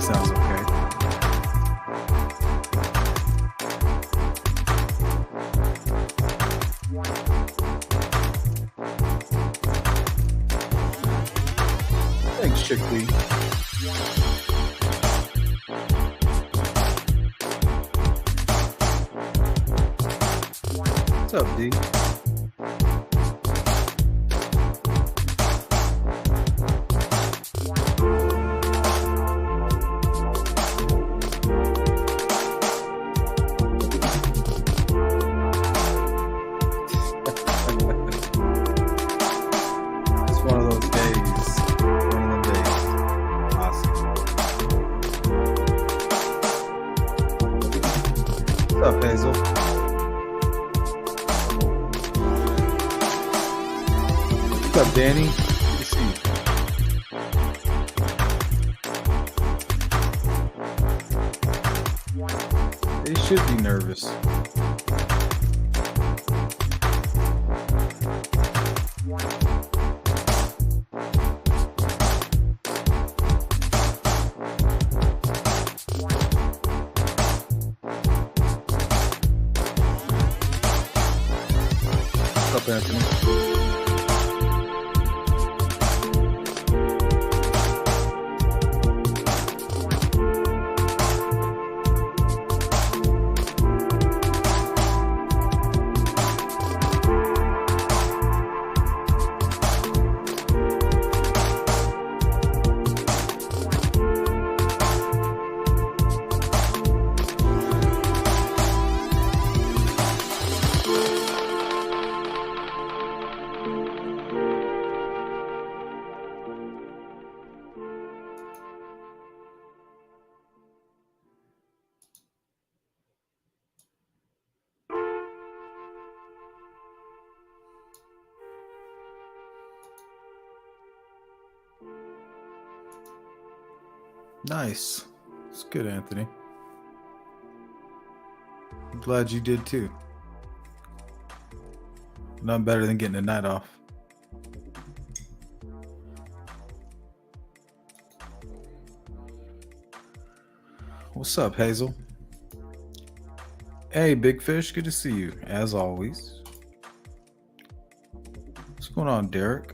sounds okay. Thanks, Chickpea. What's up, D? What's up, Hazel? What's up, Danny? Good to see you. They should be nervous. What's up, Anthony? Nice. It's good, Anthony. I'm glad you did too. Nothing better than getting a night off. What's up, Hazel? Hey, Big Fish. Good to see you, as always. What's going on, Derek?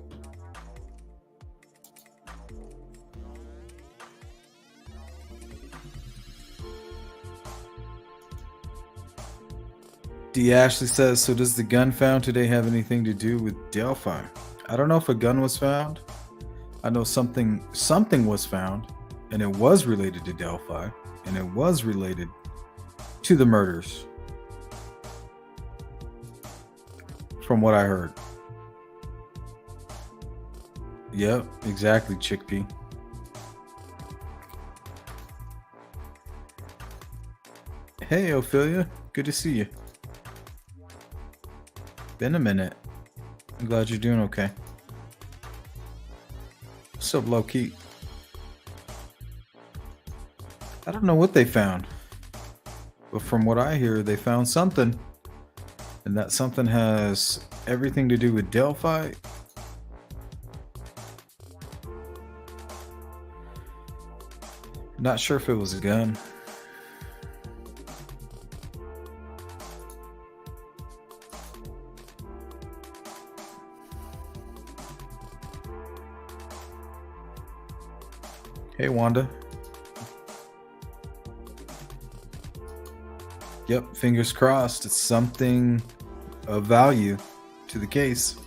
D. Ashley says, so does the gun found today have anything to do with Delphi? I don't know if a gun was found. I know something was found, and it was related to Delphi, and it was related to the murders, from what I heard. Yep, exactly, Chickpea. Hey, Ophelia. Good to see you. Been a minute. I'm glad you're doing okay. What's up, low key? I don't know what they found, but from what I hear, they found something, and that something has everything to do with Delphi. Not sure if it was a gun. Hey, Wanda. Yep, fingers crossed. It's something of value to the case.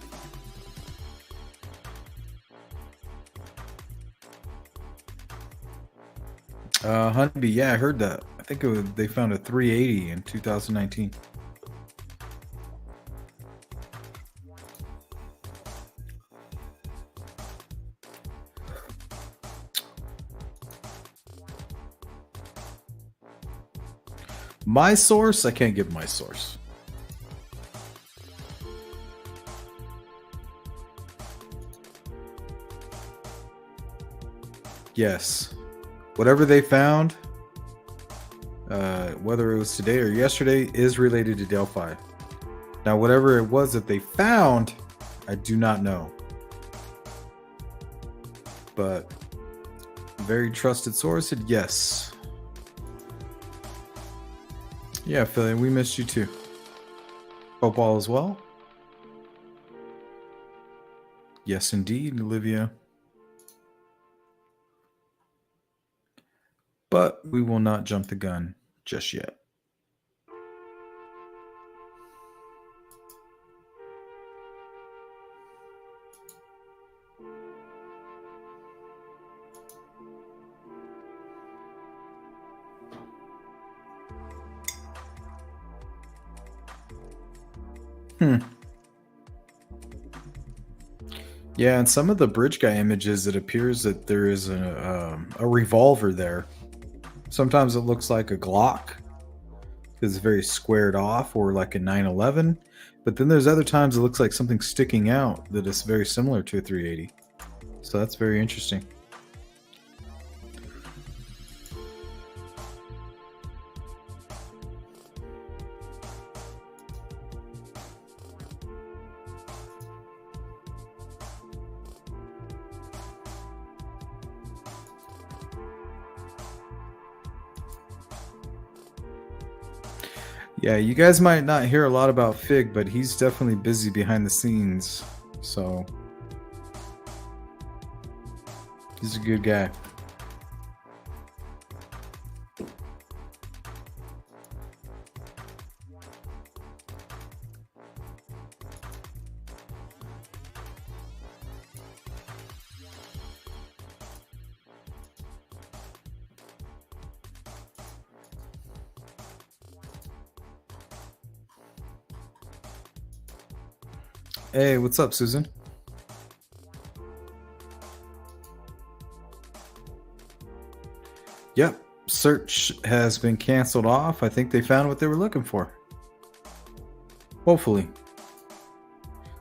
Honeybee, yeah, I heard that. I think they found a 380 in 2019. My source? I can't give my source. Yes. Whatever they found, whether it was today or yesterday, is related to Delphi. Now, whatever it was that they found, I do not know. But Very trusted source said yes. Yeah, Philly, we missed you too. Hope all is well. Yes, indeed, Olivia. But we will not jump the gun just yet. Yeah, and some of the bridge guy images, it appears that there is a revolver there. Sometimes it looks like a Glock because it's very squared off, or like a 911. But then there's other times it looks like something sticking out that is very similar to a 380. So that's very interesting. Yeah, you guys might not hear a lot about Fig, but he's definitely busy behind the scenes. So he's a good guy. Hey, what's up, Susan? Yep, search has been canceled off. I think they found what they were looking for. Hopefully.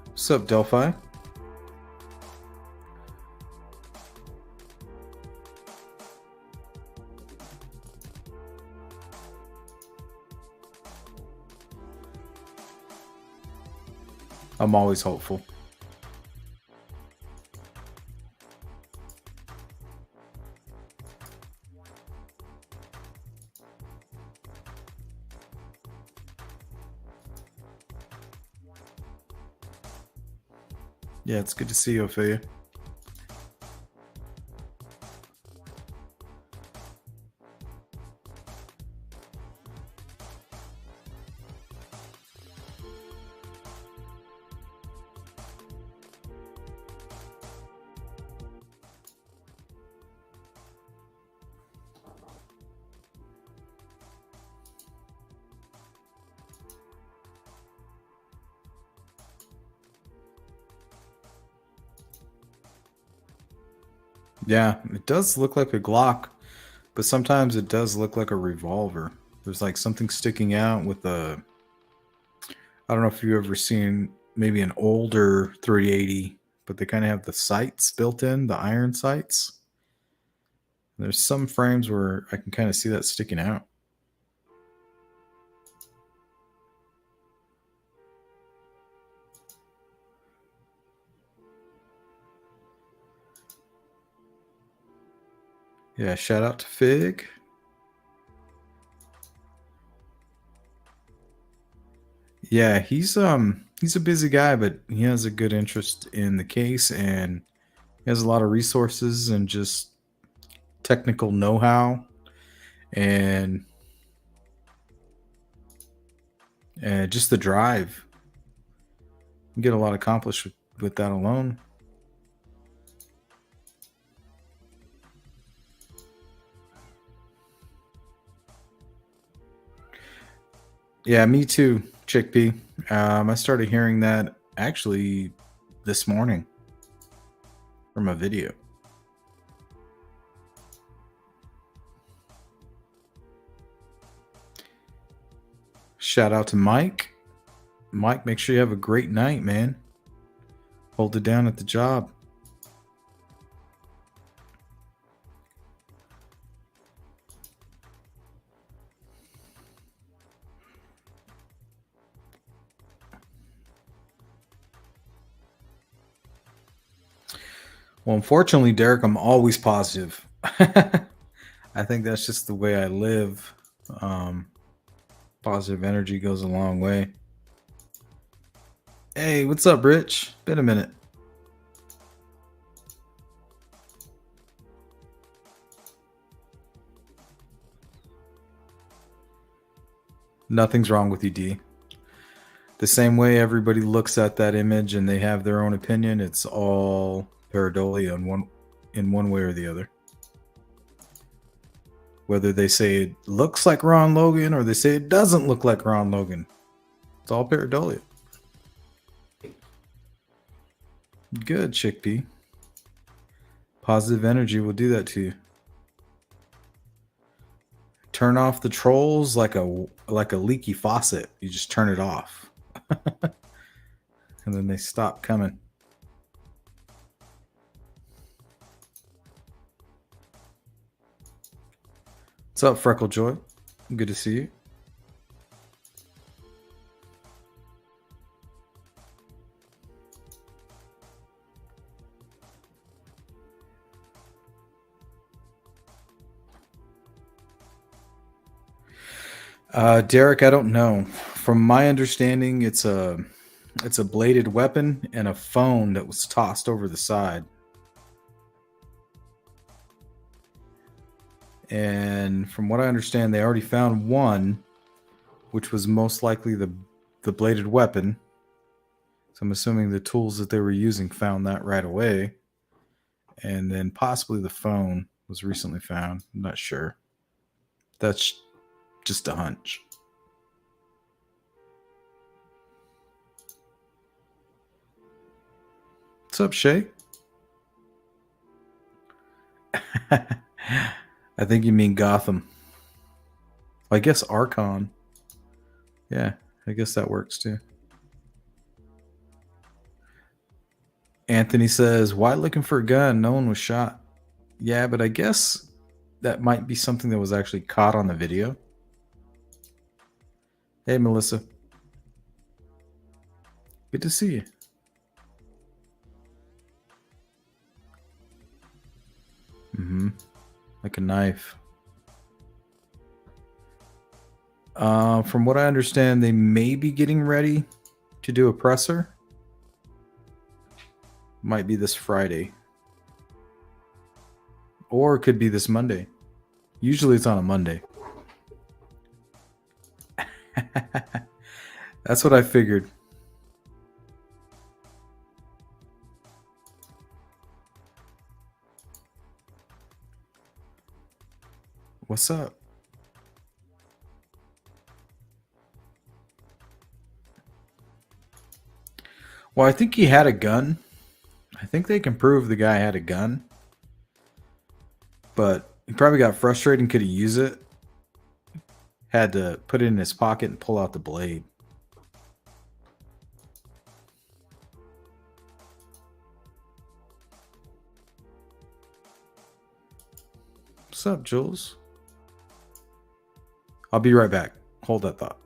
What's up, Delphi? I'm always hopeful. Yeah, it's good to see you, Ophelia. Yeah, it does look like a Glock, but sometimes it does look like a revolver. There's like something sticking out with a. I don't know if you've ever seen maybe an older 380, but they kind of have the sights built in, the iron sights. There's some frames where I can kind of see that sticking out. Yeah, shout out to Fig. Yeah, he's a busy guy, but he has a good interest in the case, and he has a lot of resources and just technical know-how, and just the drive. You can get a lot accomplished with that alone. Yeah, me too, Chickpea. I started hearing that actually this morning from a video. Shout out to Mike. Mike, make sure you have a great night, man. Hold it down at the job. Well, unfortunately, Derek, I'm always positive. I think that's just the way I live. Um, Positive energy goes a long way. Hey, what's up, Rich? Been a minute. Nothing's wrong with you, D. The same way everybody looks at that image and they have their own opinion, it's all pareidolia in one way or the other. Whether they say it looks like Ron Logan or they say it doesn't look like Ron Logan, it's all pareidolia. Good, Chickpea. Positive energy will do that to you. Turn off the trolls like a leaky faucet. You just turn it off. And then they stop coming. What's up, Freckle Joy? Good to see you. Derek, I don't know. From my understanding, it's a bladed weapon and a phone that was tossed over the side. And from what I understand, they already found one, which was most likely the bladed weapon. So I'm assuming the tools that they were using found that right away. And then possibly the phone was recently found. I'm not sure. That's just a hunch. What's up, Shay? I think you mean Gotham. I guess Archon. Yeah, I guess that works too. Anthony says, why looking for a gun? No one was shot. Yeah, but I guess that might be something that was actually caught on the video. Hey, Melissa. Good to see you. Mm-hmm. Like a knife. From what I understand, they may be getting ready to do a presser. Might be this Friday. Or it could be this Monday. Usually it's on a Monday. That's what I figured. What's up? Well, I think he had a gun. I think they can prove the guy had a gun. But he probably got frustrated and couldn't use it. Had to put it in his pocket and pull out the blade. What's up, Jules? I'll be right back. Hold that thought.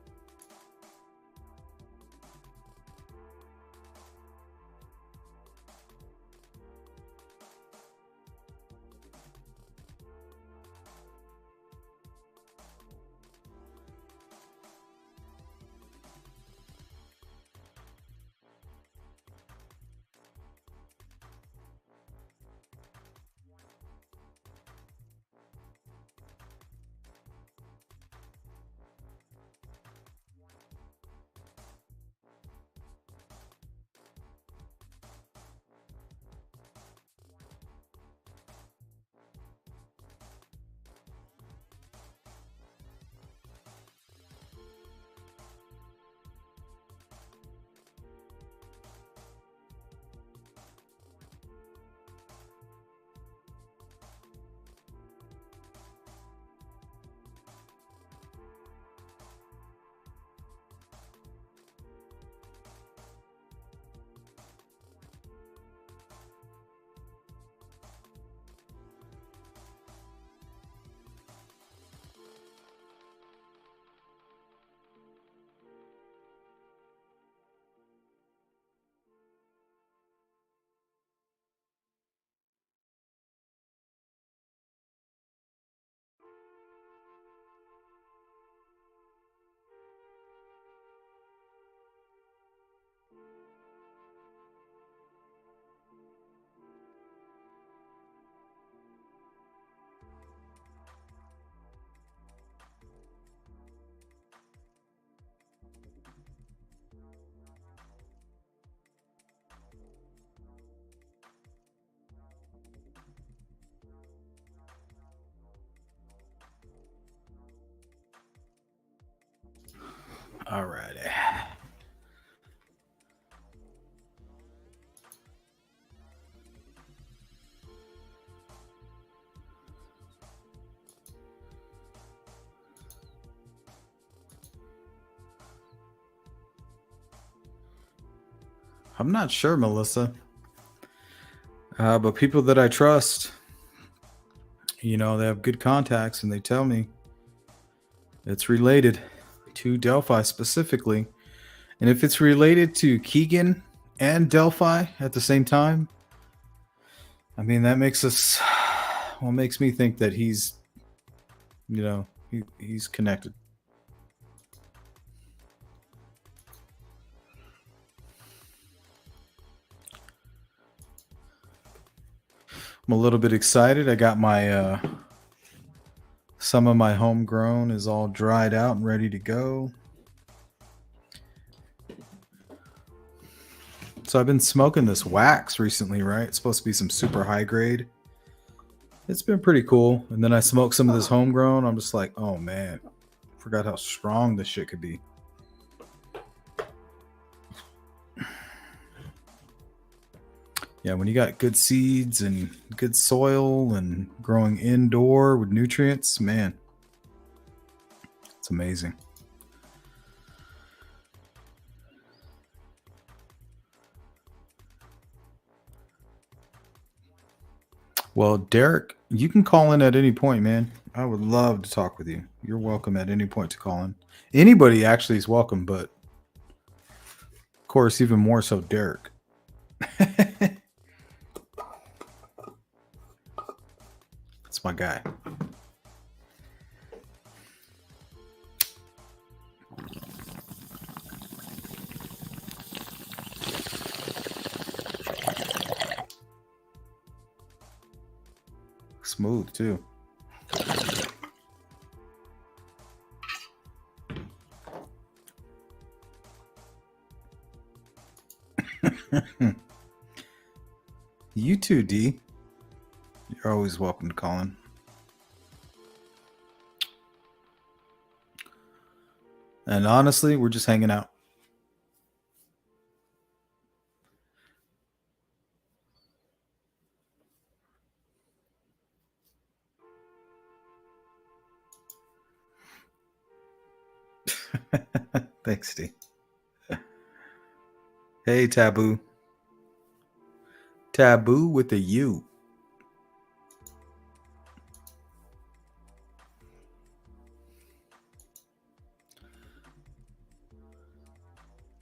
Alrighty. I'm not sure, Melissa. But people that I trust, you know, they have good contacts and they tell me it's related to Delphi specifically. And if it's related to Keegan and Delphi at the same time, I mean, that makes us, well, makes me think that he's, you know, he's connected. I'm a little bit excited. I got my, some of my homegrown is all dried out and ready to go. So I've been smoking this wax recently, right? It's supposed to be some super high grade. It's been pretty cool. And then I smoked some of this homegrown. I'm just like, oh man, forgot how strong this shit could be. Yeah, when you got good seeds and good soil and growing indoor with nutrients, man, it's amazing. Well, Derek, you can call in at any point, man. I would love to talk with you. You're welcome at any point to call in. Anybody actually is welcome, but of course, even more so Derek. That's my guy. Smooth too. You too, D. You're always welcome to call in. And honestly, we're just hanging out. Thanks, D. Hey, Taboo. Taboo with a U.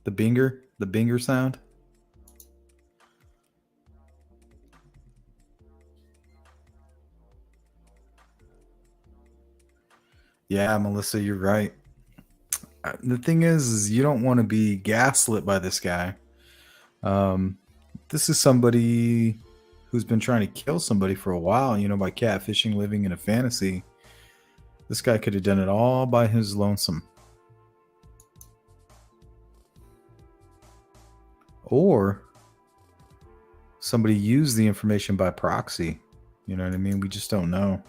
The binger sound. Yeah, Melissa, you're right. The thing is you don't want to be gaslit by this guy. This is somebody who's been trying to kill somebody for a while, you know, by catfishing, living in a fantasy. This guy could have done it all by his lonesome. Or somebody used the information by proxy. You know what I mean? We just don't know.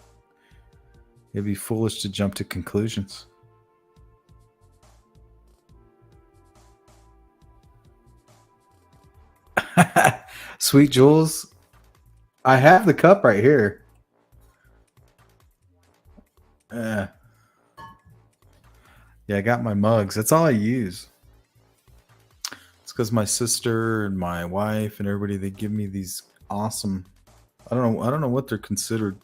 It'd be foolish to jump to conclusions. Sweet Jules, I have the cup right here. Yeah, I got my mugs. That's all I use. It's because my sister and my wife and everybody, they give me these awesome. I don't know what they're considered.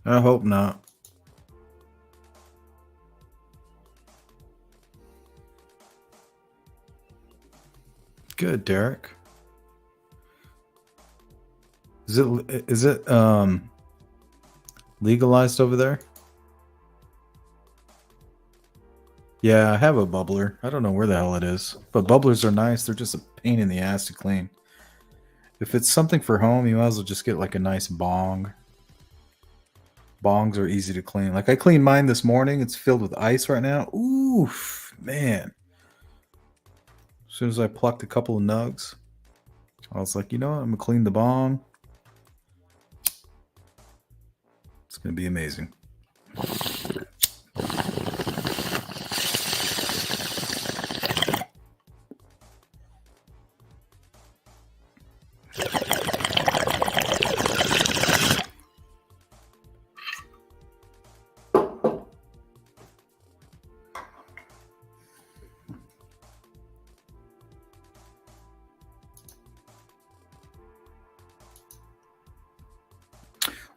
I hope not. Good, Derek. Is it legalized over there? Yeah, I have a bubbler. I don't know where the hell it is, but bubblers are nice. They're just a pain in the ass to clean. If it's something for home, you might as well just get like a nice bong. Bongs are easy to clean. Like I cleaned mine this morning. It's filled with ice right now. Oof, man. As soon as I plucked a couple of nugs, I was like, you know what? I'm going to clean the bong. It's going to be amazing.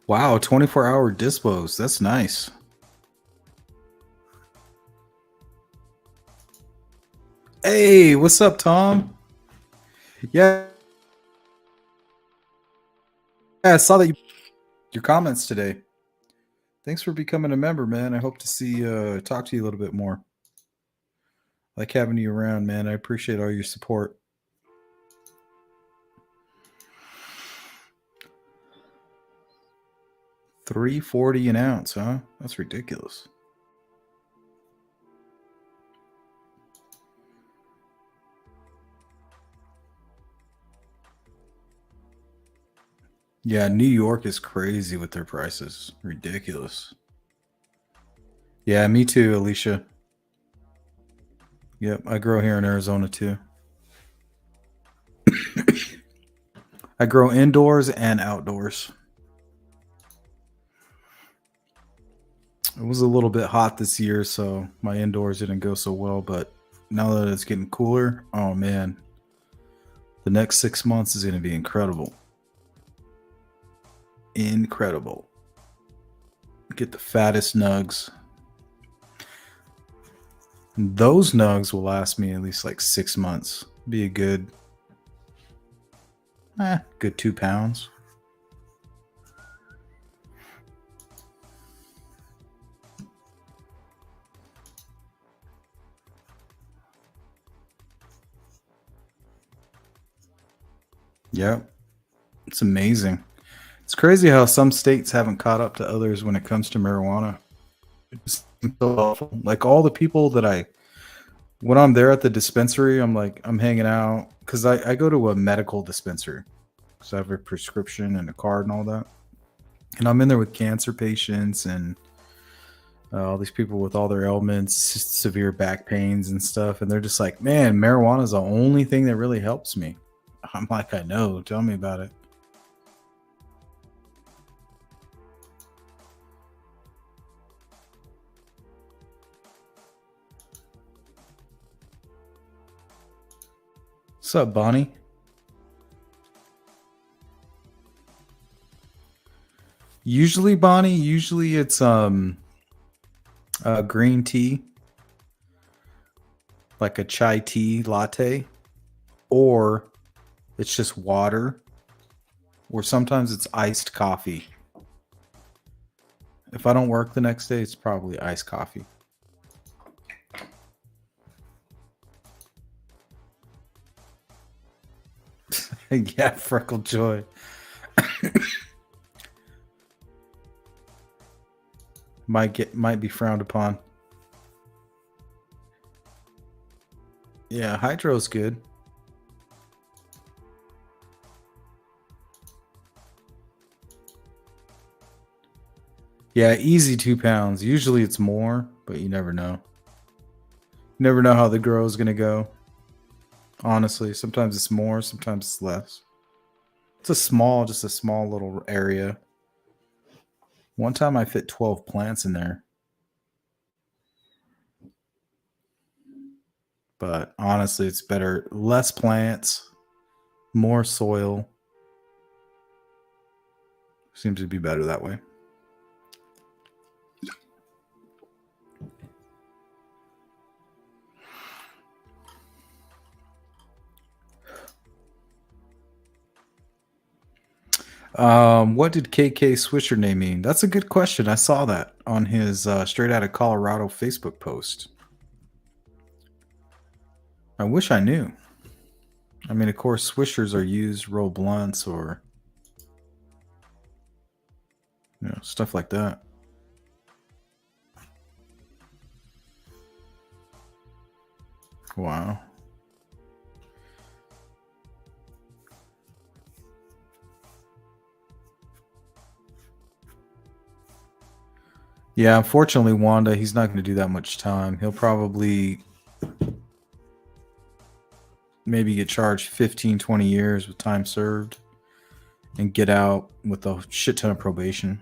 Wow, 24-hour dispos. That's nice. Hey, what's up, Tom? Yeah, I saw that your comments today. Thanks for becoming a member, man. I hope to see talk to you a little bit more. I like having you around, man. I appreciate all your support. $3.40 an ounce, huh? That's ridiculous. Yeah, New York is crazy with their prices. Ridiculous. Yeah, me too, Alicia. Yep, I grow here in Arizona too. I grow indoors and outdoors. It was a little bit hot this year, so my indoors didn't go so well, but now that it's getting cooler, oh man, the next 6 months is going to be incredible. Incredible. Get the fattest nugs. Those nugs will last me at least like 6 months. Be a good 2 pounds. Yep. It's amazing. It's crazy how some states haven't caught up to others when it comes to marijuana. It's so awful. Like all the people that when I'm there at the dispensary, I'm hanging out because I go to a medical dispensary because I have a prescription and a card and all that. And I'm in there with cancer patients and all these people with all their ailments, severe back pains and stuff. And they're just like, man, marijuana is the only thing that really helps me. I'm like, I know. Tell me about it. What's up, Bonnie? Usually, Bonnie, it's green tea, like a chai tea latte, or it's just water, or sometimes it's iced coffee. If I don't work the next day, it's probably iced coffee. Yeah, Freckle Joy. might be frowned upon. Yeah, hydro's good. Yeah, easy 2 pounds. Usually it's more, but you never know. You never know how the grow is gonna go. Honestly, sometimes it's more, sometimes it's less. It's just a small little area. One time I fit 12 plants in there. But honestly, it's better. Less plants, more soil. Seems to be better that way. What did KK Swisher name mean? That's a good question. I saw that on his Straight Outta Colorado Facebook post. I wish I knew. I mean, of course, swishers are used, roll blunts, or stuff like that. Wow. Yeah, unfortunately, Wanda, he's not going to do that much time. He'll probably maybe get charged 15, 20 years with time served and get out with a shit ton of probation.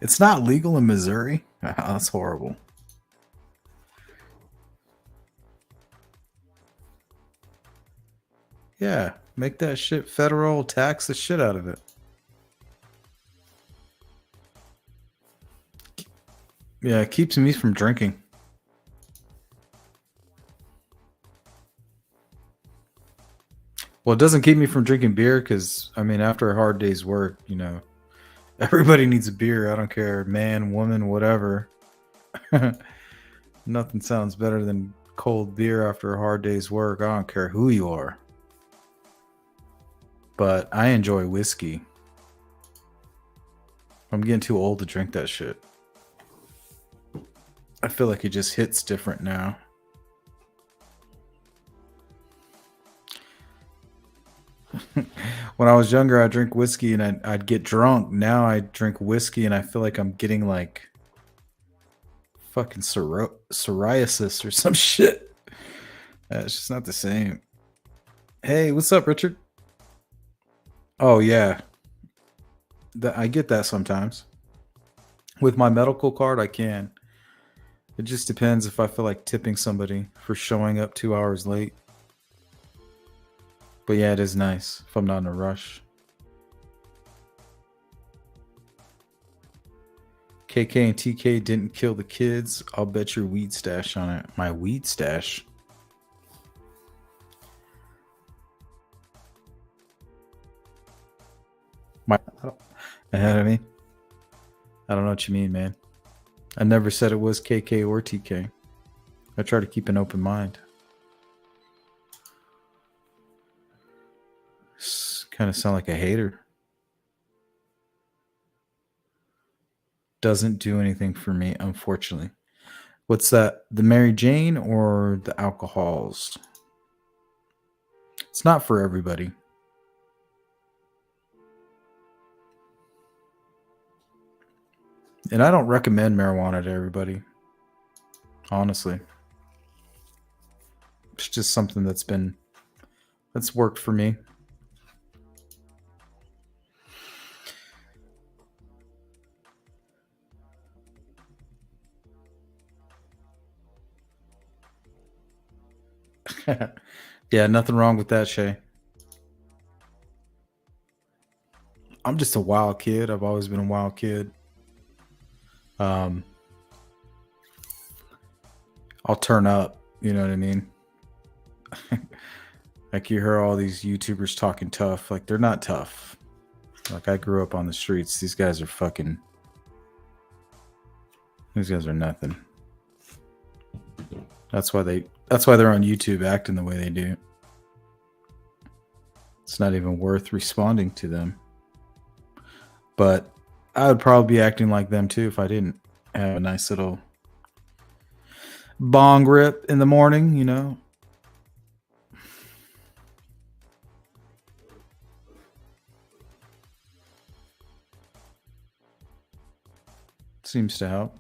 It's not legal in Missouri. That's horrible. Yeah, make that shit federal, tax the shit out of it. Yeah, it keeps me from drinking. Well, it doesn't keep me from drinking beer because, I mean, after a hard day's work, you know, everybody needs a beer. I don't care, man, woman, whatever. Nothing sounds better than cold beer after a hard day's work. I don't care who you are. But I enjoy whiskey. I'm getting too old to drink that shit. I feel like it just hits different now. When I was younger, I'd drink whiskey and I'd get drunk. Now I drink whiskey and I feel like I'm getting like fucking psoriasis or some shit. It's just not the same. Hey, what's up, Richard? Oh, yeah. I get that sometimes. With my medical card, I can. It just depends if I feel like tipping somebody for showing up 2 hours late. But yeah, it is nice if I'm not in a rush. KK and TK didn't kill the kids. I'll bet your weed stash on it. My weed stash? You know what I mean? I don't know what you mean, man. I never said it was KK or TK. I try to keep an open mind. Kind of sound like a hater. Doesn't do anything for me, unfortunately. What's that? The Mary Jane or the alcohols? It's not for everybody. And I don't recommend marijuana to everybody. Honestly. It's just something that's worked for me. Yeah, nothing wrong with that, Shay. I'm just a wild kid. I've always been a wild kid. I'll turn up, you know what I mean? Like you hear all these YouTubers talking tough, like they're not tough. Like I grew up on the streets. These guys are nothing. That's why they're on YouTube acting the way they do. It's not even worth responding to them. But I would probably be acting like them too if I didn't have a nice little bong rip in the morning, you know. Seems to help.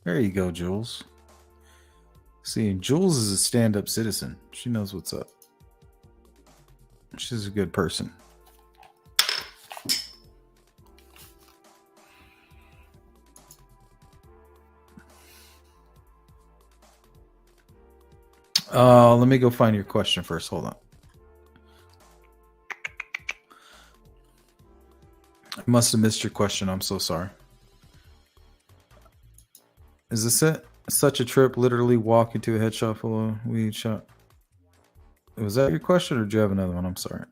There you go, Jules. See, Jules is a stand-up citizen. She knows what's up. She's a good person. Let me go find your question first. Hold on. I must have missed your question. I'm so sorry. Is this it? Such a trip, literally walk into a head shop full of weed shop. Was that your question or do you have another one? I'm sorry.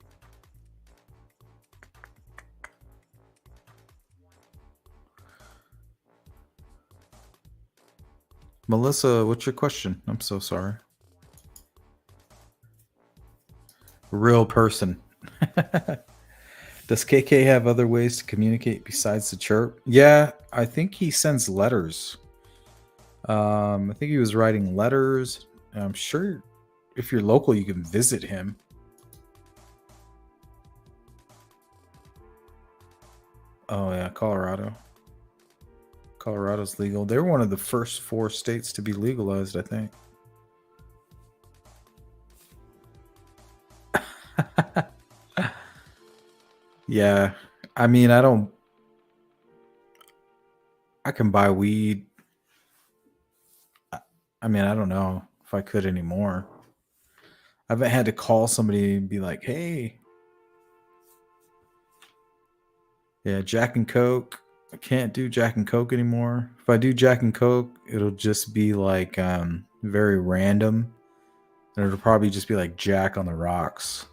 Melissa, what's your question? I'm so sorry. Real person. Does KK have other ways to communicate besides the chirp? Yeah, I think he sends letters. I think he was writing letters. I'm sure if you're local, you can visit him. Oh yeah, Colorado. Colorado's legal. They're one of the first 4 states to be legalized, I think. Yeah. I mean, I can buy weed. I mean, I don't know if I could anymore. I haven't had to call somebody and be like, hey, yeah, Jack and Coke. I can't do Jack and Coke anymore. If I do Jack and Coke, it'll just be like very random. And it'll probably just be like Jack on the rocks.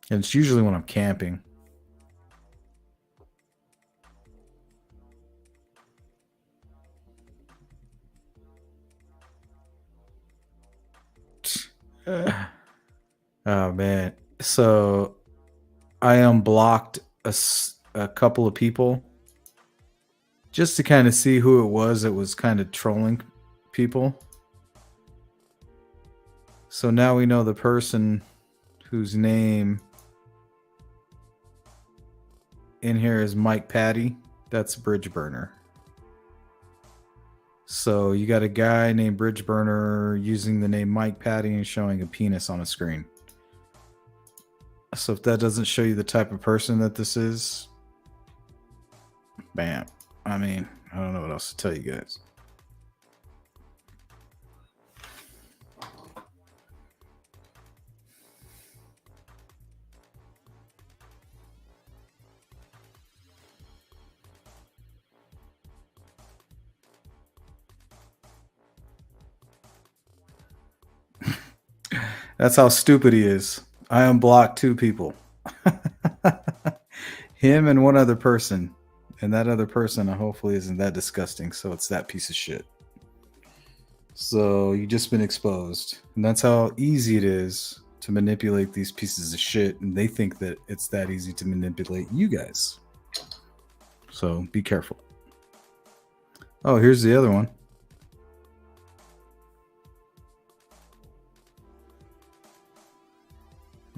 And it's usually when I'm camping. Oh man. So I unblocked a couple of people just to kind of see who it was that was kind of trolling people. So now we know the person whose name in here is Mike Patty. That's Bridge Burner. So you got a guy named Bridge Burner using the name Mike Patty and showing a penis on a screen. So if that doesn't show you the type of person that this is, bam. I mean, I don't know what else to tell you guys. That's how stupid he is. I unblocked 2 people. Him and one other person. And that other person hopefully isn't that disgusting, so it's that piece of shit. So you just been exposed. And that's how easy it is to manipulate these pieces of shit, and they think that it's that easy to manipulate you guys. So be careful. Oh, here's the other one.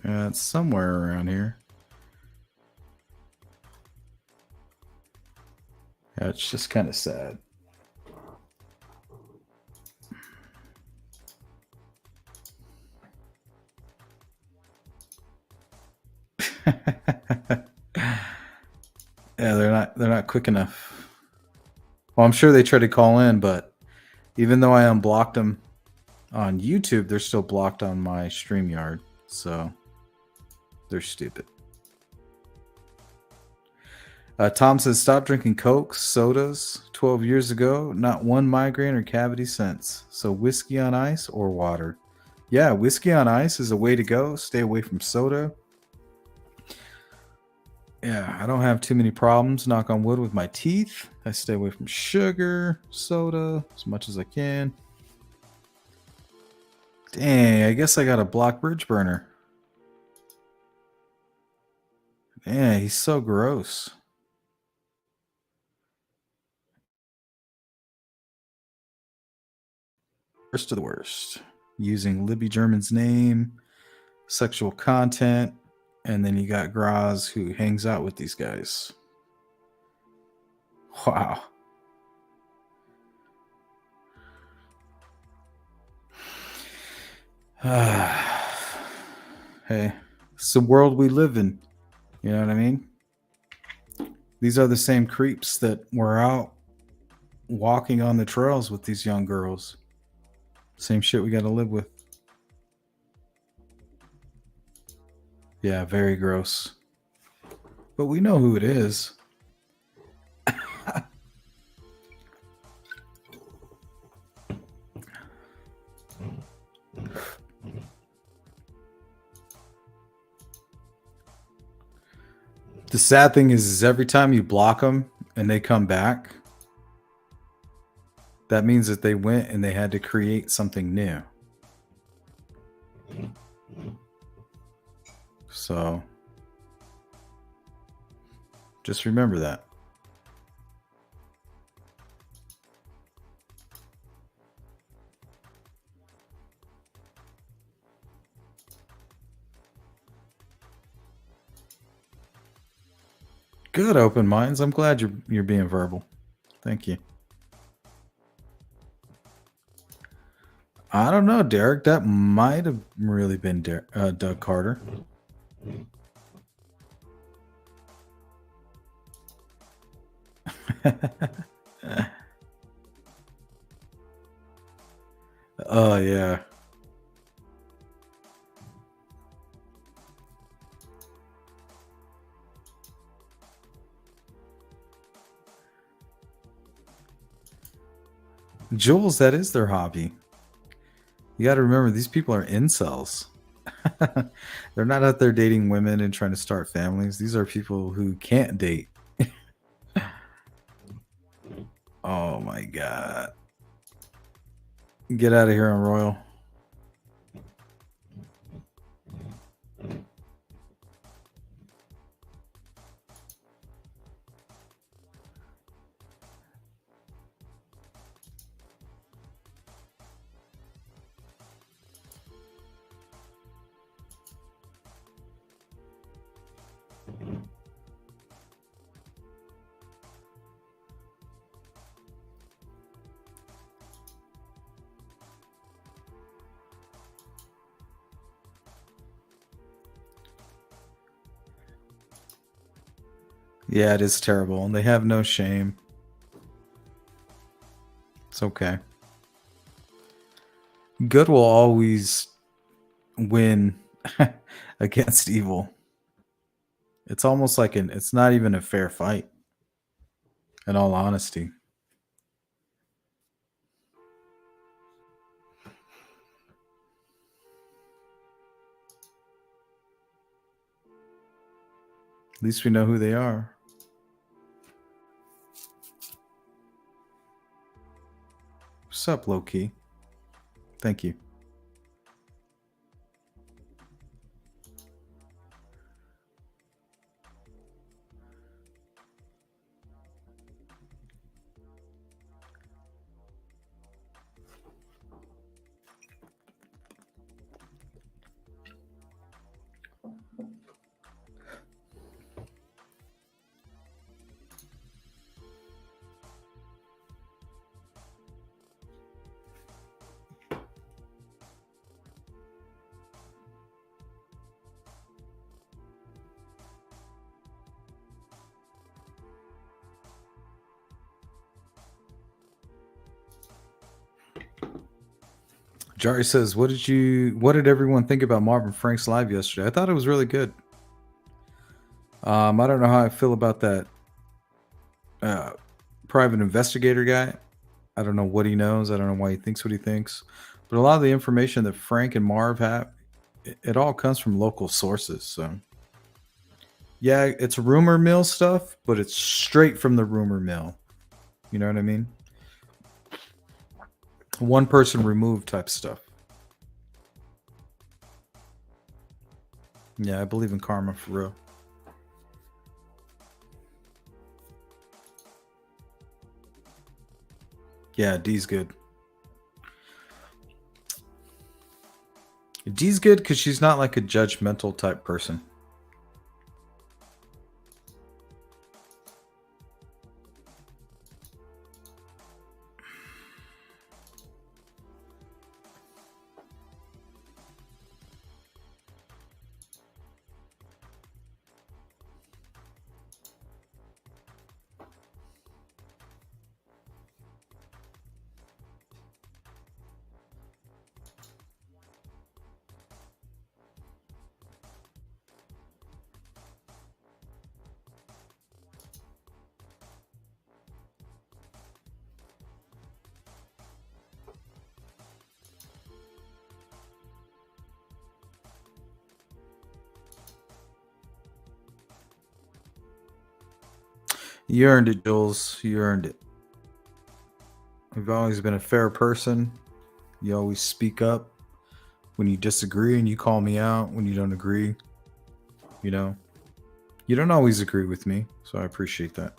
It's somewhere around here. Yeah, it's just kind of sad. Yeah, they're not quick enough. Well, I'm sure they tried to call in, but even though I unblocked them on YouTube, they're still blocked on my StreamYard. So they're stupid. Tom says, stop drinking Cokes, sodas 12 years ago. Not one migraine or cavity since. So whiskey on ice or water. Yeah, whiskey on ice is a way to go. Stay away from soda. Yeah, I don't have too many problems, knock on wood, with my teeth. I stay away from sugar, soda, as much as I can. Dang, I guess I got a block Bridge Burner. Yeah, he's so gross. Worst of the worst. Using Libby German's name, sexual content, and then you got Graz who hangs out with these guys. Wow. Hey, it's the world we live in. You know what I mean? These are the same creeps that were out walking on the trails with these young girls. Same shit we got to live with. Yeah, very gross. But we know who it is. The sad thing is every time you block them and they come back, that means that they went and they had to create something new. So just remember that. Good, open minds. I'm glad you're being verbal. Thank you. I don't know, Derek. That might have really been Doug Carter. Oh, yeah. Jules, that is their hobby. You got to remember, these people are incels. They're not out there dating women and trying to start families. These are people who can't date. Oh my god. Get out of here on Royal. Yeah, it is terrible. And they have no shame. It's okay. Good will always win against evil. It's almost like it's not even a fair fight, in all honesty. At least we know who they are. What's up, low key? Thank you. Jari says, what did everyone think about Marvin Frank's live yesterday? I thought it was really good. I don't know how I feel about that private investigator guy. I don't know what he knows. I don't know why he thinks what he thinks. But a lot of the information that Frank and Marv have, it all comes from local sources. So, yeah, it's rumor mill stuff, but it's straight from the rumor mill. You know what I mean? One person removed type stuff. Yeah, I believe in karma for real. Yeah, D's good. D's good because she's not like a judgmental type person. You earned it, Jules. You earned it. You've always been a fair person. You always speak up when you disagree, and you call me out when you don't agree. You know, you don't always agree with me, so I appreciate that.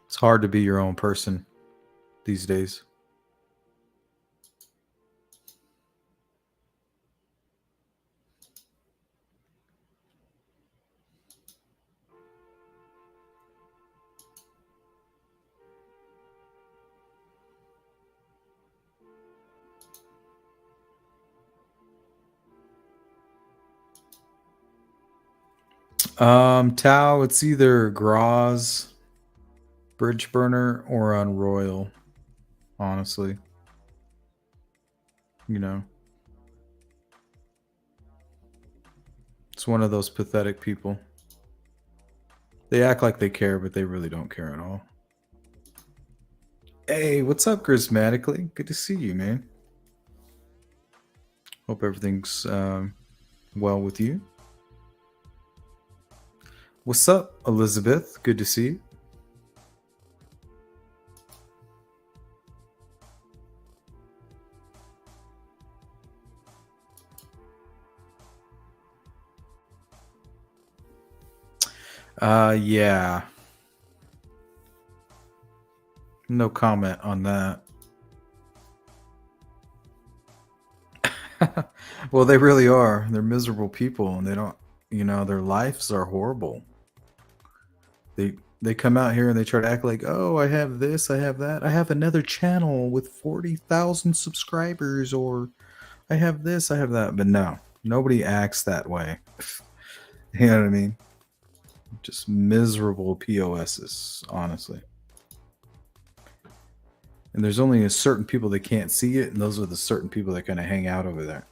It's hard to be your own person these days. Tau, it's either Graz, Bridge Burner, or on Royal, honestly. You know. It's one of those pathetic people. They act like they care, but they really don't care at all. Hey, what's up, Charismatically? Good to see you, man. Hope everything's well with you. What's up, Elizabeth? Good to see you. Yeah. No comment on that. Well, they really are. They're miserable people, and they don't, their lives are horrible. They come out here and they try to act like, oh, I have this, I have that, I have another channel with 40,000 subscribers, or I have this, I have that. But no, nobody acts that way. You know what I mean? Just miserable POSs, honestly. And there's only a certain people that can't see it, and those are the certain people that kind of hang out over there.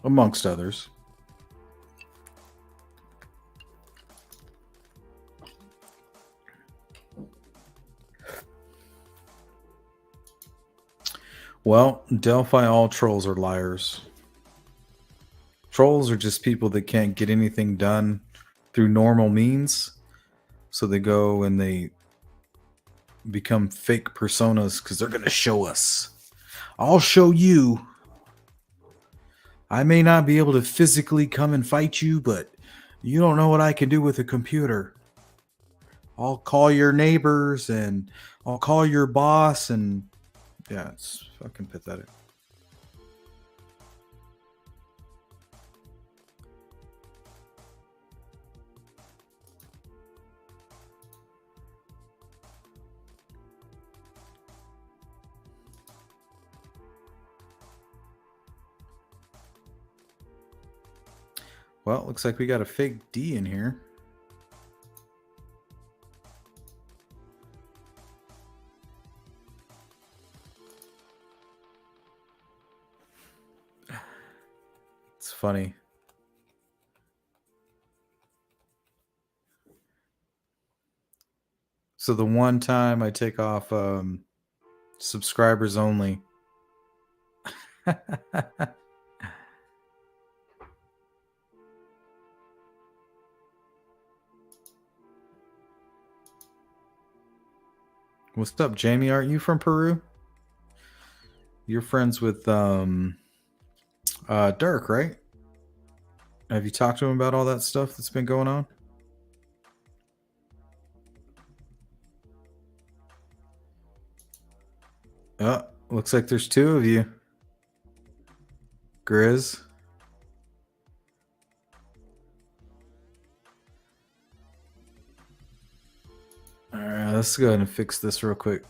Amongst others. Well, Delphi, all trolls are liars. Trolls are just people that can't get anything done through normal means. So they go and they become fake personas because they're going to show us. I'll show you. I may not be able to physically come and fight you, but you don't know what I can do with a computer. I'll call your neighbors and I'll call your boss, and yeah, it's fucking pathetic. Well, looks like we got a fake D in here. It's funny. So the one time I take off subscribers only. What's up, Jamie? Aren't you from Peru? You're friends with Dirk, right? Have you talked to him about all that stuff that's been going on? Looks like there's two of you. Grizz. Alright, let's go ahead and fix this real quick.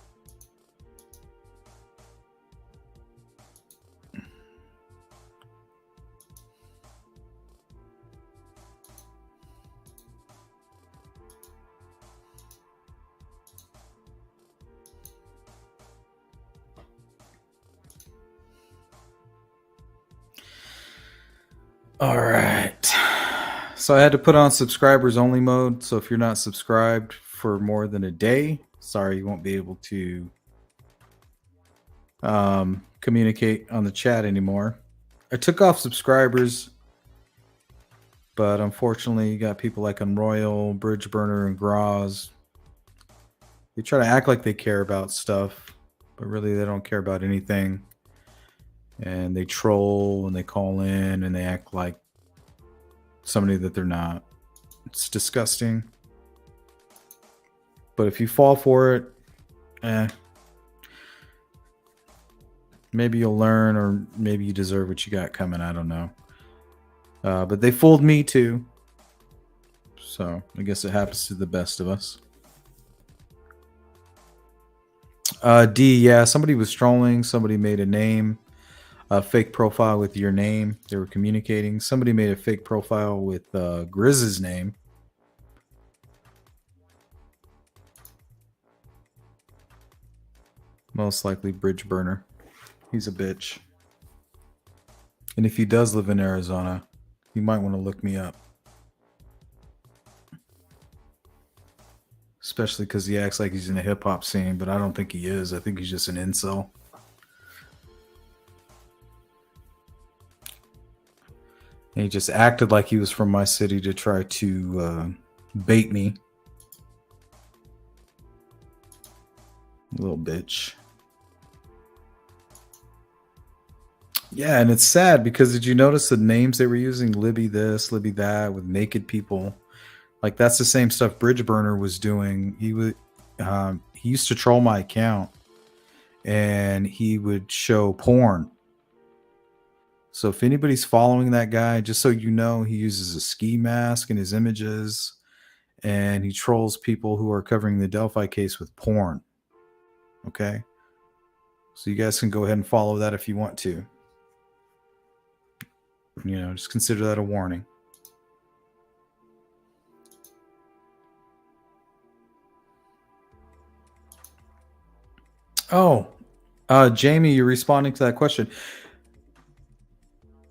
All right. So I had to put on subscribers only mode. So if you're not subscribed for more than a day, sorry, you won't be able to communicate on the chat anymore. I took off subscribers, but unfortunately, you got people like Unroyal, Bridge Burner, and Graz. They try to act like they care about stuff, but really they don't care about anything. And they troll and they call in and they act like somebody that they're not. It's disgusting. But if you fall for it, maybe you'll learn, or maybe you deserve what you got coming. I don't know. But they fooled me too. So I guess it happens to the best of us. D, yeah, somebody was trolling. Somebody made a fake profile with your name. They were communicating. Somebody made a fake profile with Grizz's name. Most likely Bridge Burner. He's a bitch. And if he does live in Arizona, you might want to look me up. Especially because he acts like he's in the hip hop scene, but I don't think he is. I think he's just an incel. And he just acted like he was from my city to try to bait me. Little bitch. Yeah, and it's sad because did you notice the names they were using? Libby this, Libby that, with naked people. Like that's the same stuff Bridge Burner was doing. He used to troll my account, and he would show porn. So if anybody's following that guy, just so you know, he uses a ski mask in his images, and he trolls people who are covering the Delphi case with porn. Okay, so you guys can go ahead and follow that if you want to. You know, just consider that a warning. Oh, Jamie, you're responding to that question.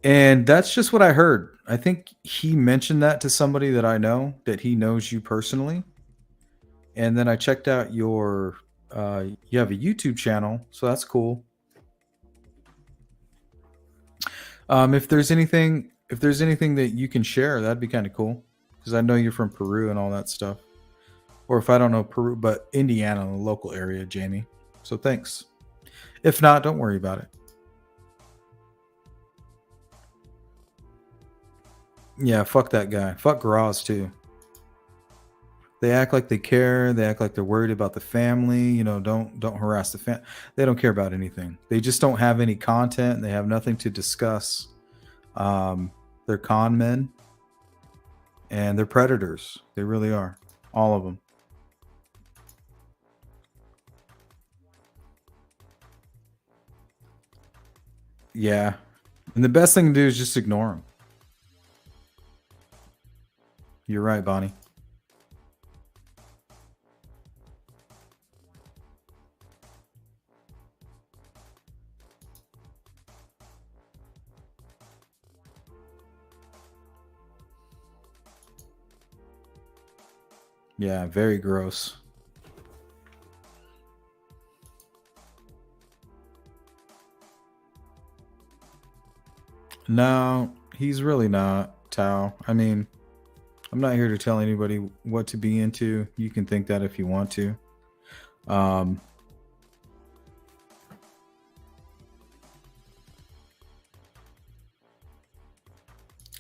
And that's just what I heard. I think he mentioned that to somebody that I know, that he knows you personally. And then I checked out you have a YouTube channel, so that's cool. If there's anything that you can share, that'd be kind of cool. Because I know you're from Peru and all that stuff. Or if I don't know Peru, but Indiana, the local area, Jamie. So thanks. If not, don't worry about it. Yeah, fuck that guy. Fuck Graz too. They act like they care. They act like they're worried about the family. You know, don't harass the family. They don't care about anything. They just don't have any content. They have nothing to discuss. They're con men, and they're predators. They really are, all of them. Yeah, and the best thing to do is just ignore them. You're right, Bonnie. Yeah, very gross. No, he's really not, Tao. I mean, I'm not here to tell anybody what to be into. You can think that if you want to. Um,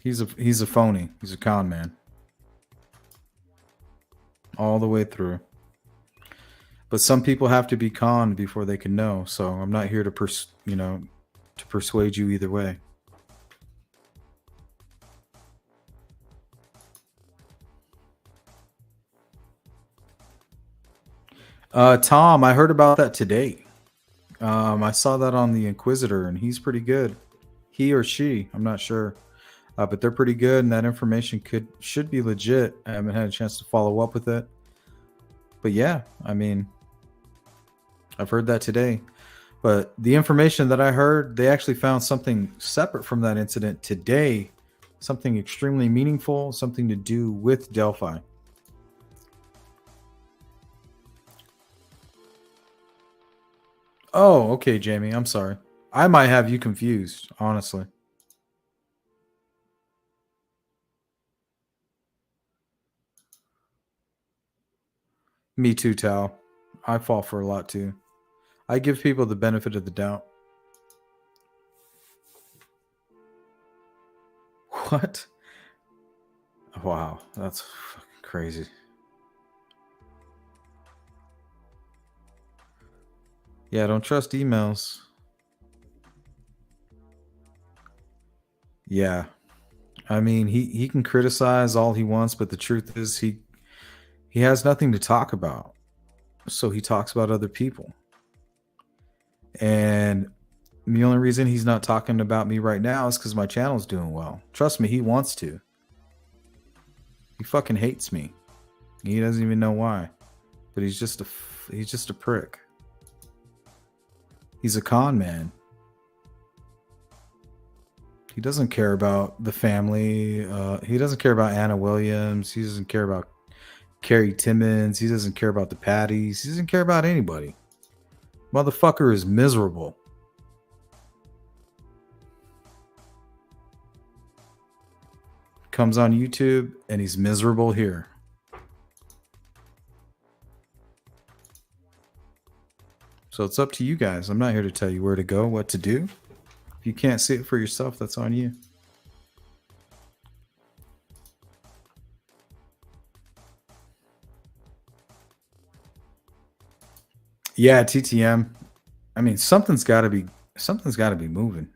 he's a phony. He's a con man. All the way through. But some people have to be conned before they can know. So I'm not here to to persuade you either way. Tom, I heard about that today. I saw that on the Inquisitor, and he's pretty good. He or she, I'm not sure, but they're pretty good, and that information should be legit. I haven't had a chance to follow up with it, but yeah, I mean, I've heard that today. But the information that I heard, they actually found something separate from that incident today, something extremely meaningful, something to do with Delphi. Oh, okay, Jamie. I'm sorry. I might have you confused, honestly. Me too, Tal. I fall for a lot too. I give people the benefit of the doubt. What? Wow, that's fucking crazy. Yeah, don't trust emails. Yeah. I mean, he can criticize all he wants, but the truth is he has nothing to talk about. So he talks about other people. And the only reason he's not talking about me right now is because my channel's doing well. Trust me, he wants to. He fucking hates me. He doesn't even know why. But he's just a prick. He's a con man. He doesn't care about the family. He doesn't care about Anna Williams. He doesn't care about Carrie Timmons. He doesn't care about the Patties. He doesn't care about anybody. Motherfucker is miserable. Comes on YouTube and he's miserable here. So it's up to you guys. I'm not here to tell you where to go, what to do. If you can't see it for yourself, that's on you. Yeah, TTM. I mean, something's got to be moving.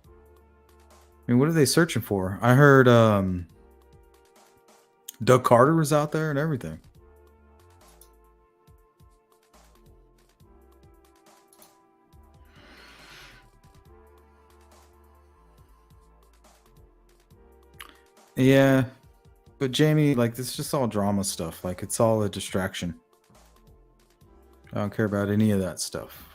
I mean, what are they searching for? I heard Doug Carter was out there and everything. Yeah, but Jamie, like, this is just all drama stuff. Like, it's all a distraction. I don't care about any of that stuff.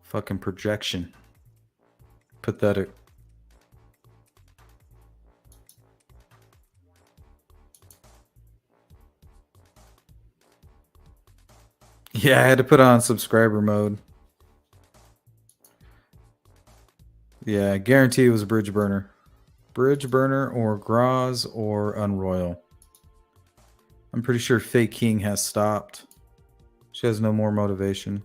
Fucking projection. Pathetic. Yeah, I had to put on subscriber mode. Yeah, I guarantee it was a bridge burner. Bridge burner or Graz or Unroyal. I'm pretty sure Fake King has stopped. She has no more motivation.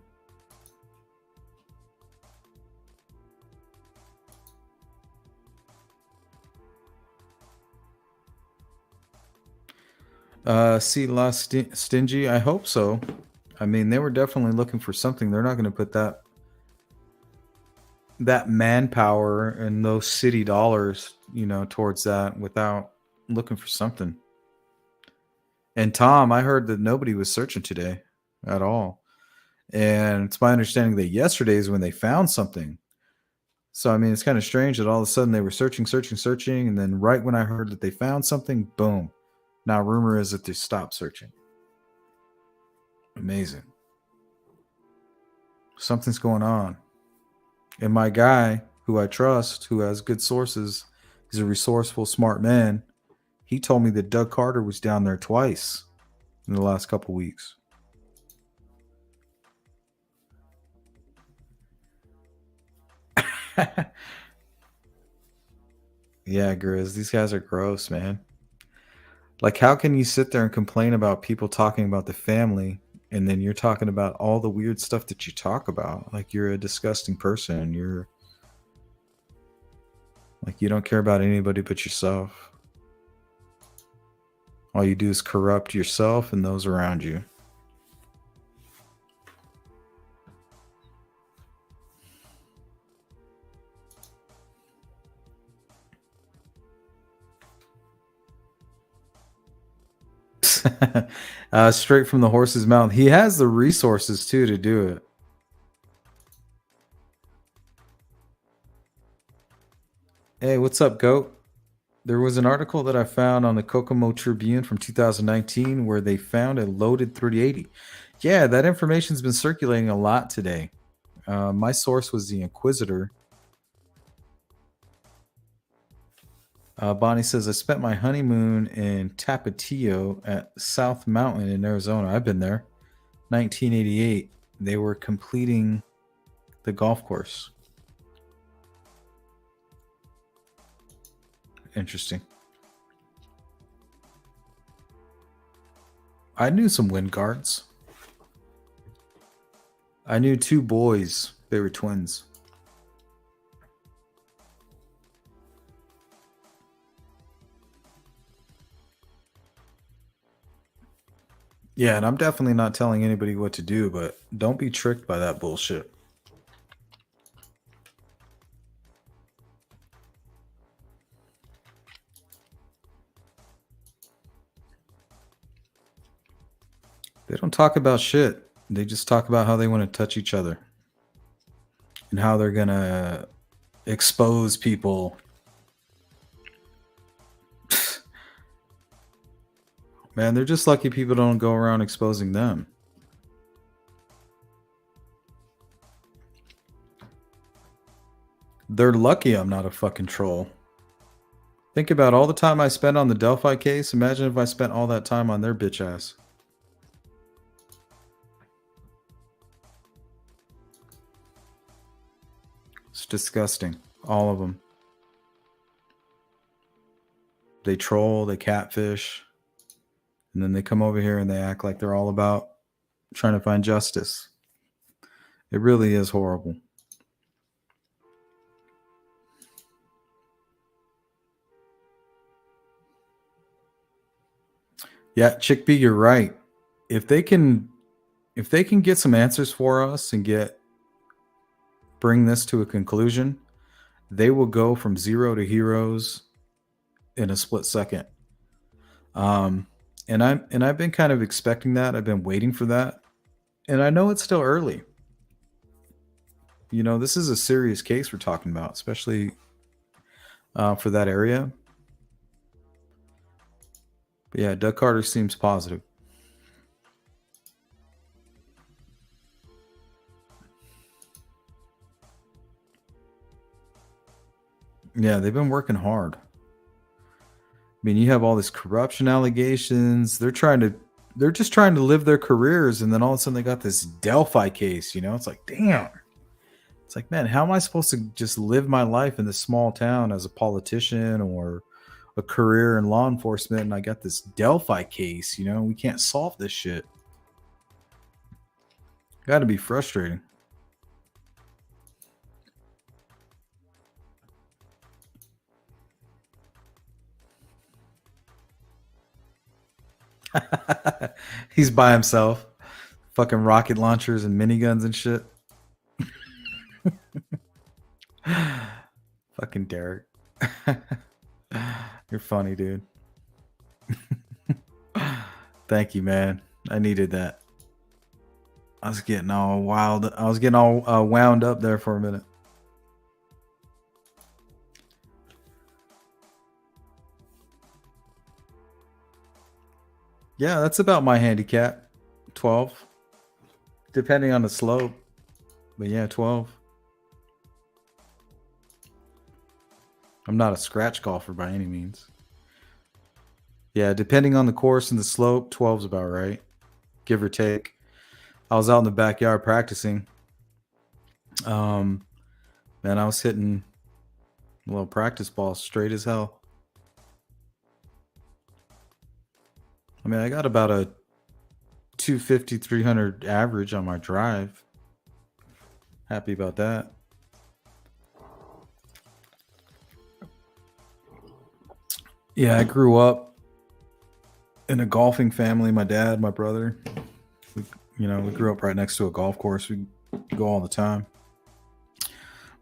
See, Last Stingy? I hope so. I mean, they were definitely looking for something. They're not going to put that manpower and those city dollars, towards that without looking for something. And Tom, I heard that nobody was searching today at all. And it's my understanding that yesterday is when they found something. So, I mean, it's kind of strange that all of a sudden they were searching. And then right when I heard that they found something, boom. Now, rumor is that they stopped searching. Amazing. Something's going on. And my guy, who I trust, who has good sources, he's a resourceful, smart man. He told me that Doug Carter was down there twice in the last couple weeks. Yeah, Grizz, these guys are gross, man. Like, how can you sit there and complain about people talking about the family, and then you're talking about all the weird stuff that you talk about? Like, you're a disgusting person. You're like, you don't care about anybody but yourself. All you do is corrupt yourself and those around you. Straight from the horse's mouth. He has the resources too to do it. Hey, what's up, Goat? There was an article that I found on the Kokomo Tribune from 2019 where they found a loaded 380. Yeah, that information's been circulating a lot today. My source was the Inquisitor. Bonnie says, I spent my honeymoon in Tapatio at South Mountain in Arizona. I've been there. 1988. They were completing the golf course. Interesting. I knew some wind guards. I knew two boys. They were twins. Yeah, and I'm definitely not telling anybody what to do, but don't be tricked by that bullshit. They don't talk about shit. They just talk about how they want to touch each other and how they're gonna expose people. Man, they're just lucky people don't go around exposing them. They're lucky I'm not a fucking troll. Think about all the time I spent on the Delphi case. Imagine if I spent all that time on their bitch ass. It's disgusting. All of them. They troll, they catfish, and then they come over here and they act like they're all about trying to find justice. It really is horrible. Yeah, Chick B, you're right. If they can get some answers for us and bring this to a conclusion, they will go from zero to heroes in a split second. And I've been kind of expecting that. I've been waiting for that. And I know it's still early. You know, this is a serious case we're talking about, especially for that area. But yeah, Doug Carter seems positive. Yeah, they've been working hard. I mean, you have all this corruption allegations. They're just trying to live their careers, and then all of a sudden they got this Delphi case. You know, it's like, damn. It's like, man, how am I supposed to just live my life in this small town as a politician or a career in law enforcement, and I got this Delphi case? You know, we can't solve this shit. Got to be frustrating. He's by himself. Fucking rocket launchers and miniguns and shit. Fucking Derek. You're funny, dude. Thank you, man. I needed that. I was getting all wild. I was getting all wound up there for a minute. Yeah, that's about my handicap. 12. Depending on the slope. But yeah, 12. I'm not a scratch golfer by any means. Yeah, depending on the course and the slope, 12's about right. Give or take. I was out in the backyard practicing. Man, I was hitting a little practice ball straight as hell. I mean, I got about a 250, 300 average on my drive. Happy about that. Yeah, I grew up in a golfing family. My dad, my brother, we grew up right next to a golf course. We'd go all the time.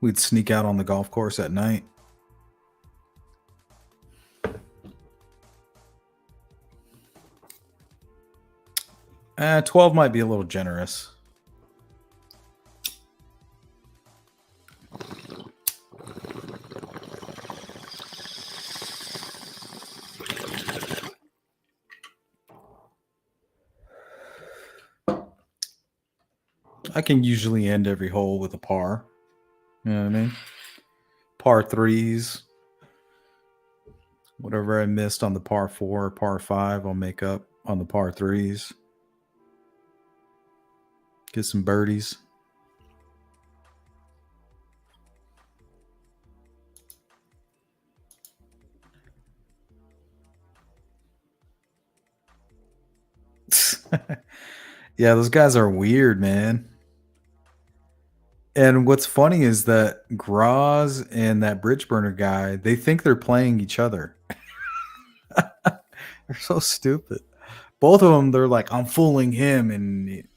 We'd sneak out on the golf course at night. Eh, 12 might be a little generous. I can usually end every hole with a par. You know what I mean? Par threes. Whatever I missed on the par 4 or par 5, I'll make up on the par threes. Get some birdies. Yeah, those guys are weird, man. And what's funny is that Graz and that bridge burner guy, they think they're playing each other. They're so stupid. Both of them, they're like, I'm fooling him. And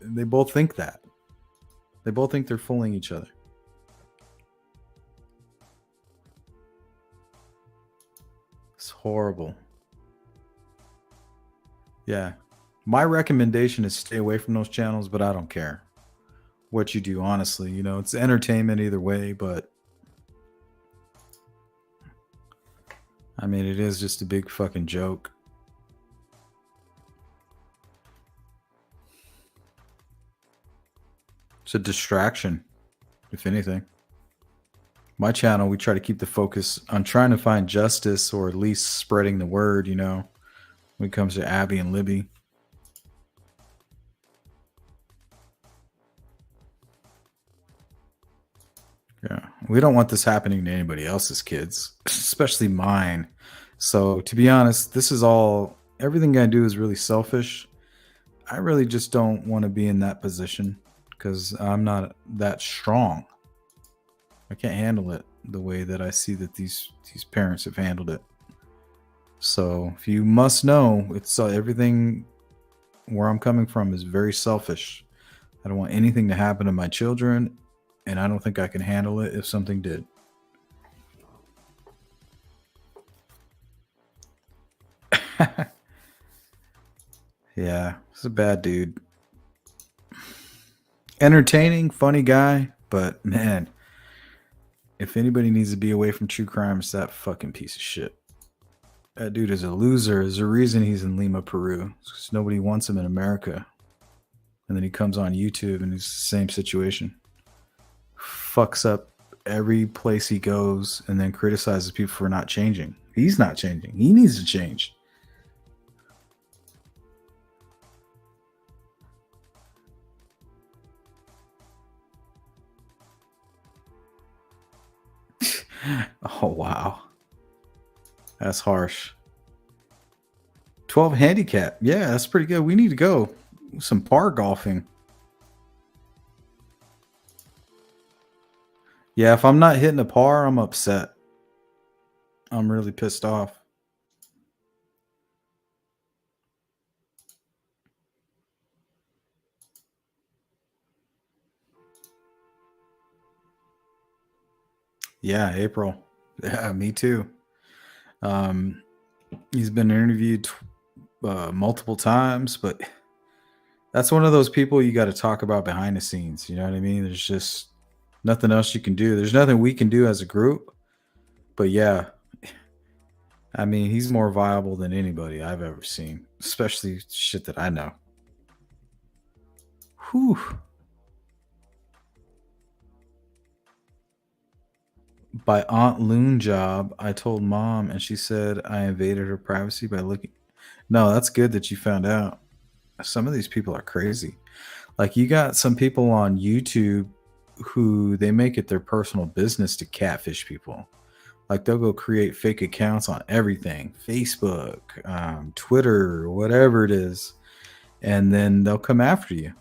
they both think that. They both think they're fooling each other. It's horrible. Yeah. My recommendation is stay away from those channels, but I don't care what you do, honestly. You know, it's entertainment either way, but I mean, it is just a big fucking joke. It's a distraction, if anything. My channel, we try to keep the focus on trying to find justice, or at least spreading the word, you know, when it comes to Abby and Libby. Yeah, we don't want this happening to anybody else's kids, especially mine. So, to be honest, this is all, everything I do is really selfish. I really just don't want to be in that position because I'm not that strong. I can't handle it the way that I see that these parents have handled it. So, if you must know, it's everything where I'm coming from is very selfish. I don't want anything to happen to my children, and I don't think I can handle it if something did. Yeah, he's a bad dude. Entertaining, funny guy, but man, if anybody needs to be away from true crime, it's that fucking piece of shit. That dude is a loser. There's a reason he's in Lima, Peru. It's 'cause nobody wants him in America. And then he comes on YouTube and he's the same situation. Fucks up every place he goes and then criticizes people for not changing. He's not changing. He needs to change. Oh, wow. That's harsh. 12 handicap. Yeah, that's pretty good. We need to go. Some par golfing. Yeah, if I'm not hitting a par, I'm upset. I'm really pissed off. Yeah, April. Yeah, me too. He's been interviewed multiple times, but that's one of those people you got to talk about behind the scenes. You know what I mean? There's just nothing else you can do. There's nothing we can do as a group. But yeah, I mean, he's more viable than anybody I've ever seen, especially shit that I know. Whew. By Aunt Loon job, I told mom and she said I invaded her privacy by looking. No, that's good that you found out. Some of these people are crazy. Like, you got some people on YouTube who they make it their personal business to catfish people. Like, they'll go create fake accounts on everything, Facebook, Twitter, whatever it is, and then they'll come after you.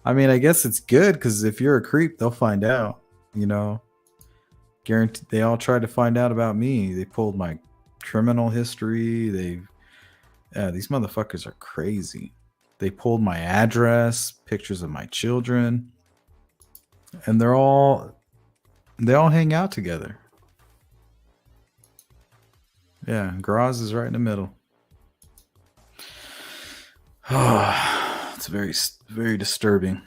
I mean, I guess it's good because if you're a creep, they'll find out. You know, guarantee they all tried to find out about me. They pulled my criminal history. These motherfuckers are crazy. They pulled my address, pictures of my children, and they all hang out together. Yeah, Graz is right in the middle. It's very, very disturbing.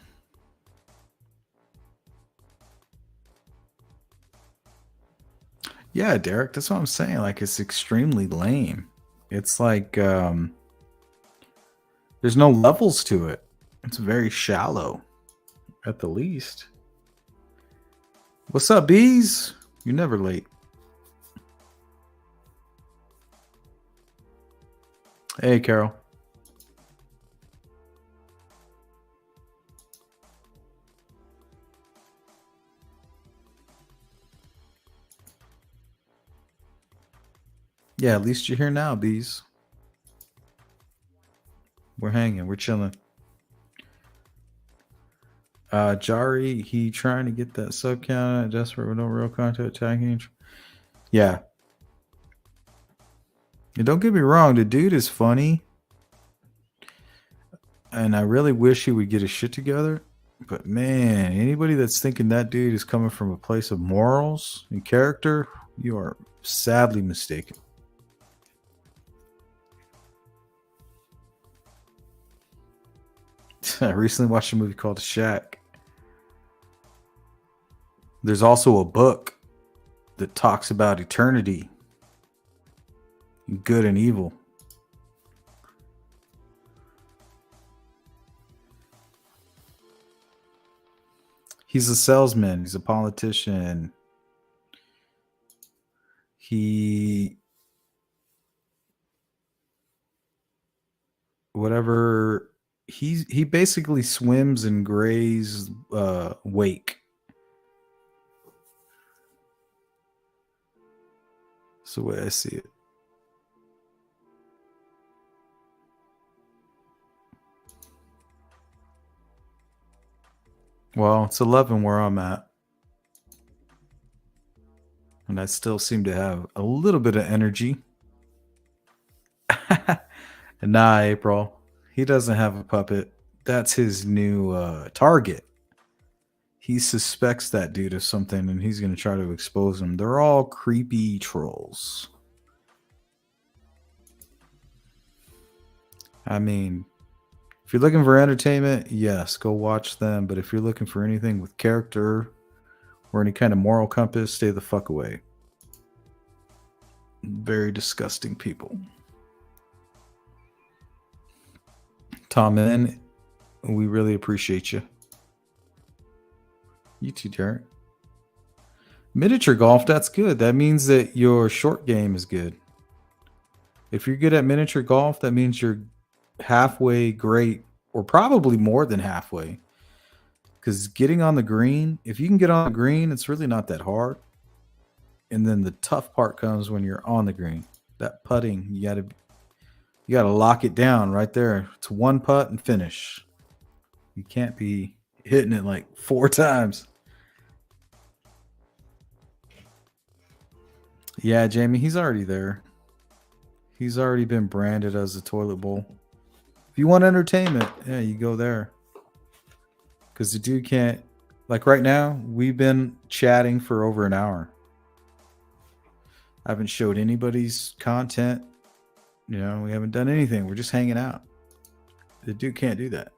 Yeah, Derek, that's what I'm saying. Like, it's extremely lame. It's like there's no levels to it. It's very shallow, at the least. What's up, bees? You're never late. Hey, Carol. Yeah, at least you're here now, bees. We're hanging. We're chilling. Jari, he trying to get that sub count. Desperate with no real content tagging. Yeah. And don't get me wrong, the dude is funny. And I really wish he would get his shit together. But man, anybody that's thinking that dude is coming from a place of morals and character, you are sadly mistaken. I recently watched a movie called Shack. There's also a book that talks about eternity, good and evil. He's a salesman. He's a politician. He basically swims in Gray's wake. That's the way I see it. Well, it's 11 where I'm at. And I still seem to have a little bit of energy. Nah, April. He doesn't have a puppet. That's his new target. He suspects that dude of something and he's going to try to expose him. They're all creepy trolls. I mean, if you're looking for entertainment, yes, go watch them. But if you're looking for anything with character or any kind of moral compass, stay the fuck away. Very disgusting people. Tom N, we really appreciate you. You too, Derek. Miniature golf, that's good. That means that your short game is good. If you're good at miniature golf, that means you're halfway great, or probably more than halfway. Because getting on the green, if you can get on the green, it's really not that hard. And then the tough part comes when you're on the green. That putting, you gotta lock it down right there. It's one putt and finish. You can't be hitting it like 4 times. Yeah, Jamie, he's already there. He's already been branded as a toilet bowl. If you want entertainment, yeah, you go there. Because the dude can't... Like right now, we've been chatting for over an hour. I haven't showed anybody's content. You know, we haven't done anything. We're just hanging out. The dude can't do that.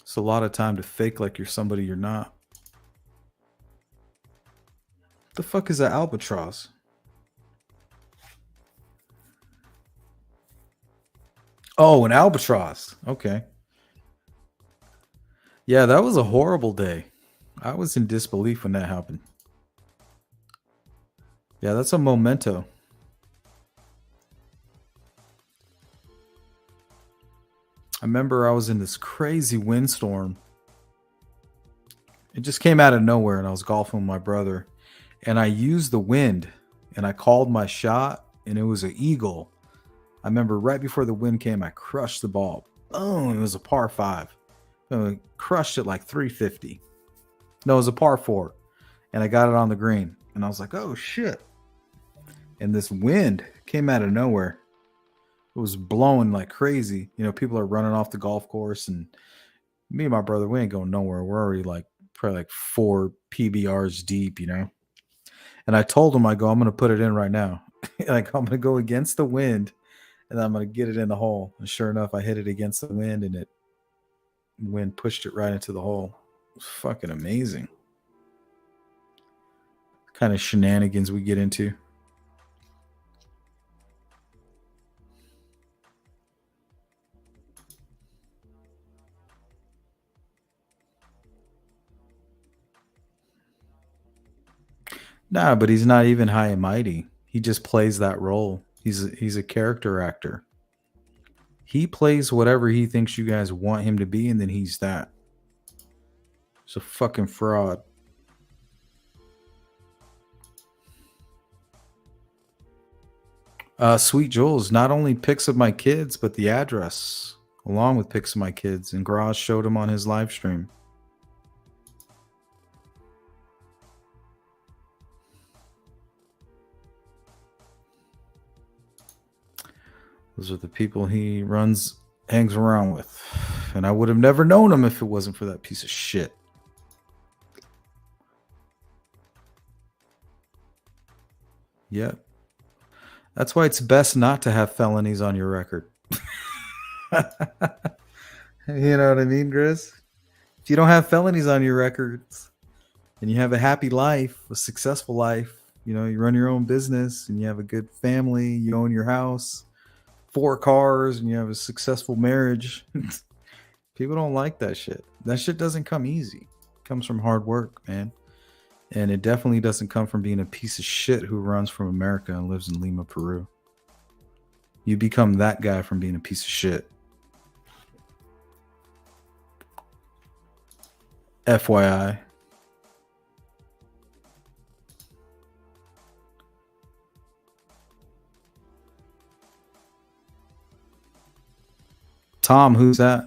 It's a lot of time to fake like you're somebody you're not. What the fuck is that albatross? Oh, an albatross. Okay. Yeah, that was a horrible day. I was in disbelief when that happened. Yeah, that's a memento. I remember I was in this crazy windstorm. It just came out of nowhere, and I was golfing with my brother. And I used the wind, and I called my shot, and it was an eagle. I remember right before the wind came, I crushed the ball. Boom! It was a par 5. I crushed it like 350. No, it was a par 4. And I got it on the green. And I was like, oh, shit. And this wind came out of nowhere. It was blowing like crazy. You know, people are running off the golf course. And me and my brother, we ain't going nowhere. We're already like probably like 4 PBRs deep, you know. And I told him, I go, I'm going to put it in right now. Like, I'm going to go against the wind. And I'm going to get it in the hole. And sure enough, I hit it against the wind. And wind pushed it right into the hole. It was fucking amazing. Kind of shenanigans we get into. Nah, but he's not even high and mighty. He just plays that role. He's a character actor. He plays whatever he thinks you guys want him to be, and then he's that. He's a fucking fraud. Sweet Jules, not only pics of my kids, but the address, along with pics of my kids. And Graz showed him on his live stream. Those are the people he hangs around with. And I would have never known him if it wasn't for that piece of shit. Yep. That's why it's best not to have felonies on your record. You know what I mean, Grizz? If you don't have felonies on your records and you have a happy life, a successful life, you run your own business and you have a good family, you own your house, 4 cars, and you have a successful marriage. People don't like that shit. That shit doesn't come easy. It comes from hard work, man. And it definitely doesn't come from being a piece of shit who runs from America and lives in Lima, Peru. You become that guy from being a piece of shit. FYI. Tom, who's that?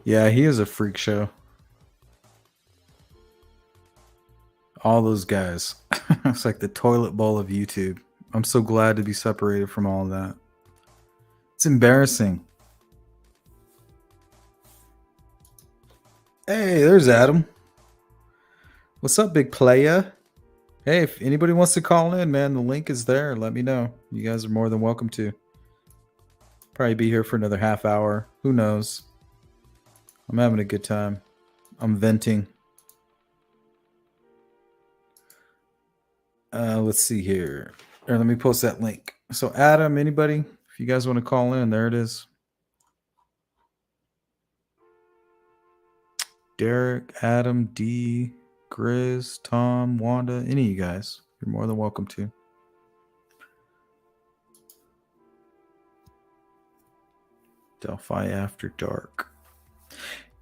Yeah, he is a freak show. All those guys. It's like the toilet bowl of YouTube. I'm so glad to be separated from all of that. It's embarrassing. Hey, there's Adam. What's up, big playa? Hey, if anybody wants to call in, man, the link is there. Let me know. You guys are more than welcome to. Probably be here for another half hour. Who knows? I'm having a good time. I'm venting. Let's see here. Let me post that link. So, Adam, anybody, if you guys want to call in, there it is. Derek, Adam, D, Grizz, Tom, Wanda, any of you guys, you're more than welcome to. Delphi After Dark.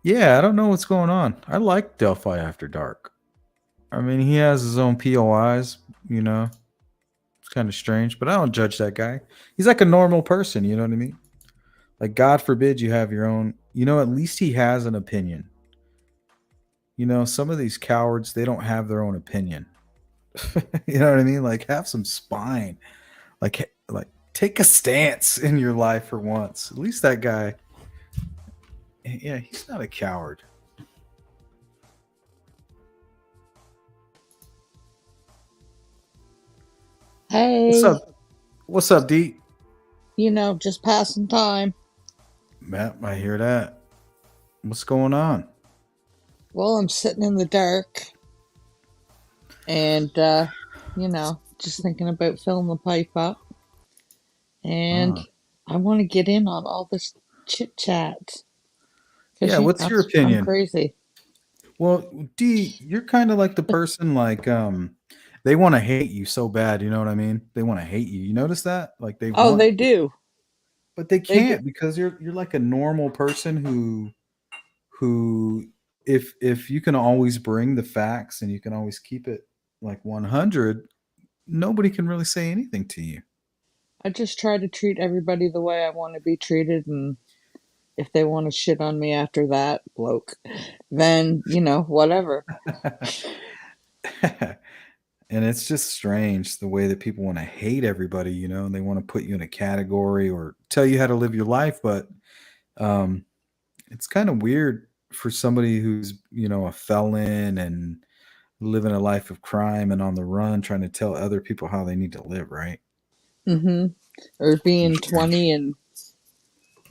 Yeah, I don't know what's going on. I like Delphi After Dark. I mean, he has his own POIs, It's kind of strange, but I don't judge that guy. He's like a normal person, you know what I mean? Like, God forbid you have your own, at least he has an opinion. Some of these cowards, they don't have their own opinion. You know what I mean? Like, have some spine. Like take a stance in your life for once. At least that guy, yeah, he's not a coward. What's Hey, up? What's up, D? just passing time. Matt, I hear that. What's going on? Well, I'm sitting in the dark and, just thinking about filling the pipe up. And Oh. I want to get in on all this chit chat because Yeah, what's your I'm opinion? crazy. Well, D, you're kind of like the person like they want to hate you so bad, you know what I mean? They want to hate you. You notice that? Like they Oh, want, they do. but they They do. can't because you're like a normal person who if you can always bring the facts and you can always keep it like 100, nobody can really say anything to you. I just try to treat everybody the way I want to be treated. And if they want to shit on me after that, bloke, then, whatever. And it's just strange the way that people want to hate everybody, and they want to put you in a category or tell you how to live your life, but um it's kind of weird for somebody who's, a felon and living a life of crime and on the run trying to tell other people how they need to live, right? Mm-hmm. Or being It's strange. 20 and,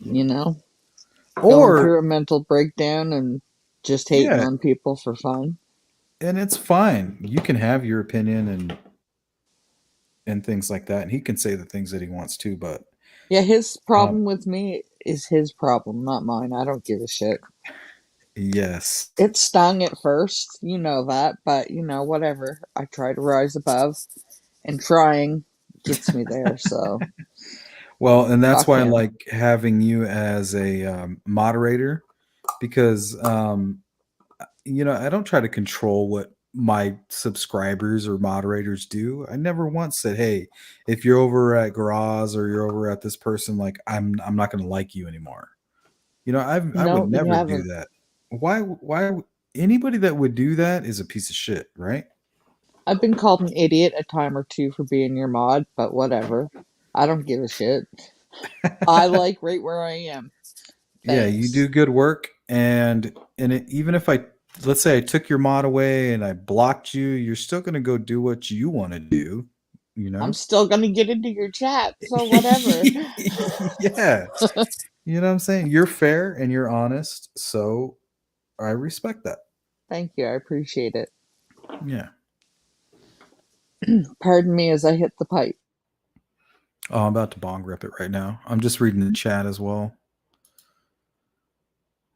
you know, going Or through a mental breakdown and just hating yeah, on people for fun. and it's fine. You can have your opinion and things like that, and he can say the things that he wants to, but Yeah, his um problem with me is his problem, not mine. I don't give a shit. yes. It stung at first, that, but whatever. I try to rise above, and trying gets me there, so Well, and that's fuck why I him. like having you as a moderator because I don't try to control what my subscribers or moderators do. I never once said, "Hey, if you're over at Graz or you're over at this person, like I'm not going to like you anymore." I would No, you never do haven't. that. Why? Why? anybody that would do that is a piece of shit, right? I've been called an idiot a time or two for being your mod, but whatever. I don't give a shit. I like right where I am. Yeah, you do Thanks. good work, even if I, let's say I took your mod away and I blocked you, you're still gonna go do what you want to do, you I'm know? still gonna get into your chat, so whatever. Yeah, you know what I'm saying? You're fair and you're honest, so I respect that. Thank you, I appreciate it. Yeah. Pardon me as I hit the pipe. Oh, I'm about to bong rip it right now. I'm just reading the chat as well.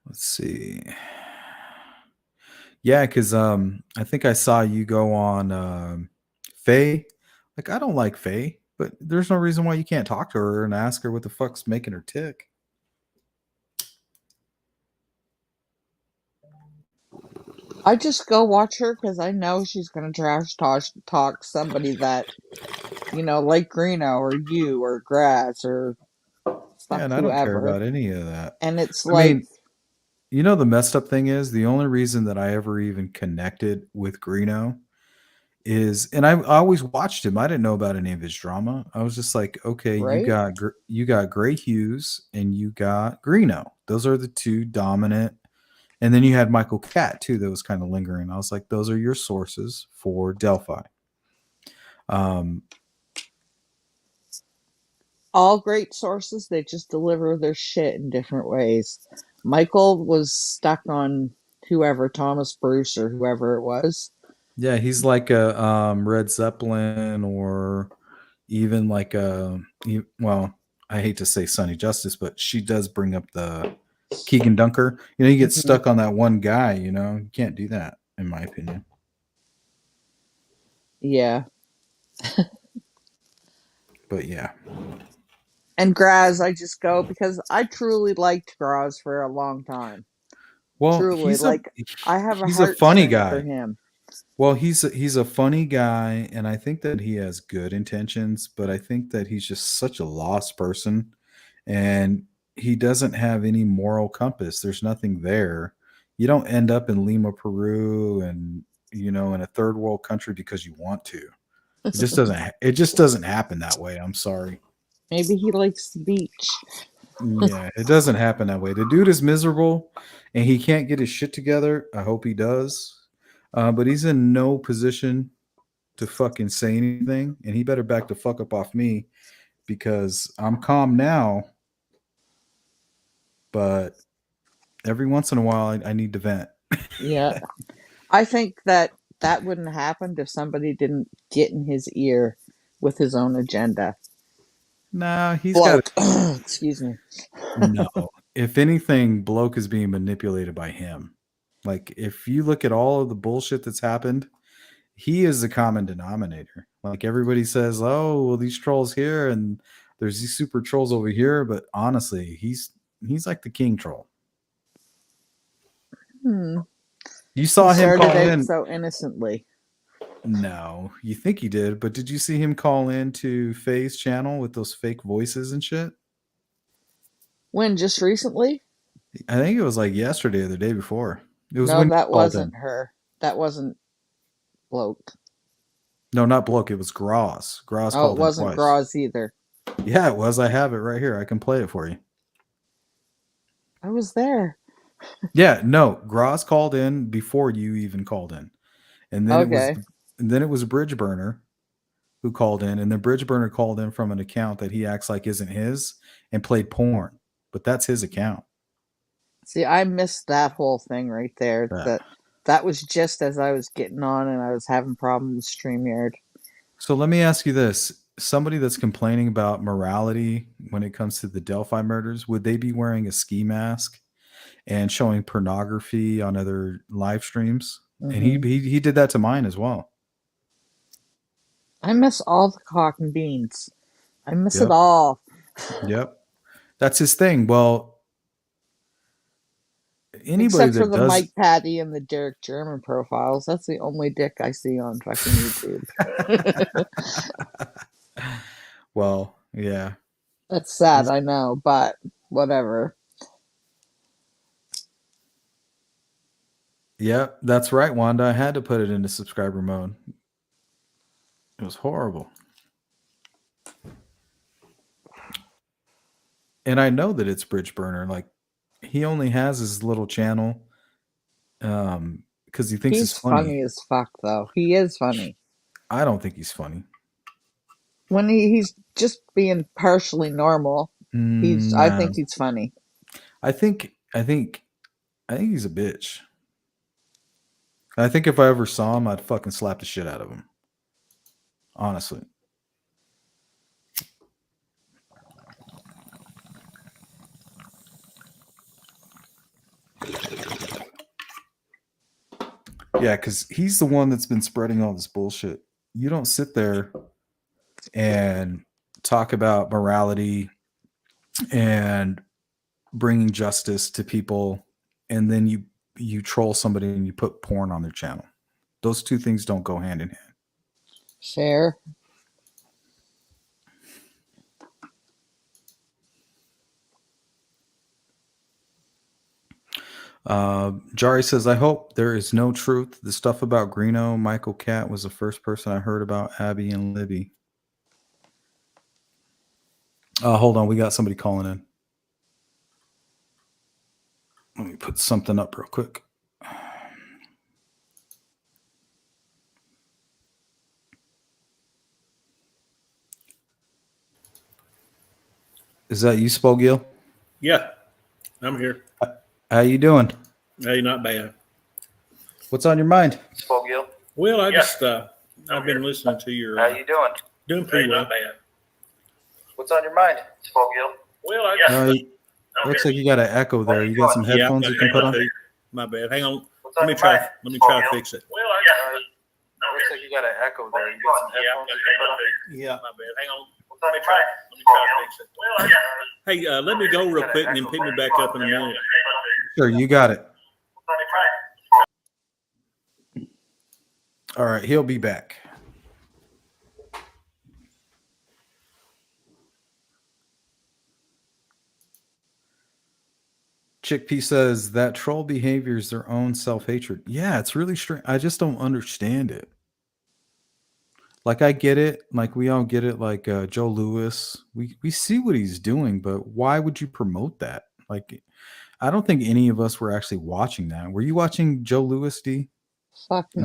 Let's see. Yeah, because I think I saw you go on Faye. Like, I don't like Faye, but there's no reason why you can't talk to her and ask her what the fuck's making her tick. I just go watch her because I know she's gonna talk somebody that, like Greeno or you or Grass or Yeah, fuck and I don't care whoever. about any of that. And it's I like, mean, you know, the messed up thing is the only reason that I ever even connected with Greeno is, and I always watched him. I didn't know about any of his drama. I was just like, okay, right? You got Gray Hughes and you got Greeno. Those are the two dominant. And then you had Michael Catt too that was kind of lingering. I was like, those are your sources for Delphi. Um, All great sources, they just deliver their shit in different ways. Michael was stuck on whoever, Thomas Bruce or whoever it was. yeah, he's like a Red Zeppelin, or even like well, I hate to say Sonny Justice, but she does bring up the Keegan Dunker. You know, you get Mhm. stuck on that one guy. You know, you can't do that, in my opinion. Yeah. But yeah, And Graz, I just go because I truly liked Graz for a long time. well, Truly. Like, I have a he's a funny heartstring for guy. him. Well, he's a funny guy, and I think that he has good intentions, but I think that he's just such a lost person, and he doesn't have any moral compass. There's nothing there. You don't end up in Lima, Peru, and in a third world country because you want to. It just doesn't happen that way. I'm sorry. Maybe he likes the beach. Yeah, it doesn't happen that way. The dude is miserable, and he can't get his shit together. I hope he does. But he's in no position to fucking say anything, and he better back the fuck up off me because I'm calm now, but every once in a while I need to vent. Yeah. I think that that wouldn't happen if somebody didn't get in his ear with his own agenda. Nah, he's got Bloke. Excuse me. no. If anything, Bloke is being manipulated by him. Like, if you look at all of the bullshit that's happened, he is the common denominator. Like, everybody says, "Oh, well, these trolls here, and there's these super trolls over here," but honestly, he's like the king troll. Hmm. You He saw him started call out in. so innocently. No, you think he did, but did you see him call in to Faye's channel with those fake voices and shit? When, just recently? I think it was like yesterday or the day before. It was No, when you that called in. wasn't her. That wasn't Bloke. No, not Bloke. It was Gross. Gross Oh, it called in wasn't twice. Graz either. Yeah, it was. I have it right here. I can play it for you. I was there. Yeah, no, Gross called in before you even called in, and then Okay. it was Bridge Burner who called in, and then Bridge Burner called in from an account that he acts like isn't his and played porn, but that's his account. See, I missed that whole thing right there. Yeah. That was just as I was getting on and I was having problems with StreamYard. So let me ask you this. Somebody that's complaining about morality when it comes to the Delphi murders, would they be wearing a ski mask and showing pornography on other live streams? And Hmm. he did that to mine as well. I miss all the cock and beans. I miss it Yep. all. Yep. That's his thing. Well, anybody Except for that the does Mike Patty and the Derek German profiles. That's the only dick I see on fucking YouTube. well, yeah. That's sad, He's I know, but whatever. Yep, that's right, Wanda. I had to put it into subscriber mode. It was horrible. And I know that it's Bridge Burner. Like, he only has his little channel because he thinks it's He's funny. funny as fuck, though. He is funny. I don't think he's funny. When he's just being partially normal, I Nah. think he's funny. I think he's a bitch. I think if I ever saw him, I'd fucking slap the shit out of him. Honestly. Yeah, because he's the one that's been spreading all this bullshit. You don't sit there and talk about morality and bringing justice to people, and then you troll somebody and you put porn on their channel. Those two things don't go hand in hand. Fair. Jari says, I hope there is no truth. The stuff about Greeno, Michael Catt was the first person I heard about Abby and Libby. Hold on, we got somebody calling in. Let me put something up real quick. Is that you, Spogil? Yeah, I'm here. How you doing? Hey, not bad. What's on your mind, Spogil? Well, I've been listening to your. How you doing? Doing pretty well. Not bad. What's on your mind, Spogil? Well, looks like you got an echo there. You got some headphones you can put on? My bad. Hang on. Let me try to fix it. Looks like you got an echo there. You got some headphones you can put on? Yeah. My bad. Hang on. Let me try to fix it. Hey, let me go real quick and then pick me back up in a minute. Sure, you got it. All right, he'll be back. Chickpea says that troll behavior is their own self-hatred. Yeah, it's really strange. I just don't understand it. Like, I get it. Like, we all get it. Like, Joe Lewis, we see what he's doing, but why would you promote that? Like, I don't think any of us were actually watching that. Were you watching Joe Lewis, D? Fuck no.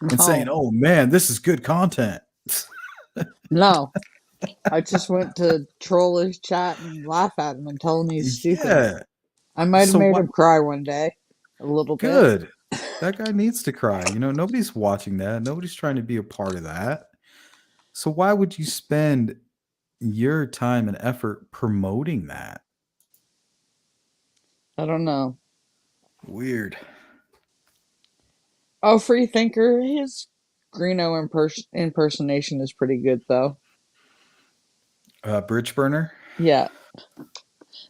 And saying, oh man, this is good content. No. I just went to troll his chat and laugh at him and tell him he's stupid. Yeah. I might have made him cry one day. A little bit. Good. That guy needs to cry. You know, nobody's watching that. Nobody's trying to be a part of that. So why would you spend your time and effort promoting that? I don't know. Weird. Oh, Free Thinker, his Greeno impersonation is pretty good, though. Bridge Burner? Yeah.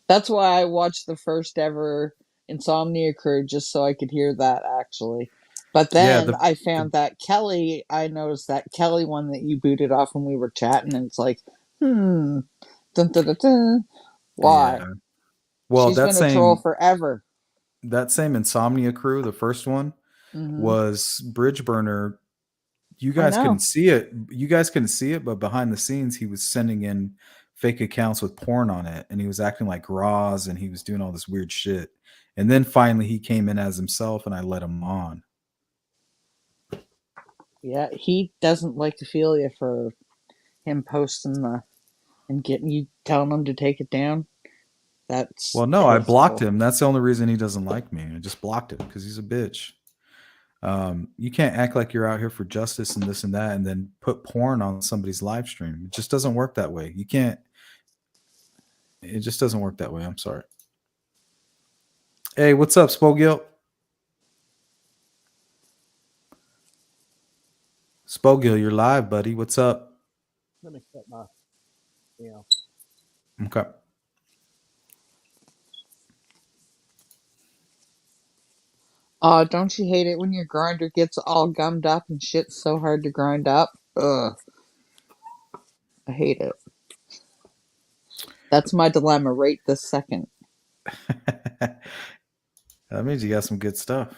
That's why I watched the first ever Insomnia Crew, just so I could hear that, actually. But then I found that Kelly, I noticed that Kelly one that you booted off when we were chatting, and it's like, dun, dun, dun, dun. Why? Yeah. Well, she's been a troll forever. That same Insomnia Crew, the first one, was Bridge Burner. You guys couldn't see it. You guys couldn't see it, but behind the scenes, he was sending in fake accounts with porn on it, and he was acting like Roz, and he was doing all this weird shit. And then finally, he came in as himself, and I let him on. Yeah, he doesn't like to feel you for him posting and getting you telling him to take it down. That's no, I blocked him. That's the only reason he doesn't like me. I just blocked him because he's a bitch. You can't act like you're out here for justice and this and that, and then put porn on somebody's live stream. It just doesn't work that way. You can't. It just doesn't work that way. I'm sorry. Hey, what's up, Spogil? Spogil, you're live, buddy. What's up? Let me set my. Yeah. Okay. Don't you hate it when your grinder gets all gummed up and shit's so hard to grind up? Ugh. I hate it. That's my dilemma right this second. That means you got some good stuff.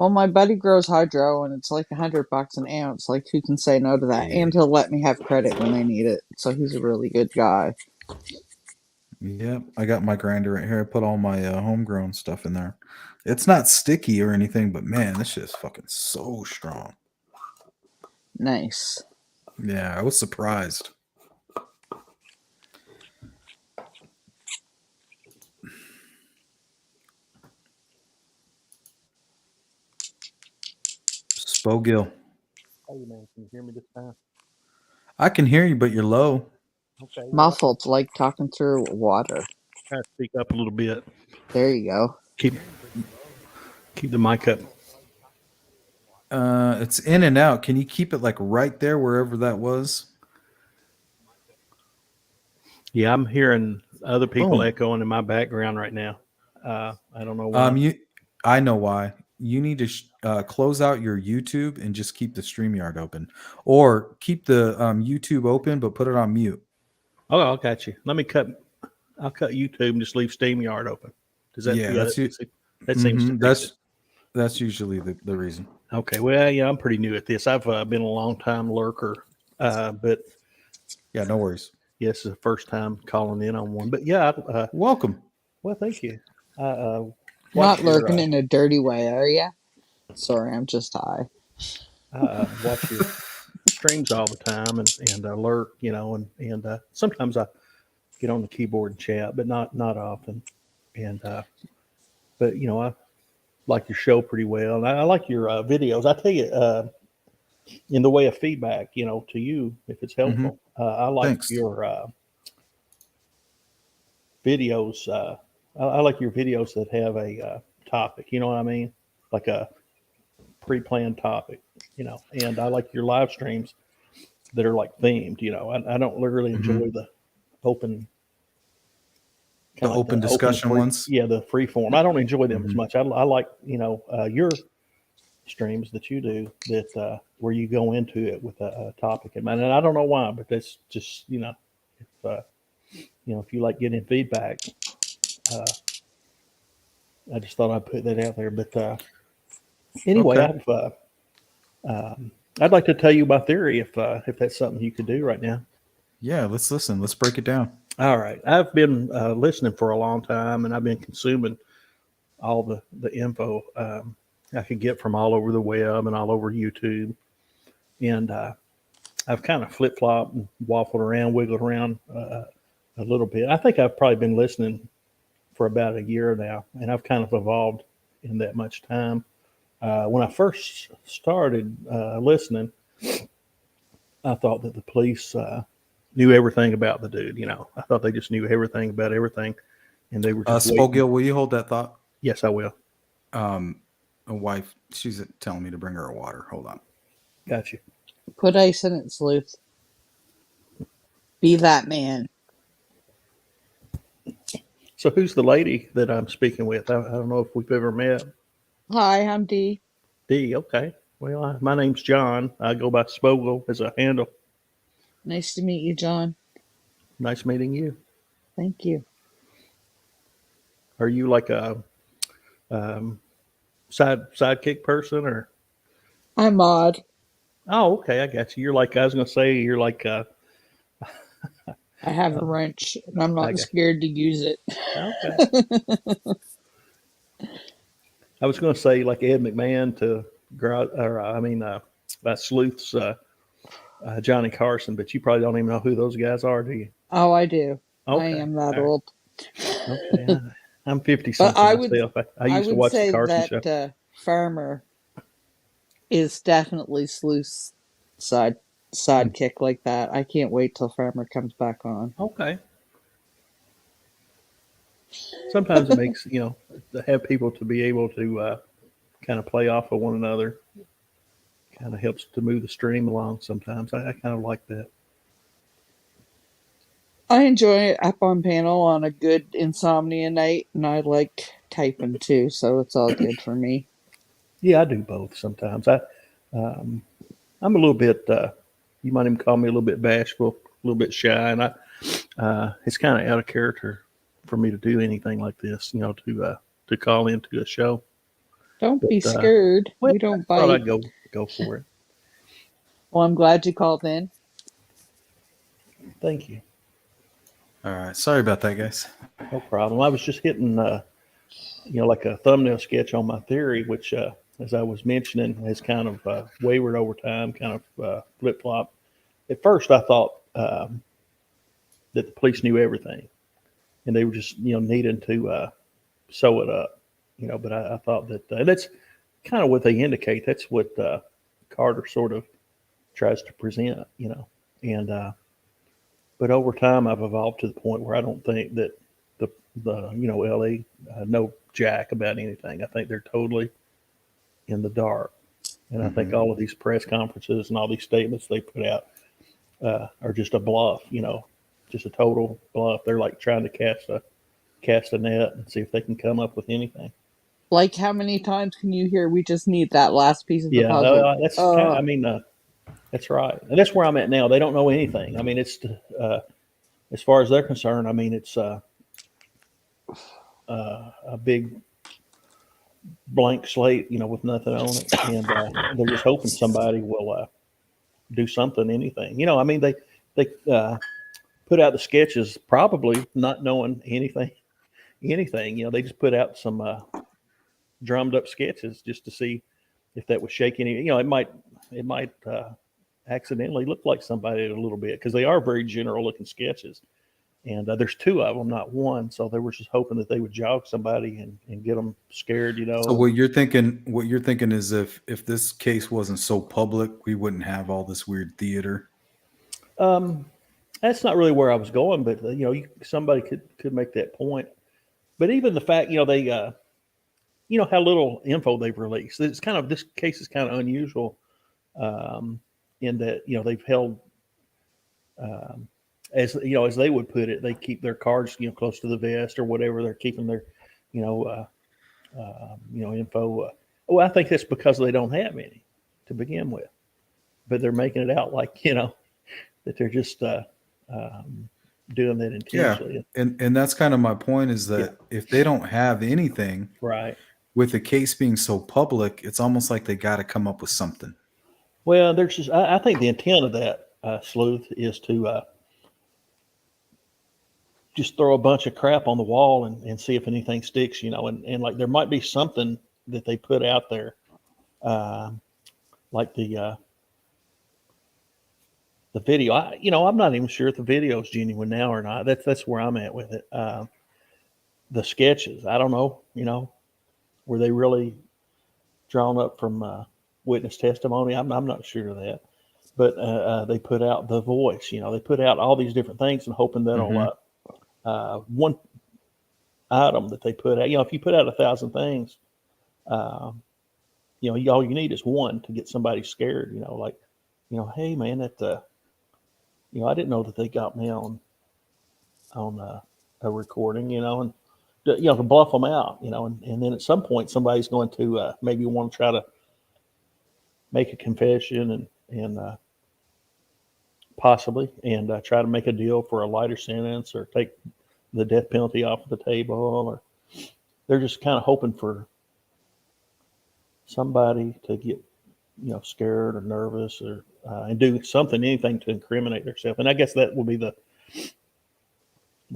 Well, my buddy grows hydro, and it's like $100 an ounce. Like, who can say no to that? Yeah. And he'll let me have credit when I need it. So he's a really good guy. Yep, I got my grinder right here. I put all my homegrown stuff in there. It's not sticky or anything, but man, this shit is fucking so strong. Nice. Yeah, I was surprised. Spogill. Hey man, can you hear me this time? I can hear you, but you're low. Okay. Muffled, like talking through water. Try to speak up a little bit. There you go. Keep the mic up. It's in and out. Can you keep it like right there, wherever that was? Yeah, I'm hearing other people Boom. echoing in my background right now. I don't know why. I know why. You need to close out your YouTube and just keep the StreamYard open, or keep the YouTube open but put it on mute. Oh, I got you. I'll cut YouTube and just leave StreamYard open. Does that? Yeah, that seems to fix it. That's usually the reason. Okay. Well, yeah, I'm pretty new at this. I've been a long time lurker, but yeah, no worries. Yes, it's the first time calling in on one. But yeah, welcome. Well, thank you. Not lurking in a dirty way, are you? Sorry, I'm just high. Watch your streams all the time and lurk, and sometimes I get on the keyboard and chat, but not often. And but I like your show pretty well, and I like your videos. I tell you, in the way of feedback, to you, if it's helpful, I like Thanks. your videos. I like your videos that have a topic. You know what I mean? Like a pre-planned topic. And I like your live streams that are like themed. I don't really enjoy the open. Open discussion ones. Yeah, the free form. I don't enjoy them as much. I like your streams that you do that where you go into it with a topic, and I don't know why, but that's just if you like getting feedback, I just thought I'd put that out there. But anyway, okay. I'd like to tell you my theory if that's something you could do right now. Yeah, let's listen. Let's break it down. All right. I've been listening for a long time, and I've been consuming all the info I could get from all over the web and all over YouTube. And I've kind of flip-flopped and waffled around, wiggled around a little bit. I think I've probably been listening for about a year now, and I've kind of evolved in that much time. When I first started listening, I thought that the police knew everything about the dude. I thought they just knew everything about everything, and they were just Spogill, will you hold that thought? Yes, I will. A wife, she's telling me to bring her a water. Hold on. Got you. Put ice in it, Sleuth. Be that man. So who's the lady that I'm speaking with? I don't know if we've ever met. Hi, I'm Dee. Dee, okay. Well, my name's John. I go by Spogill as a handle. Nice to meet you, John. Nice meeting you. Thank you. Are you like a sidekick person, or? I'm odd. Oh, okay. I got you. I was going to say, you're like I have a wrench, and I'm not scared to use it. Okay. I was going to say like Ed McMahon to Sleuth's Johnny Carson, but you probably don't even know who those guys are, do you? Oh, I do. Okay. I am that old. Okay. I'm 50-something myself. I used to watch the Carson show. That Farmer is definitely Sleuth's sidekick like that. I can't wait till Farmer comes back on. Okay. Sometimes it makes, to have people to be able to kind of play off of one another kind of helps to move the stream along sometimes. I kind of like that. I enjoy Up on Panel on a good insomnia night, and I like typing too, so it's all good for me. Yeah, I do both sometimes. I'm a little bit, you might even call me a little bit bashful, a little bit shy, and it's kind of out of character for me to do anything like this, to call into a show. Don't be scared. We don't bite. I thought I'd go for it. Well, I'm glad you called in. Thank you. All right. Sorry about that, guys. No problem. I was just hitting, like a thumbnail sketch on my theory, which, as I was mentioning, has kind of wavered over time, kind of flip flop. At first, I thought that the police knew everything, and they were just needing to sew it up, But I thought that that's kind of what they indicate. That's what Carter sort of tries to present, and. But over time, I've evolved to the point where I don't think that the LA know jack about anything. I think they're totally in the dark, and I think all of these press conferences and all these statements they put out are just a bluff. Just a total bluff. They're like trying to cast a net and see if they can come up with anything. Like, how many times can you hear? We just need that last piece of the puzzle. That's that's right, and that's where I'm at now. They don't know anything. I mean, it's as far as they're concerned. I mean, it's a big blank slate, with nothing on it, and they're just hoping somebody will do something, anything. I mean, they put out the sketches, probably not knowing anything. They just put out some drummed up sketches just to see if that was shaking. It might accidentally look like somebody a little bit, because they are very general looking sketches, and there's two of them, not one. So they were just hoping that they would jog somebody and get them scared. So what you're thinking is if this case wasn't so public, we wouldn't have all this weird theater. That's not really where I was going, but somebody could make that point. But even the fact, they how little info they've released. This case is kind of unusual. In that they've held, as they would put it, they keep their cards close to the vest or whatever. They're keeping their info. Well, I think that's because they don't have any to begin with, but they're making it out like that they're just doing that intentionally. Yeah, and that's kind of my point, is that if they don't have anything, right, with the case being so public, it's almost like they got to come up with something. Well, there's just, I think the intent of that sleuth is to just throw a bunch of crap on the wall and see if anything sticks, and like there might be something that they put out there, like the video. I'm not even sure if the video is genuine now or not. That's where I'm at with it. The sketches, I don't know, were they really drawn up from witness testimony? I'm not sure of that, but they put out the voice. They put out all these different things and hoping that'll one item that they put out. If you put out 1,000 things, all you need is one to get somebody scared. Hey man, that I didn't know that they got me on a recording. And to bluff them out. And then at some point somebody's going to maybe want to try to make a confession and possibly try to make a deal for a lighter sentence or take the death penalty off the table, or they're just kind of hoping for somebody to get scared or nervous or and do anything to incriminate themselves. And I guess that will be the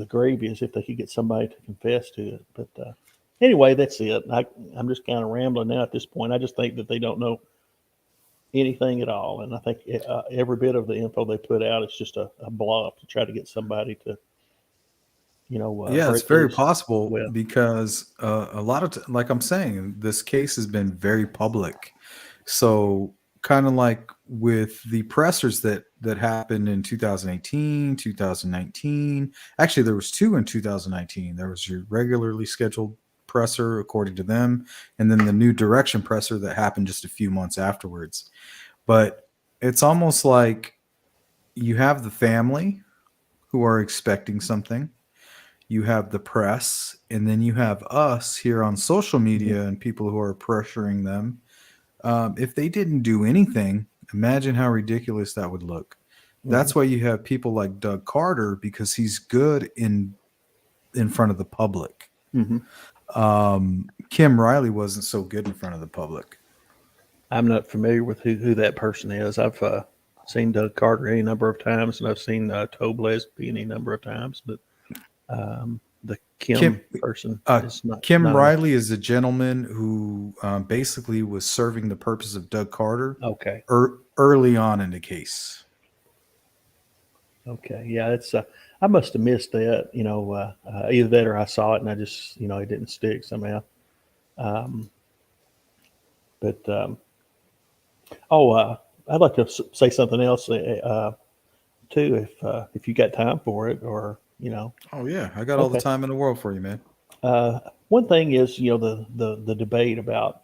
gravy, is if they could get somebody to confess to it. But anyway, that's it. I'm just kind of rambling now at this point. I just think that they don't know anything at all, and I think every bit of the info they put out is just a bluff to try to get somebody to, it's very possible because a lot of like I'm saying, this case has been very public. So kind of like with the pressers that happened in 2018, 2019. Actually, there was two in 2019. There was your regularly scheduled presser, according to them, and then the new direction presser that happened just a few months afterwards. But it's almost like you have the family who are expecting something, you have the press, and then you have us here on social media and people who are pressuring them. If they didn't do anything, imagine how ridiculous that would look. That's why you have people like Doug Carter, because he's good in front of the public. Kim Riley wasn't so good in front of the public. I'm not familiar with who that person is. I've seen Doug Carter any number of times, and I've seen Tobe Lesby any number of times, but the Kim person is not. Kim Riley is a gentleman who basically was serving the purpose of Doug Carter. Okay. Early on in the case. Okay. Yeah, it's. I must have missed that. Either that or I saw it and I just, it didn't stick somehow. I'd like to say something else too, if you got time for it, or. Oh yeah, I got all the time in the world for you, man. One thing is, the debate about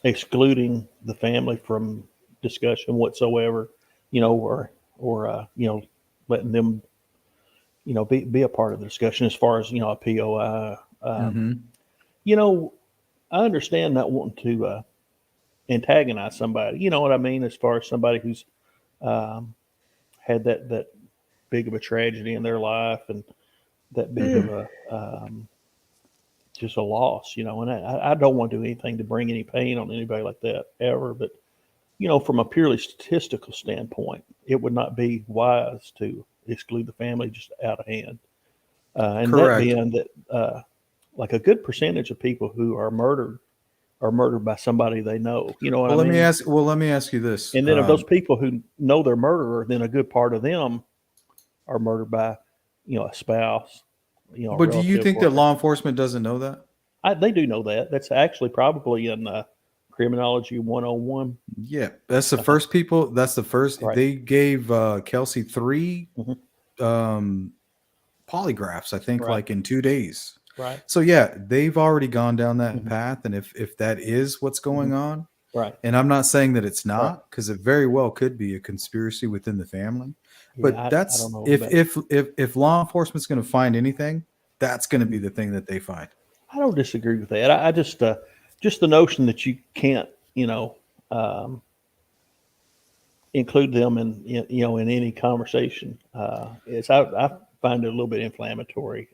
excluding the family from discussion whatsoever, or letting them, be a part of the discussion as far as, a POI. I understand not wanting to antagonize somebody. You know what I mean? As far as somebody who's had that big of a tragedy in their life and that big of a just a loss, and I don't want to do anything to bring any pain on anybody like that ever. But, from a purely statistical standpoint, it would not be wise to exclude the family just out of hand. And Correct. That being that, like a good percentage of people who are murdered by somebody they know. You know what I mean? Let me ask you this. And then of those people who know their murderer, then a good part of them are murdered by, a spouse. But do you think that law enforcement doesn't know that? They do know that. That's actually probably in Criminology 101. Yeah, that's the first people. That's the first. Right. They gave Kelsey 3 polygraphs, I think, like in 2 days. Right. So yeah, they've already gone down that path, and if that is what's going on, right. And I'm not saying that it's not, because it very well could be a conspiracy within the family. But I that's don't know if law enforcement's going to find anything, that's going to be the thing that they find. I don't disagree with that. I just the notion that you can't, include them in any conversation. I find it a little bit inflammatory.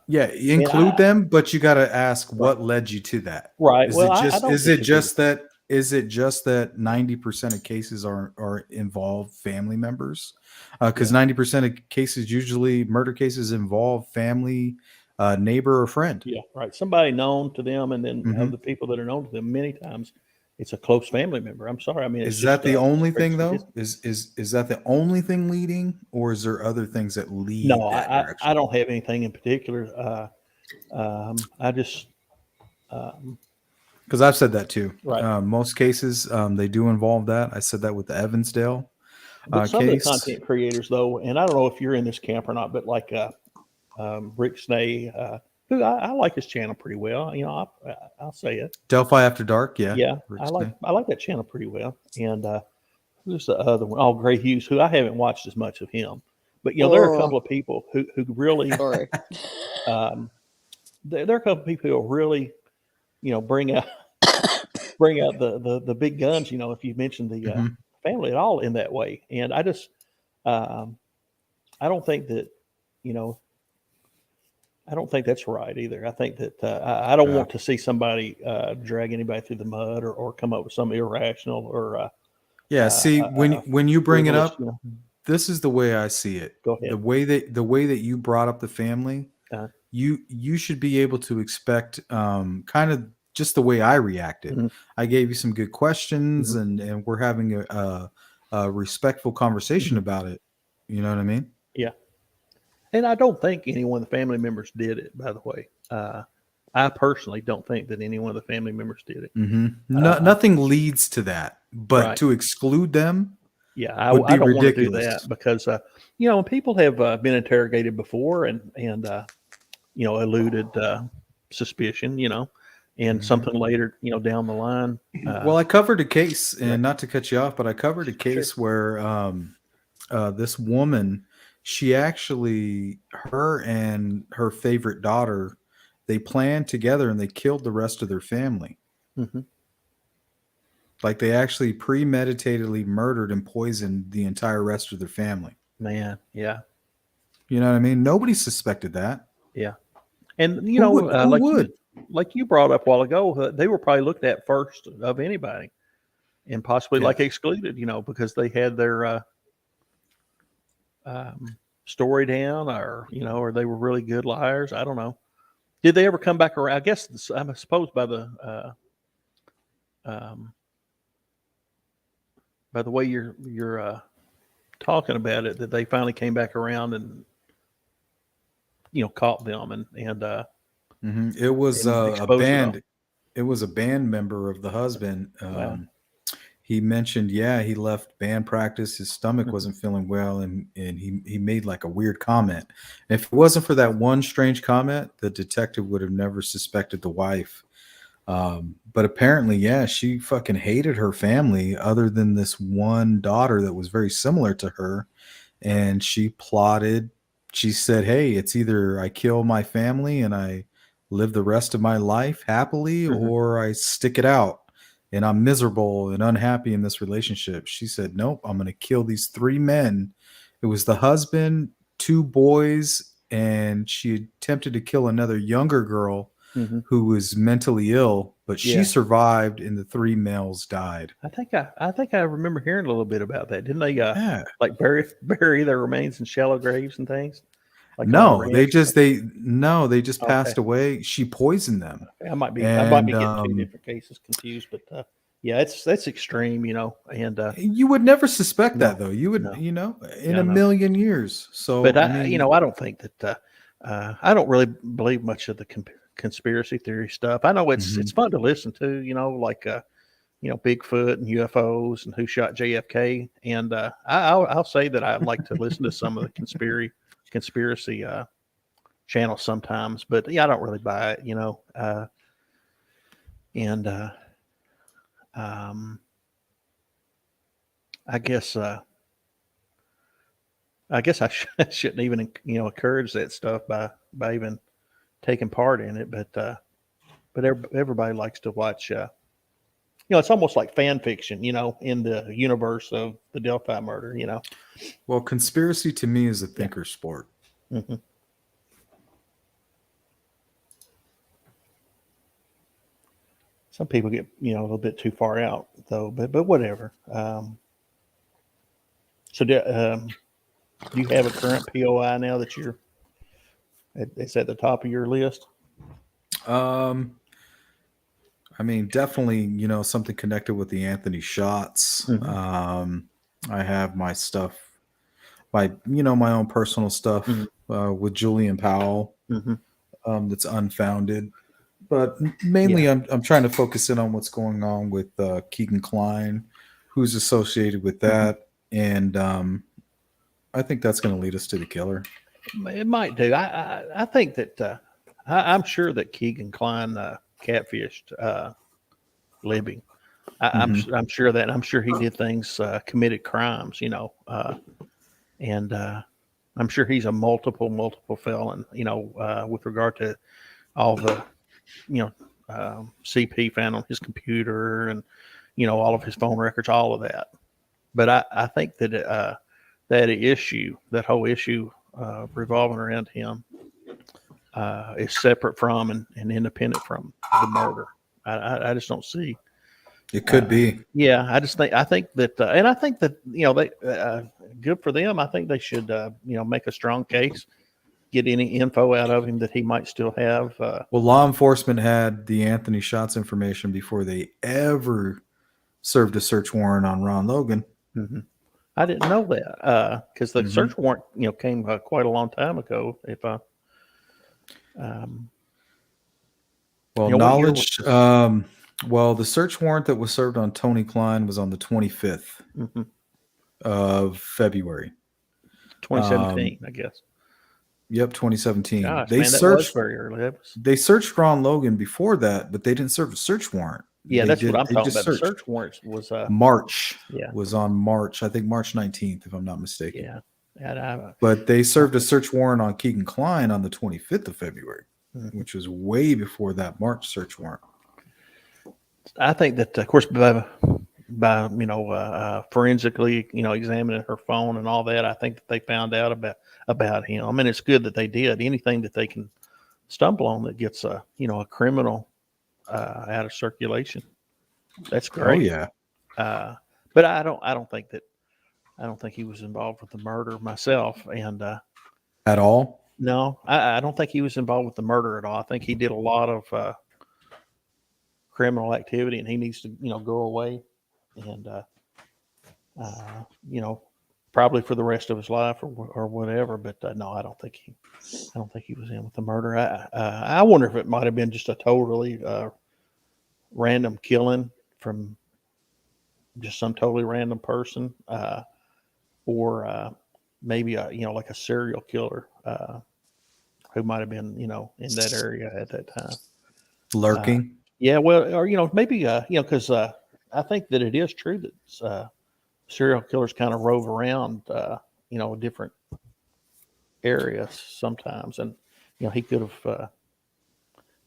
Include them, but you got to ask what led you to that. Right. Is it just that 90% of cases are involve family members? Because 90% of cases, usually murder cases, involve family, neighbor, or friend. Yeah, right. Somebody known to them, and then of the people that are known to them, many times it's a close family member. I'm sorry. I mean, is that the only thing though? Is that the only thing leading, or is there other things that lead? No, I don't have anything in particular. I just because I've said that too. Right. Most cases they do involve that. I said that with the Evansdale but some case. of the content creators, though, and I don't know if you're in this camp or not, but like Rick Snay, who I like his channel pretty well. I'll say it. Delphi After Dark, yeah. Yeah, I like that channel pretty well. And who's the other one? Oh, Gray Hughes, who I haven't watched as much of him. But there are a couple of people who really Sorry. There are a couple of people who will really, bring out the big guns. If you mention the family at all in that way, and I just I don't think that I don't think that's right either. I think that I don't want to see somebody drag anybody through the mud or come up with some irrational or see, when you bring it up, this is the way I see it. Go ahead. The way that you brought up the family, you should be able to expect kind of just the way I reacted. I gave you some good questions, and we're having a respectful conversation about it. You know what I mean? Yeah. And I don't think any one of the family members did it, by the way. I personally don't think that any one of the family members did it. Nothing leads to that, but to exclude them, I don't want to do that because, when people have been interrogated before and eluded suspicion, and something later, down the line. Well, I covered a case, and not to cut you off, but I covered a case where this woman, she actually, her and her favorite daughter, they planned together and they killed the rest of their family. Like they actually premeditatedly murdered and poisoned the entire rest of their family. Man, yeah. You know what I mean? Nobody suspected that. Yeah. And Who would? like you brought up a while ago, they were probably looked at first of anybody, and possibly Yeah. like excluded, because they had their story down, or they were really good liars. I don't know. Did they ever come back around? I guess I suppose by the way you're talking about it, that they finally came back around and caught them and It was and a exposed them. band. It was a band member of the husband. Wow. He mentioned, yeah, he left band practice. His stomach Mhm. wasn't feeling well, and he made like a weird comment. And if it wasn't for that one strange comment, the detective would have never suspected the wife. But apparently, yeah, she fucking hated her family, other than this one daughter that was very similar to her. And she plotted. She said, "Hey, it's either I kill my family and I live the rest of my life happily, Mhm. or I stick it out and I'm miserable and unhappy in this relationship." She said, "Nope, I'm going to kill these three men." It was the husband, two boys, and she attempted to kill another younger girl Mhm. who was mentally ill, but she Yeah. survived and the three males died. I think I remember hearing a little bit about that. Didn't they Yeah. like bury their remains in shallow graves and things? Like on a No, ranch or something? they just Okay. passed away. She poisoned them. I might be And getting two different cases confused, but yeah, that's extreme, and you would never suspect no, that though. You would, no, in yeah, a no. million years. But So, I mean, I don't think that I don't really believe much of the conspiracy theory stuff. I know it's mhm. fun to listen to, like Bigfoot and UFOs and who shot JFK, and I'll say that I like to listen to some of the conspiracy channels sometimes, but yeah, I don't really buy it, and um, I guess I shouldn't even encourage that stuff by even taking part in it, but everybody likes to watch. It's almost like fan fiction, in the universe of the Delphi murder. Well, conspiracy to me is a Yeah. thinker sport. hmm Some people get a little bit too far out though, but whatever. So do you have a current POI now that it's at the top of your list? Um, I mean, definitely, something connected with the Anthony shots. hmm I have my stuff, my own personal hmm stuff with Julian Powell hmm that's unfounded. But Yeah. mainly, I'm trying to focus in on what's going on with Keegan Klein, who's associated with hmm that, and I think that's going to lead us to the killer. It might do. I think that I'm sure that Keegan Klein catfished Libby. Hmm. I'm sure of that. And I'm sure he did things, committed crimes, and I'm sure he's a multiple felon, with regard to all the, CP found on his computer and, all of his phone records, all of that. But I think that that whole issue revolving around him is separate from and independent from the murder. I just don't see. It could be. Yeah, I think that, and I think that they good for them. I think they should make a strong case, get any info out of him that he might still have. Well, law enforcement had the Anthony shots information before they ever served a search warrant on Ron Logan. Mhm. I didn't know that because the Mhm. search warrant came quite a long time ago. If Well, what year was knowledge. this? Well, the search warrant that was served on Tony Klein was on the 25th Mhm. of February. 2017, I guess. Yep, 2017. Gosh, man, that was very early. They searched Ron Logan before that, but they didn't serve a search warrant. Yeah, that's what I'm They talking just about. The searched. search warrants was March yeah, was on March, I think March 19th, if I'm not mistaken. yeah. And But they served a search warrant on Keegan Klein on the 25th of February, which was way before that March search warrant. I think that, of course, by forensically, examining her phone and all that, I think that they found out about him, and it's good that they did. Anything that they can stumble on that gets a criminal out of circulation. That's great. Oh yeah. But I don't think he was involved with the murder myself. And At all? no, I don't think he was involved with the murder at all. I think he did a lot of criminal activity, and he needs to go away, and probably for the rest of his life or whatever. But no, I don't think he was in with the murder. I wonder if it might have been just a totally random killing from just some totally random person, or maybe like a serial killer who might have been in that area at that time, Lurking. yeah, well, or maybe because I think that it is true that serial killers kind of rove around different areas sometimes, and he could have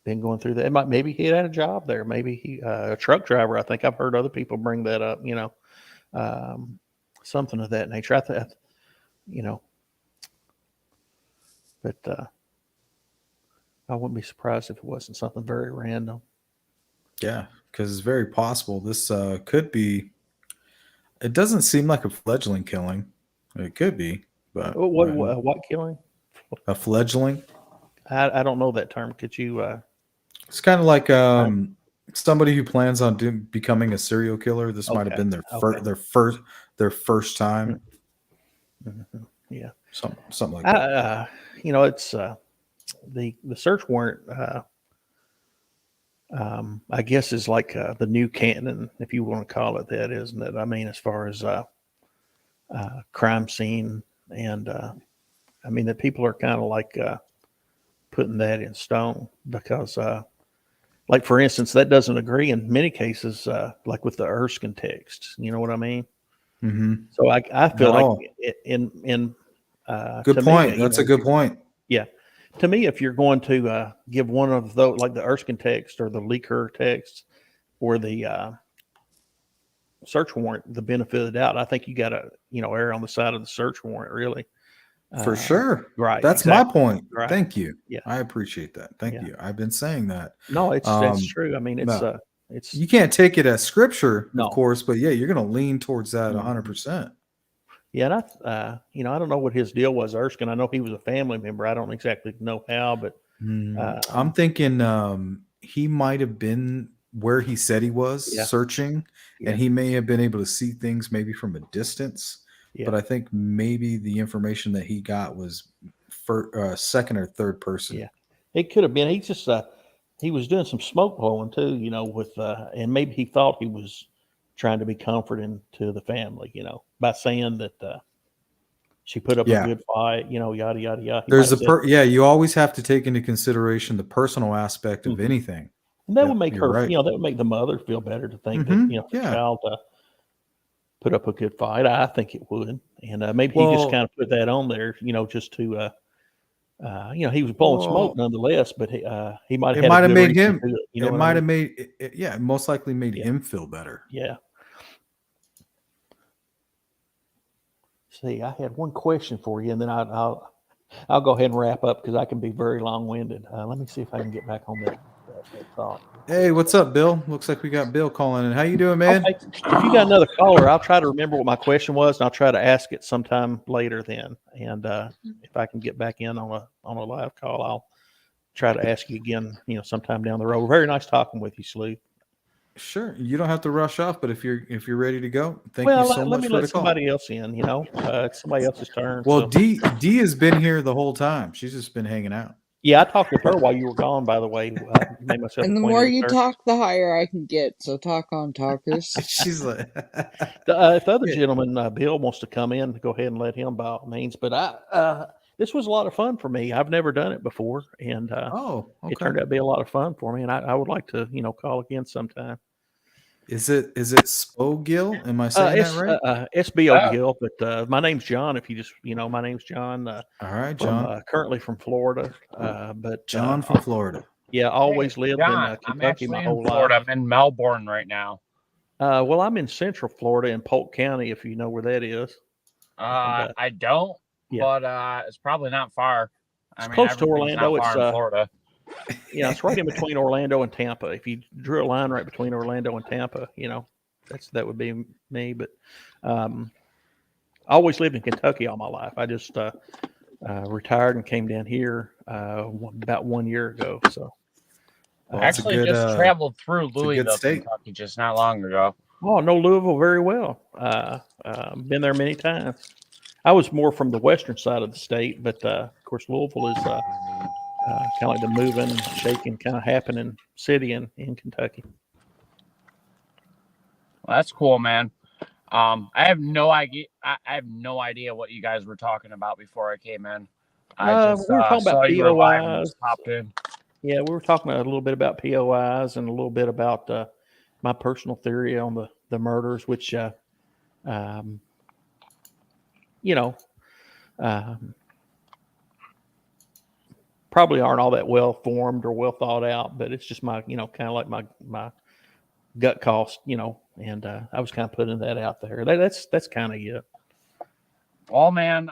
been going through that. Maybe he had a job there. Maybe he a truck driver. I think I've heard other people bring that up. Something of that nature. But I wouldn't be surprised if it wasn't something very random. Yeah, because it's very possible this could be. It doesn't seem like a fledgling killing. It could be, but what killing? A fledgling. I don't know that term. Could you? It's kind of like somebody who plans on becoming a serial killer. This might have been their first time. Mm-hmm. Yeah, something like that. It's the search warrant. I guess is like the new canon, if you want to call it that, isn't it? I mean, as far as crime scene, and I mean that people are kind of like putting that in stone because, like for instance, that doesn't agree in many cases, like with the Erskine text. You know what I mean? Mm-hmm. So I feel like in good point. That's a good point. Yeah. To me, if you're going to give one of those, like the Erskine text or the Leaker text or the search warrant, the benefit of the doubt, I think you got to, err on the side of the search warrant, really. For sure. Right. That's exactly my point. Right. Thank you. Yeah. I appreciate that. Thank you. I've been saying that. No, that's true. I mean, it's you can't take it as scripture, no. of course, but yeah, you're going to lean towards that 100%. Yeah, and I don't know what his deal was, Erskine. I know he was a family member. I don't exactly know how, but I'm thinking he might have been where he said he was searching, and he may have been able to see things maybe from a distance. Yeah. But I think maybe the information that he got was for second or third person. Yeah, it could have been. He just he was doing some smoke blowing too, with and maybe he thought he was trying to be comforting to the family, by saying that she put up a good fight, yada yada yada. There's you always have to take into consideration the personal aspect of anything. And that would make her, that would make the mother feel better to think that the child put up a good fight. I think it would, and maybe he just kind of put that on there, just to, he was blowing smoke nonetheless, but he might have. It might have made him. It might have made. Yeah, most likely made him feel better. Yeah. See, I had one question for you, and then I'll go ahead and wrap up because I can be very long-winded. Let me see if I can get back on that thought. Hey, what's up, Bill? Looks like we got Bill calling in. How you doing, man? Okay. If you got another caller, I'll try to remember what my question was, and I'll try to ask it sometime later then. And if I can get back in on a live call, I'll try to ask you again, sometime down the road. Very nice talking with you, Sleuth. Sure. You don't have to rush off, but if you're ready to go, thank you so much for the call. Let me let somebody else in, it's somebody else's turn. Well, D has been here the whole time. She's just been hanging out. Yeah, I talked with her while you were gone, by the way. And the more you talk, the higher I can get. So talk on, talkers. She's like, if the other gentleman, Bill, wants to come in, go ahead and let him by all means. But this was a lot of fun for me. I've never done it before, and it turned out to be a lot of fun for me. And I would like to, call again sometime. Is it Spo Gill? Am I saying that right? SBO Gill, but my name's John. If you just, my name's John. All right, John. Currently from Florida, but John from Florida. Yeah, always lived in Kentucky my whole Florida. life. I'm in Melbourne right now. Well, I'm in Central Florida in Polk County, if you know where that is. I don't, but it's probably not far. It's close to Orlando. It's Florida. Yeah, it's right in between Orlando and Tampa. If you drew a line right between Orlando and Tampa, that would be me. But I always lived in Kentucky all my life. I just retired and came down here about 1 year ago. So Well, it's a Actually, good, just traveled through it's a good Louisville, state. Kentucky, just not long ago. I know Louisville very well. Been there many times. I was more from the western side of the state, but of course Louisville is kind of like the moving, shaking, kind of happening city in Kentucky. Well, that's cool, man. I have no idea. I have no idea what you guys were talking about before I came in. I just we were talking saw about you were live and POIs. just popped in. Yeah, we were talking a little bit about POIs and a little bit about my personal theory on the murders, which probably aren't all that well formed or well thought out, but it's just my, kind of like my gut cost, and I was kind of putting that out there. That's kind of it. Well, man,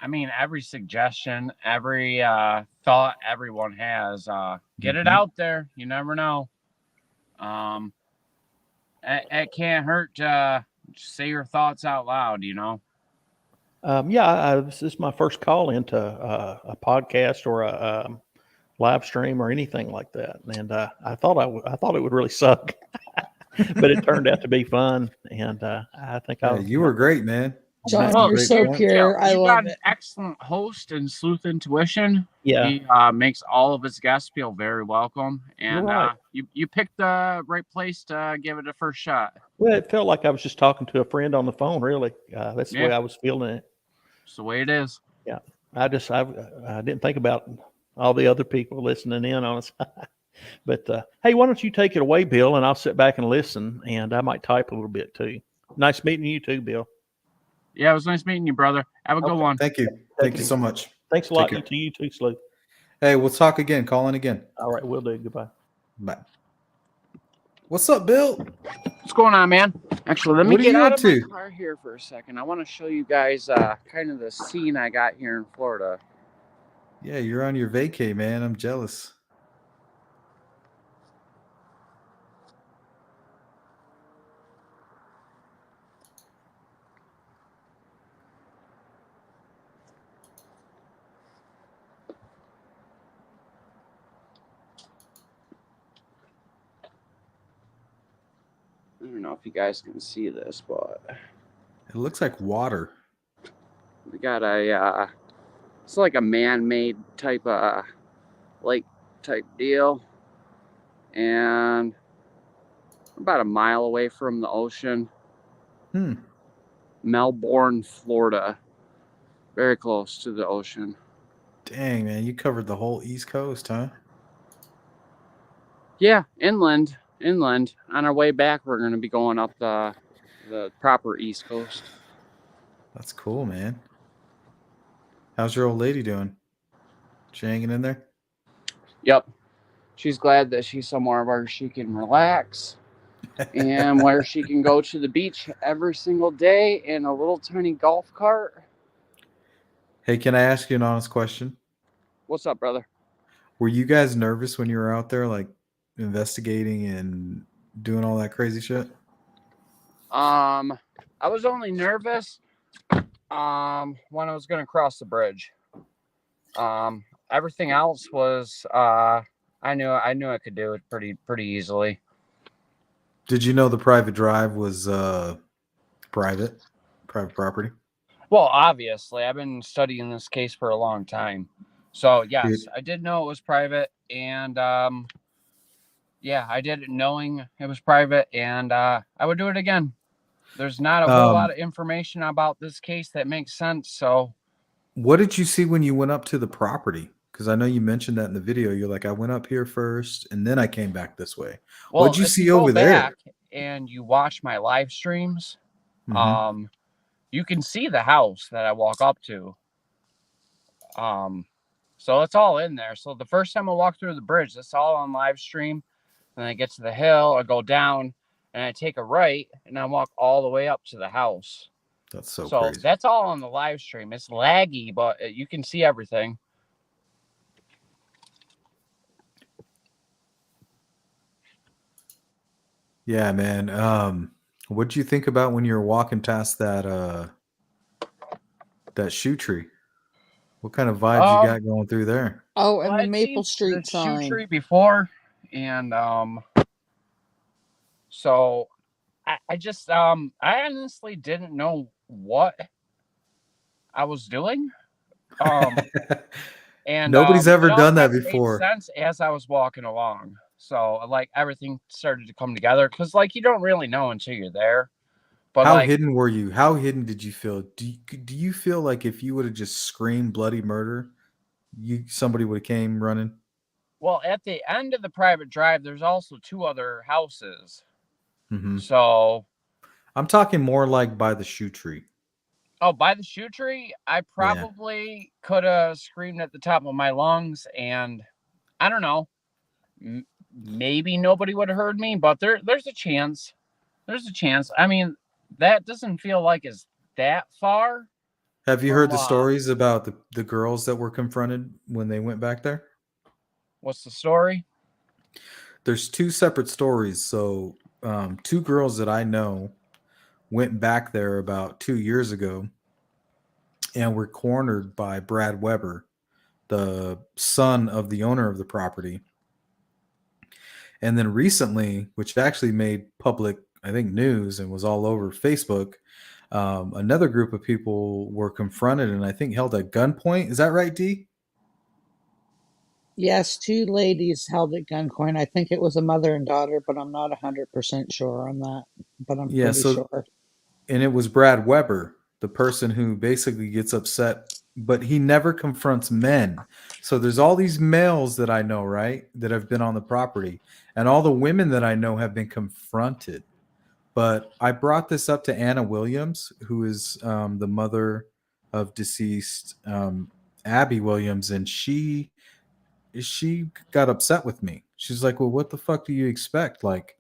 I mean, every suggestion, every thought everyone has, get it out there. You never know. It can't hurt to say your thoughts out loud, This is my first call into a podcast or a live stream or anything like that, and I thought it would really suck, but it turned out to be fun, and I think you were great, man. John, you're so pure. I love got it. an excellent host in Sleuth Intuition. Yeah, he makes all of his guests feel very welcome, and right. You picked the right place to give it a first shot. Well, it felt like I was just talking to a friend on the phone. Really, that's the way I was feeling it. It's the way it is. Yeah, I didn't think about all the other people listening in on us. But hey, why don't you take it away, Bill, and I'll sit back and listen, and I might type a little bit too. Nice meeting you too, Bill. Yeah, it was nice meeting you, brother. Have a good one. Thank you. Thank you so much. Thanks a lot to you too, Sleuth. Hey, we'll talk again. Call in again. All right, we'll do. Goodbye. Bye. What's up, Bill? What's going on, man? Actually, let me get out of my to? car here for a second. I want to show you guys kind of the scene I got here in Florida. Yeah, you're on your vacay, man. I'm jealous. I don't know if you guys can see this, but it looks like water. We got it's like a man-made type of lake type deal, and about a mile away from the ocean. Melbourne, Florida, very close to the ocean. Dang, man, you covered the whole East Coast, huh? Yeah, inland. On our way back, we're going to be going up the proper East Coast. That's cool, man. How's your old lady doing? She hanging in there? Yep. She's glad that she's somewhere where she can relax and where she can go to the beach every single day in a little tiny golf cart. Hey, can I ask you an honest question? What's up, brother? Were you guys nervous when you were out there, like investigating and doing all that crazy shit? I was only nervous when I was going to cross the bridge. Everything else was I knew I could do it pretty easily. Did you know the private drive was private property? Well, obviously, I've been studying this case for a long time. So, yes, I did know it was private, and yeah, I did it knowing it was private, and I would do it again. There's not a whole lot of information about this case that makes sense, so. What did you see when you went up to the property? Because I know you mentioned that in the video. You're like, I went up here first, and then I came back this way. Well, what'd you see over there? And you watch my live streams, you can see the house that I walk up to. So it's all in there. So the first time I walk through the bridge, that's all on live stream. Then I get to the hill, I go down, and I take a right, and I walk all the way up to the house. That's so crazy. That's all on the live stream. It's laggy, but you can see everything. Yeah, man. What'd you think about when you were walking past that shoe tree? What kind of vibes you Um, got going through there? Oh, well, and the I'd Maple seen the Street shoe sign. tree before, and so I just I honestly didn't know what I was doing. Um, and Nobody's it ever all done that kind of made before. sense as I was walking along. So like everything started to come together because like you don't really know until you're there. But How like, hidden were you? How hidden did you feel? Do you feel like if you would have just screamed bloody murder, somebody would have came running? well, at the end of the private drive, there's also two other houses. Hmm. So, I'm talking more like by the shoe tree. oh, by the shoe tree, I Yeah. probably could have screamed at the top of my lungs, and I don't know, maybe nobody would have heard me, but there's a chance. There's a chance. I mean, that doesn't feel like it's that far Have you heard from the stories about the girls that were confronted when they went back there? what's the story? There's two separate stories. So, two girls that I know went back there about 2 years ago and were cornered by Brad Weber, the son of the owner of the property. And then recently, which actually made public, I think, news and was all over Facebook, another group of people were confronted and I think held at gunpoint. Is that right, D? Yes, two ladies held at gunpoint. I think it was a mother and daughter, but I'm not 100% sure on that. But I'm Yeah. pretty So, sure. and it was Brad Weber, the person who basically gets upset, but he never confronts men. So there's all these males that I know, right, that have been on the property, and all the women that I know have been confronted. But I brought this up to Anna Williams, who is the mother of deceased Abby Williams, and she got upset with me. She's like, "Well, what the fuck do you expect? Like,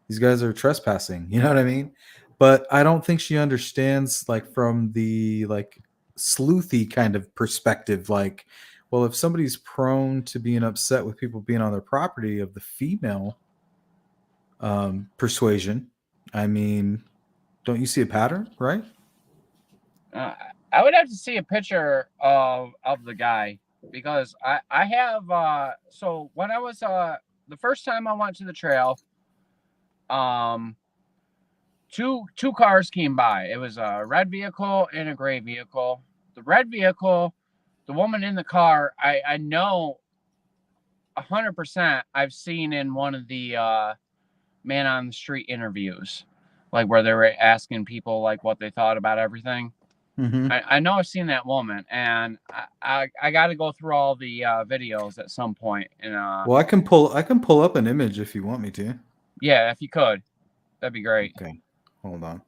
these guys are trespassing." You know what I mean? But I don't think she understands, like, from the like sleuthy kind of perspective. Like, well, if somebody's prone to being upset with people being on their property of the female persuasion, I mean, don't you see a pattern, right? I would have to see a picture of the guy because I have so when I was the first time I went to the trail, um two cars came by. It was a red vehicle and a gray vehicle. The red vehicle, the woman in the car, I know 100% I've seen in one of the man on the street interviews, like where they were asking people like what they thought about everything. Mm-hmm. I know I've seen that woman, and I got to go through all the videos at some point. And Well, I can pull up an image if you want me to. yeah, if you could, that'd be great. Okay, hold on.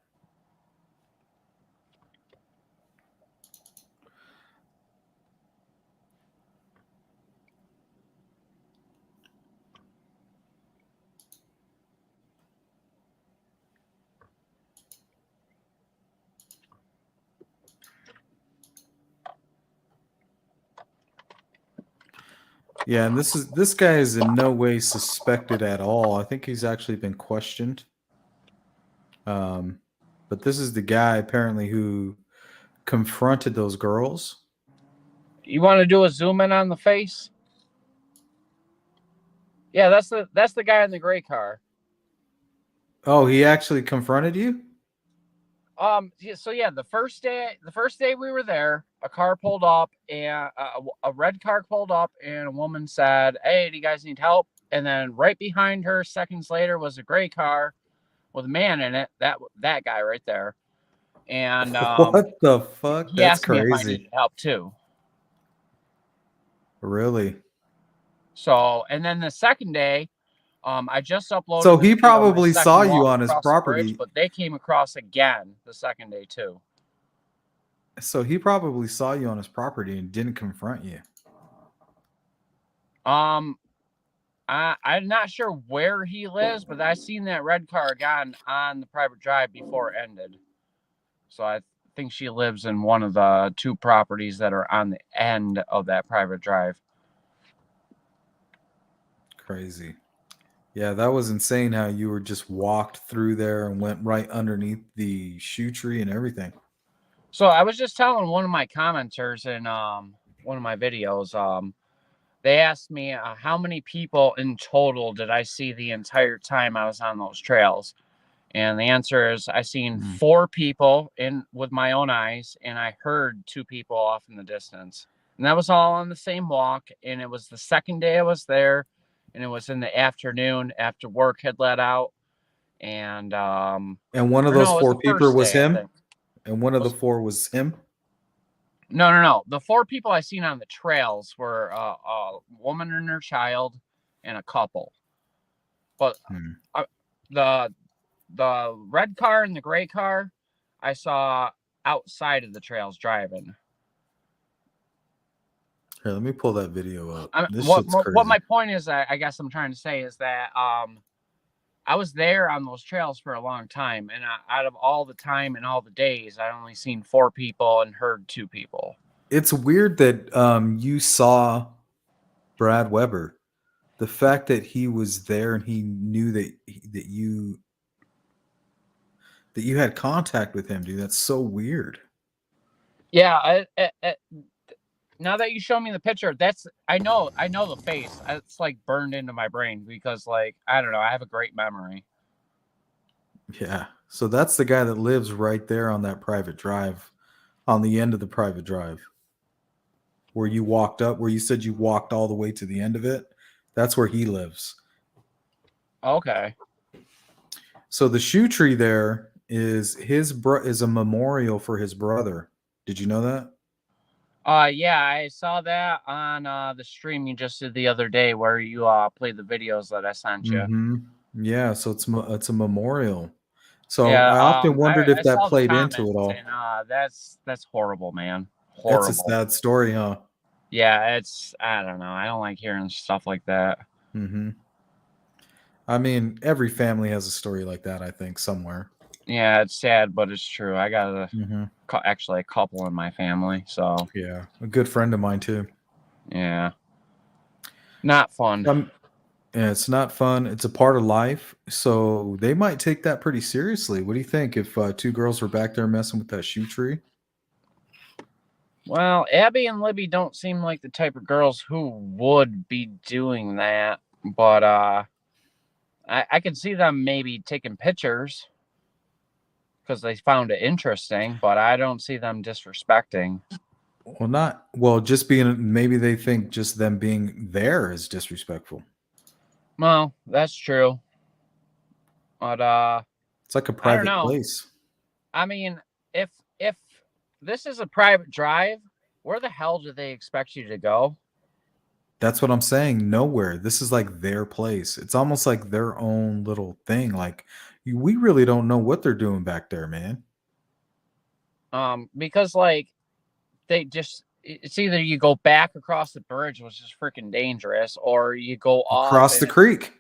Yeah, and this guy is in no way suspected at all. I think he's actually been questioned. But this is the guy apparently who confronted those girls. You want to do a zoom in on the face? Yeah, that's the guy in the gray car. Oh, he actually confronted you? So yeah, the first day we were there, a car pulled up and a red car pulled up, and a woman said, "Hey, do you guys need help?" And then right behind her, seconds later, was a gray car with a man in it. That guy right there, and What the fuck? he That's asked me if I crazy. needed help too. Really? So, and then the second day, I just So uploaded the he video of my probably saw second you walk on his across the bridge, property. but they came across again the second day too. So he probably saw you on his property and didn't confront you. I'm not sure where he lives, but I seen that red car again on the private drive before it ended. So I think she lives in one of the two properties that are on the end of that private drive. Crazy. Yeah, that was insane how you were just walked through there and went right underneath the shoe tree and everything. So I was just telling one of my commenters in one of my videos, they asked me how many people in total did I see the entire time I was on those trails? And the answer is I seen 4 people with my own eyes, and I heard 2 people off in the distance. And that was all on the same walk. And it was the second day I was there, and it was in the afternoon after work had let out. And one of or those no, it was 4 the people first was day, I him, think. and one of the 4 was him. No. The 4 people I seen on the trails were a woman and her child and a couple. But the red car and the gray car, I saw outside of the trails driving. Here, let me pull that video up. This What shit's crazy. what my point is, I guess I'm trying to say is that I was there on those trails for a long time, and out of all the time and all the days, I only seen 4 people and heard 2 people. It's weird that you saw Brad Weber. The fact that he was there and he knew that you had contact with him, dude. That's so weird. Yeah, now that you show me the picture, I know the face. It's like burned into my brain because, like, I don't know, I have a great memory. Yeah. So that's the guy that lives right there on that private drive, on the end of the private drive, where you walked up, where you said you walked all the way to the end of it. That's where he lives. Okay. So the shoe tree there is is a memorial for his brother. Did you know that? Yeah, I saw that on the stream you just did the other day where you played the videos that I sent you. Mm-hmm. Yeah, so it's a memorial. So Yeah, I often wondered I if that saw the played comments, into it all. and that's horrible, man. It's a Horrible. sad story, huh? Yeah, I don't know. I don't like hearing stuff like that. Mm-hmm. I mean, every family has a story like that, I think, somewhere. Yeah, it's sad, but it's true. I got actually a couple in my family, so yeah, a good friend of mine too. Yeah, not fun. Yeah, it's not fun. It's a part of life, so they might take that pretty seriously. What do you think if 2 girls were back there messing with that shoe tree? Well, Abby and Libby don't seem like the type of girls who would be doing that, but I could see them maybe taking pictures because they found it interesting, but I don't see them disrespecting. Well, just being, maybe they think just them being there is disrespectful. Well, that's true. But it's like a private place. I mean, if this is a private drive, where the hell do they expect you to go? That's what I'm saying. Nowhere. This is like their place. It's almost like their own little thing. Like, we really don't know what they're doing back there, man. Because like it's either you go back across the bridge, which is freaking dangerous, or you go across the creek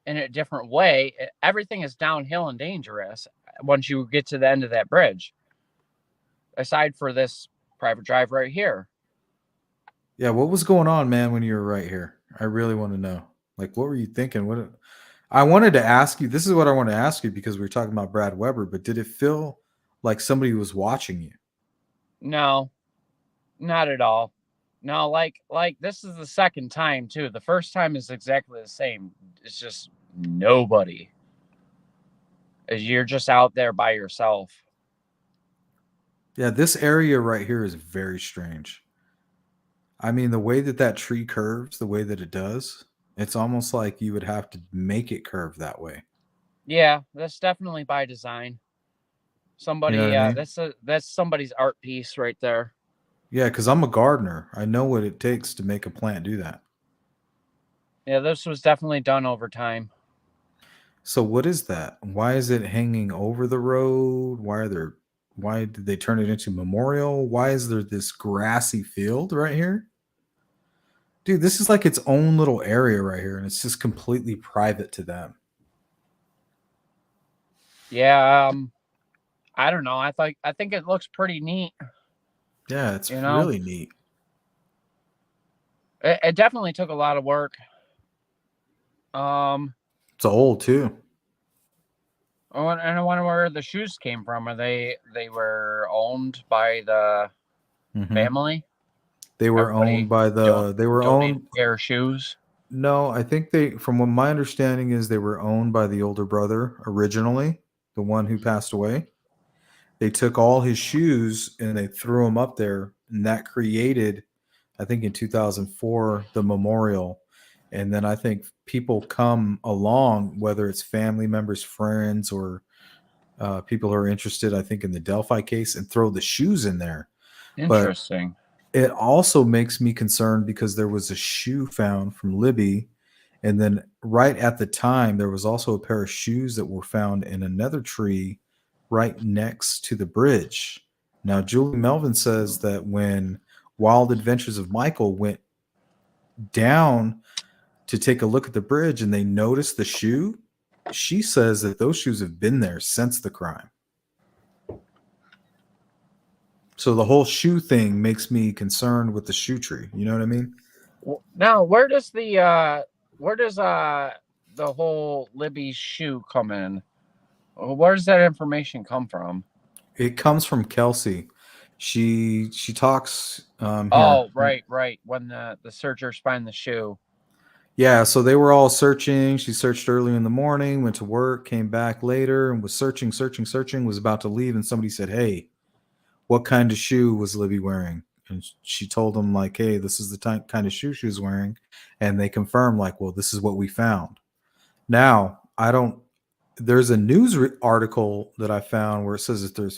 in a different way. Everything is downhill and dangerous once you get to the end of that bridge. Aside for this private drive right here. Yeah, what was going on, man, when you were right here? I really want to know. Like, what were you thinking? I wanted to ask you, this is what I want to ask you because we were talking about Brad Weber, but did it feel like somebody was watching you? No, not at all. No, like this is the second time too. The first time is exactly the same. It's just nobody. You're just out there by yourself. Yeah, this area right here is very strange. I mean, the way that tree curves, the way that it does, it's almost like you would have to make it curve that way. Yeah, that's definitely by design. Somebody, you know what I mean? That's somebody's art piece right there. Yeah, because I'm a gardener. I know what it takes to make a plant do that. Yeah, this was definitely done over time. So what is that? Why is it hanging over the road? Why did they turn it into memorial? Why is there this grassy field right here? Dude, this is like its own little area right here, and it's just completely private to them. Yeah, I don't know. I think it looks pretty neat. Yeah, it's really neat. It definitely took a lot of work. It's old too. Oh, and I wonder where the shoes came from. Are they were owned by the family? They were Everybody owned by the. They were donate owned. a pair of shoes. No, I think they. From what my understanding is, they were owned by the older brother originally, the one who passed away. They took all his shoes and they threw them up there, and that created, I think, in 2004, the memorial. And then I think people come along, whether it's family members, friends, or people who are interested, I think, in the Delphi case, and throw the shoes in there. Interesting. But it also makes me concerned because there was a shoe found from Libby. And then right at the time, there was also a pair of shoes that were found in another tree right next to the bridge. Now, Julie Melvin says that when Wild Adventures of Michael went down to take a look at the bridge and they noticed the shoe, she says that those shoes have been there since the crime. So the whole shoe thing makes me concerned with the shoe tree. You know what I mean? Now, where does the whole Libby shoe come in? Where does that information come from? It comes from Kelsey. She talks. Oh, right. When the searchers find the shoe. Yeah, so they were all searching. She searched early in the morning, went to work, came back later, and was searching, was about to leave, and somebody said, "Hey, what kind of shoe was Libby wearing?" And she told them, like, "Hey, this is the kind of shoe she was wearing," and they confirmed, like, "Well, this is what we found." Now, there's a news article that I found where it says that there's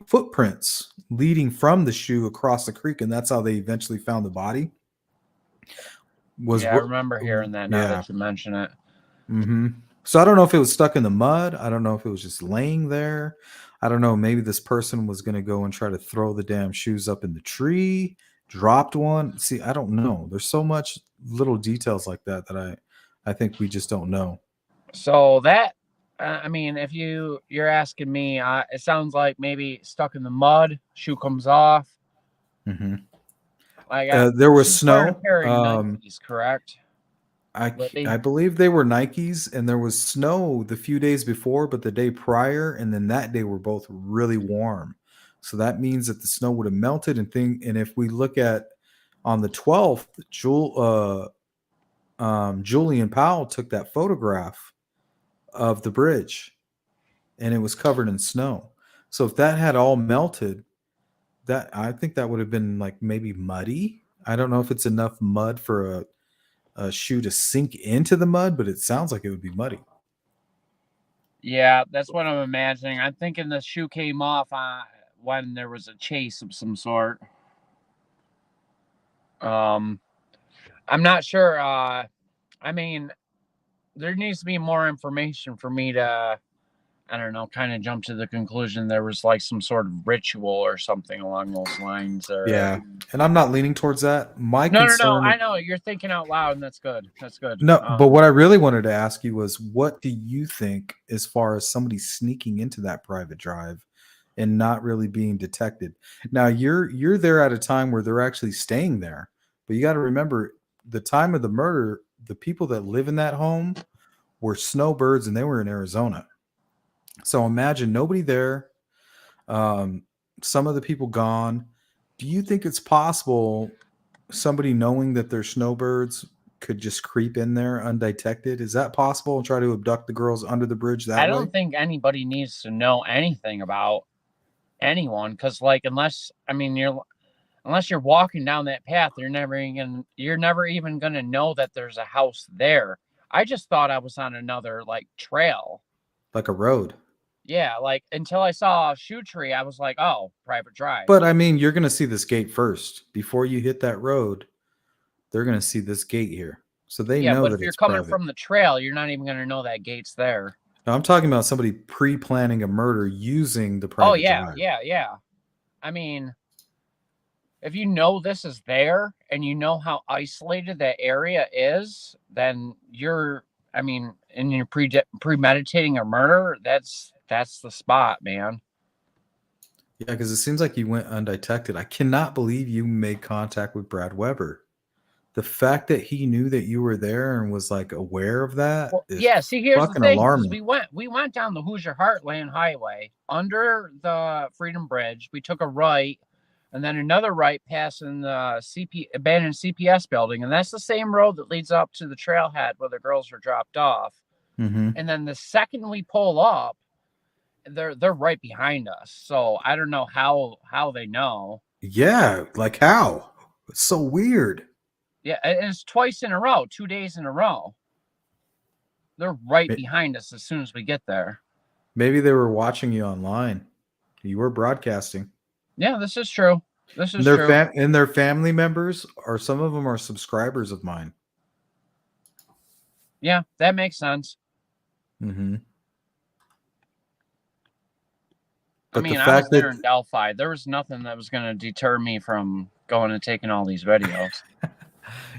footprints leading from the shoe across the creek, and that's how they eventually found the body. I remember hearing that now that you mention it. So I don't know if it was stuck in the mud. I don't know if it was just laying there. I don't know. Maybe this person was going to go and try to throw the damn shoes up in the tree, dropped one. See, I don't know. There's so much little details like that I think we just don't know. So that, I mean, if you're asking me, it sounds like maybe stuck in the mud, shoe comes off. Like there was snow. Nikes, correct? I believe they were Nikes, and there was snow the few days before, but the day prior and then that day were both really warm. So that means that the snow would have melted and if we look at on the 12th, Julian Powell took that photograph of the bridge and it was covered in snow. So if that had all melted, I think that would have been like maybe muddy. I don't know if it's enough mud for a shoe to sink into the mud, but it sounds like it would be muddy. Yeah, that's what I'm imagining. I'm thinking the shoe came off when there was a chase of some sort. I'm not sure. I mean, there needs to be more information for me to, I don't know, kind of jump to the conclusion there was like some sort of ritual or something along those lines. Yeah, and I'm not leaning towards that. No, I know you're thinking out loud, and that's good. That's good. No, but what I really wanted to ask you was, what do you think as far as somebody sneaking into that private drive and not really being detected? Now you're there at a time where they're actually staying there, but you got to remember the time of the murder. The people that live in that home were snowbirds, and they were in Arizona. So imagine nobody there. Some of the people gone. Do you think it's possible somebody knowing that they're snowbirds could just creep in there undetected? Is that possible and try to abduct the girls under the bridge that way? I don't think anybody needs to know anything about anyone, because like unless you're walking down that path, you're never even gonna know that there's a house there. I just thought I was on another like trail, like a road. Yeah, like until I saw a shoe tree, I was like, oh, private drive. But I mean, you're gonna see this gate first before you hit that road. They're gonna see this gate here, so they know that. But if you're coming from the trail, you're not even gonna know that gate's there. No, I'm talking about somebody pre-planning a murder using the private drive. Yeah. I mean, if you know this is there and you know how isolated that area is, then and you're premeditating a murder, that's the spot, man. Yeah, because it seems like you went undetected. I cannot believe you made contact with Brad Weber. the fact that he knew that you were there and was like aware of that is see, here's the fucking thing, because alarming. we went down the Hoosier Heartland Highway under the Freedom Bridge. We took a right, and then another right passing the abandoned CPS building, and that's the same road that leads up to the trailhead where the girls were dropped off. Mm-hmm. And then the second we pull up, they're right behind us. So I don't know how they know. Yeah, like how? It's so weird. Yeah, and it's twice in a row, 2 days in a row. They're right behind us as soon as we get there. Maybe they were watching you online. You were broadcasting. Yeah, this is true. This is and true. And their family members, or some of them are subscribers of mine. Yeah, that makes sense. Mm-hmm. I mean, I was there in Delphi. There was nothing that was going to deter me from going and taking all these videos.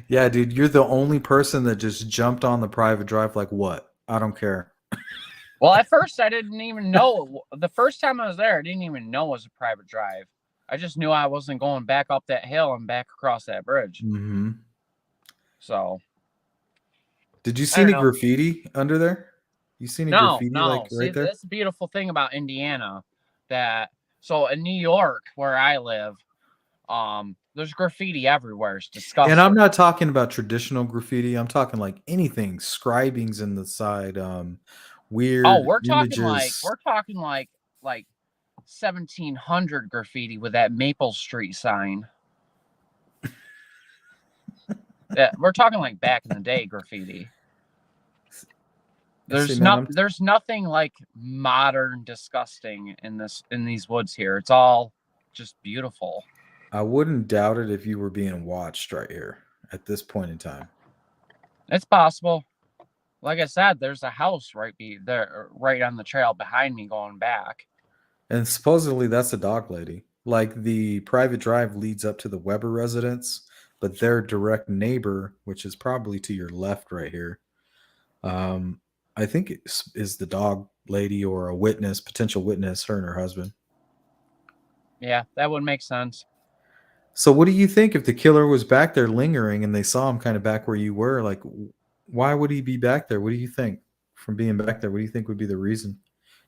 Yeah, dude, you're the only person that just jumped on the private drive like, what? I don't care. Well, at first, I didn't even know. The first time I was there, I didn't even know it was a private drive. I just knew I wasn't going back up that hill and back across that bridge. Mm-hmm. So. Did you see any graffiti under there? You see any graffiti like right there? That's the beautiful thing about Indiana. So in New York, where I live, there's graffiti everywhere. It's disgusting. And I'm not talking about traditional graffiti. I'm talking like anything, scribings in the side, weird. Oh, we're images. talking like 1700 graffiti with that Maple Street sign. Yeah, we're talking like back in the day graffiti. There's nothing like modern disgusting in these woods here. It's all just beautiful. I wouldn't doubt it if you were being watched right here at this point in time. It's possible. Like I said, there's a house right on the trail behind me going back. And supposedly that's a dog lady. Like the private drive leads up to the Weber residence, but their direct neighbor, which is probably to your left right here, I think is the dog lady or a witness, potential witness, her and her husband. Yeah, that would make sense. So what do you think if the killer was back there lingering and they saw him kind of back where you were? Like, why would he be back there? What do you think from being back there? What do you think would be the reason?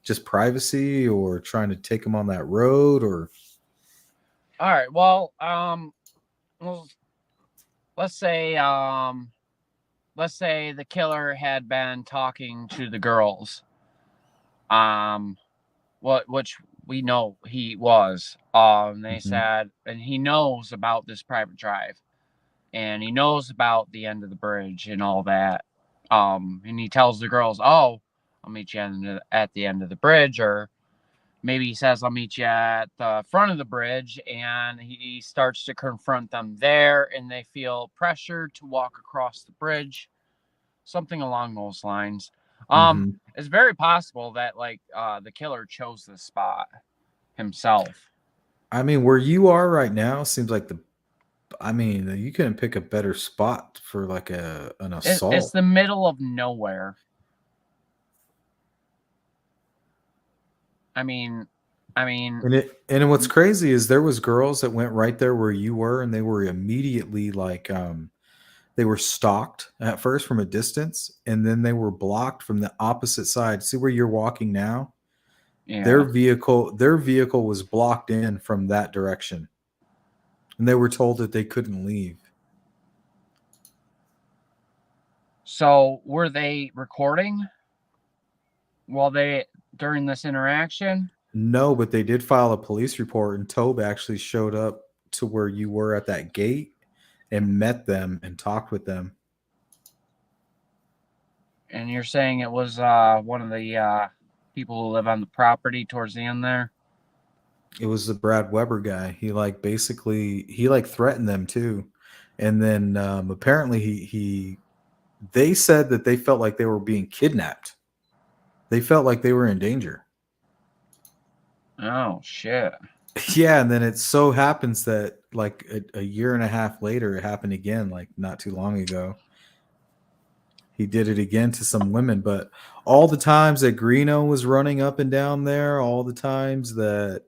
Just privacy or trying to take him on that road or? All right. Well, let's say the killer had been talking to the girls, which we know he was. They said, and he knows about this private drive, and he knows about the end of the bridge and all that. And he tells the girls, "Oh, I'll meet you at the end of the bridge," or maybe he says, "I'll meet you at the front of the bridge," and he starts to confront them there, and they feel pressured to walk across the bridge, something along those lines. It's very possible that the killer chose this spot himself. I mean, where you are right now seems like you couldn't pick a better spot for like an assault. It's the middle of nowhere. I mean, and what's crazy is there was girls that went right there where you were, and they were immediately like, they were stalked at first from a distance, and then they were blocked from the opposite side. See where you're walking now? Yeah. Their vehicle was blocked in from that direction, and they were told that they couldn't leave. So were they recording during this interaction? No, but they did file a police report, and Tobe actually showed up to where you were at that gate and met them and talked with them. And you're saying it was one of the people who live on the property towards the end there? It was the Brad Weber guy. He he threatened them too. And then apparently they said that they felt like they were being kidnapped. They felt like they were in danger. Oh, shit. Yeah, and then it so happens that like a year and a half later, it happened again, like not too long ago. He did it again to some women, but all the times that Greeno was running up and down there, all the times that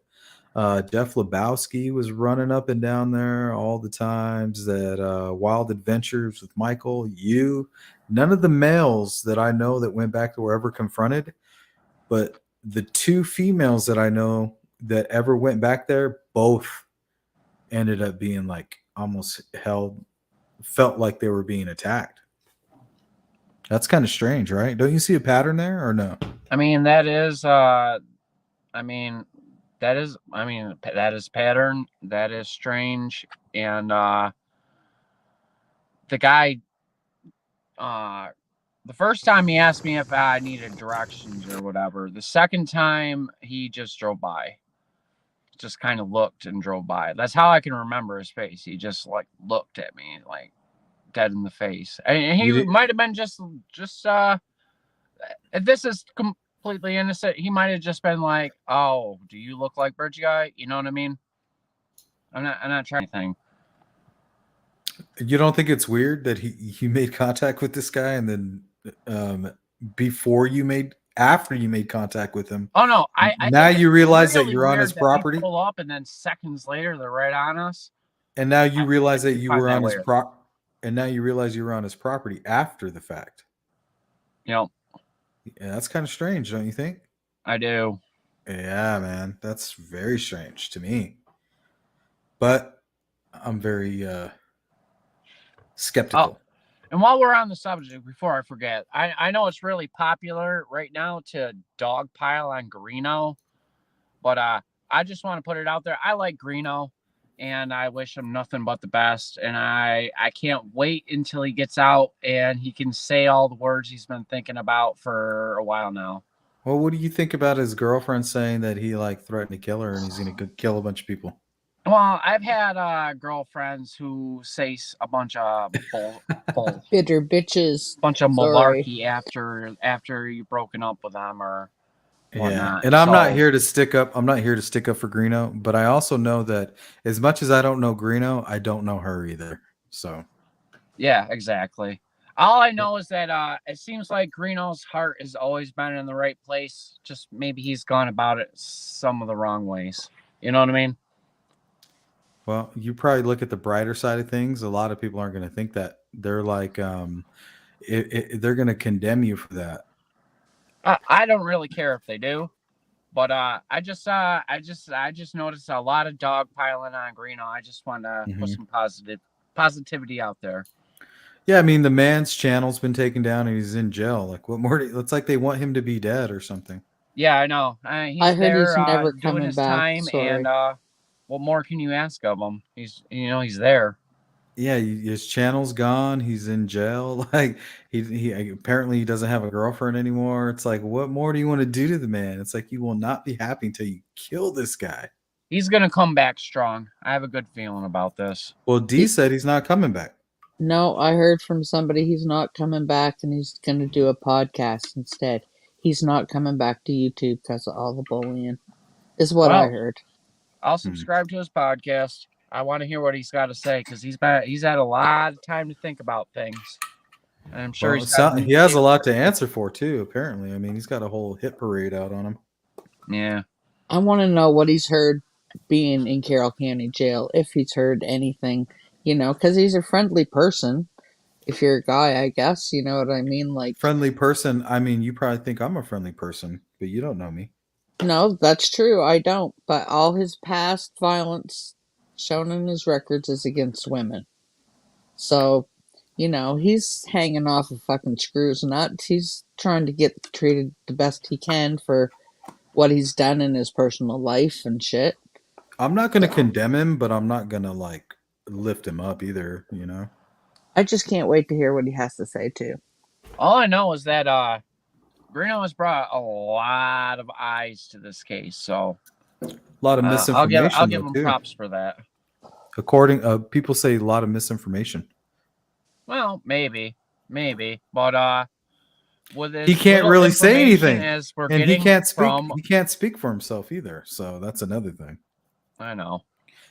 Jeff Lebowski was running up and down there all the times. That Wild Adventures with Michael, none of the males that I know that went back there were ever confronted, but the two females that I know that ever went back there, both ended up being like almost felt like they were being attacked. That's kind of strange, right? Don't you see a pattern there or no? I mean, that is pattern. That is strange. And the guy, the first time he asked me if I needed directions or whatever. The second time he just drove by, just kind of looked and drove by. That's how I can remember his face. He just like looked at me like dead in the face, and he might have been just if this is completely innocent, he might have just been like, "Oh, do you look like Bridge Guy?" You know what I mean? I'm not trying anything. You don't think it's weird that he made contact with this guy and then after you made contact with him? Oh no, now you realize really that you're on his property. Pull up and then seconds later they're right on us. And now you realize that you were on his and now you realize you were on his property after the fact. Yeah, that's kind of strange, don't you think? I do. Yeah, man, that's very strange to me. But I'm very skeptical. Oh, and while we're on the subject, before I forget, I know it's really popular right now to dogpile on Greeno, but I just want to put it out there. I like Greeno, and I wish him nothing but the best. And I can't wait until he gets out and he can say all the words he's been thinking about for a while now. Well, what do you think about his girlfriend saying that he like threatened to kill her and he's going to kill a bunch of people? Well, I've had girlfriends who say a bunch of bull bitter bitches, bunch of malarkey after you've broken up with them or whatnot. Yeah, and I'm not here to stick up. I'm not here to stick up for Greeno, but I also know that as much as I don't know Greeno, I don't know her either. So, yeah, exactly. All I know is that it seems like Greeno's heart has always been in the right place. Just maybe he's gone about it some of the wrong ways. You know what I mean? Well, you probably look at the brighter side of things. A lot of people aren't going to think that. They're like, they're going to condemn you for that. I don't really care if they do, but I just noticed a lot of dog piling on Greeno. I just want to put some positivity out there. Yeah, I mean the man's channel's been taken down and he's in jail. Like, what more? It's like they want him to be dead or something. Yeah, I know. I heard he's never coming his back. Time, and what more can you ask of him? He's there. Yeah, his channel's gone. He's in jail. Like he apparently he doesn't have a girlfriend anymore. It's like, what more do you want to do to the man? It's like you will not be happy until you kill this guy. He's gonna come back strong. I have a good feeling about this. Well, D said he's not coming back. No, I heard from somebody he's not coming back and he's going to do a podcast instead. He's not coming back to YouTube because of all the bullying, is what I heard. I'll subscribe to his podcast. I want to hear what he's got to say because he's had a lot of time to think about things. And I'm sure he has a lot to answer for too. Apparently, I mean, he's got a whole hit parade out on him. Yeah, I want to know what he's heard being in Carroll County Jail, if he's heard anything, because he's a friendly person. If you're a guy, I guess, you know what I mean? Like, friendly person. I mean, you probably think I'm a friendly person, but you don't know me. No, that's true. I don't. But all his past violence shown in his records is against women. So, he's hanging off of fucking screws nuts. He's trying to get treated the best he can for what he's done in his personal life and shit. I'm not going to condemn him, but I'm not going to, lift him up either, I just can't wait to hear what he has to say, too. All I know is that Greeno has brought a lot of eyes to this case, so a lot of misinformation. I'll give him props for that. According, people say a lot of misinformation. Well, maybe, but with he can't really say anything, and he can't speak. He can't speak for himself either. So that's another thing. I know,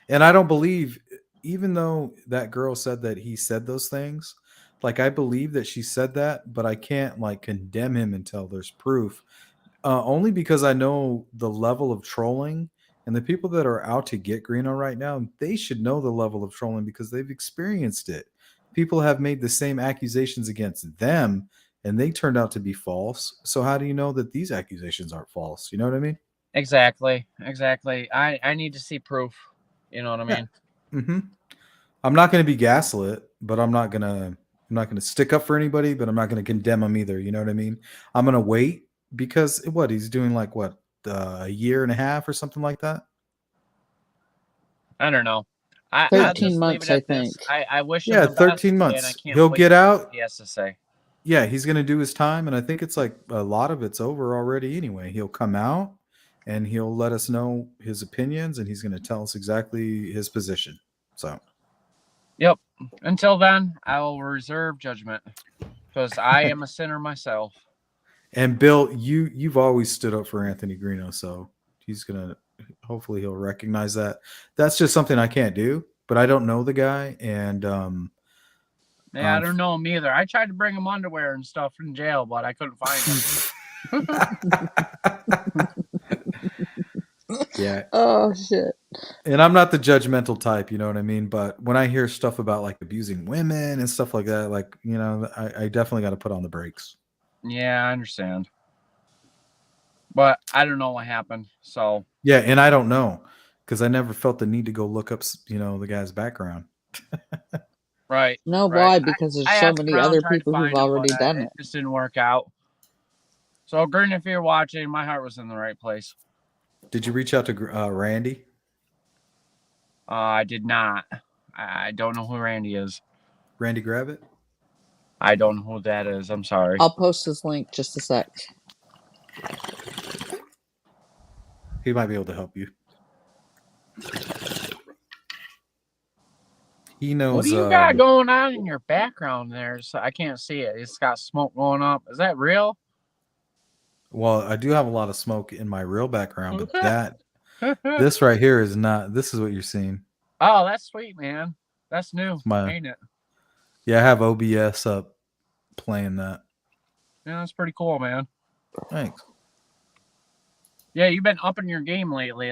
and I don't believe, even though that girl said that he said those things. I believe that she said that, but I can't condemn him until there's proof. Only because I know the level of trolling And the people that are out to get Greeno right now, they should know the level of trolling because they've experienced it. People have made the same accusations against them and they turned out to be false. So how do you know that these accusations aren't false? You know what I mean? Exactly. I need to see proof. You know what I mean? Yeah. Mm-hmm. I'm not going to be gaslit, but I'm not going to stick up for anybody, but I'm not going to condemn him either. You know what I mean? I'm going to wait because what he's doing, like what, a year and a half or something like that. I don't know. I'll 13 just leave months, it I at this. think. I wish him Yeah, the best, 13 and I months. can't He'll wait get to see out. what he has to say. Yeah, he's going to do his time. And I think it's like a lot of it's over already anyway. He'll come out and he'll let us know his opinions and he's going to tell us exactly his position. So, yep. Until then, I will reserve judgment because I am a sinner myself. And Bill, you've always stood up for Anthony Greeno, so he's going to hopefully he'll recognize that. That's just something I can't do, but I don't know the guy and yeah, I don't know him either. I tried to bring him underwear and stuff in jail, but I couldn't find him. Yeah. Oh shit. And I'm not the judgmental type, you know what I mean? But when I hear stuff about like abusing women and stuff like that, like, you know, I definitely got to put on the brakes. Yeah, I understand. But I don't know what happened. So yeah, and I don't know because I never felt the need to go look up, you know, the guy's background. Right. No, right. why? Because there's I so asked many around, other tried to people who've find him, already but done it it. just didn't work out. So, Greeno, if you're watching, my heart was in the right place. Did you reach out to Randy? I did not. I don't know who Randy is. Randy Gravitt? I don't know who that is. I'm sorry. I'll post his link just a sec. He might be able to help you. He knows. What do you got going on in your background there? So I can't see it. It's got smoke going up. Is that real? Well, I do have a lot of smoke in my real background, but this right here is not. This is what you're seeing. Oh, that's sweet, man. That's new, ain't it? Yeah, I have OBS up playing that. Yeah, that's pretty cool, man. Thanks. Yeah, you've been upping your game lately.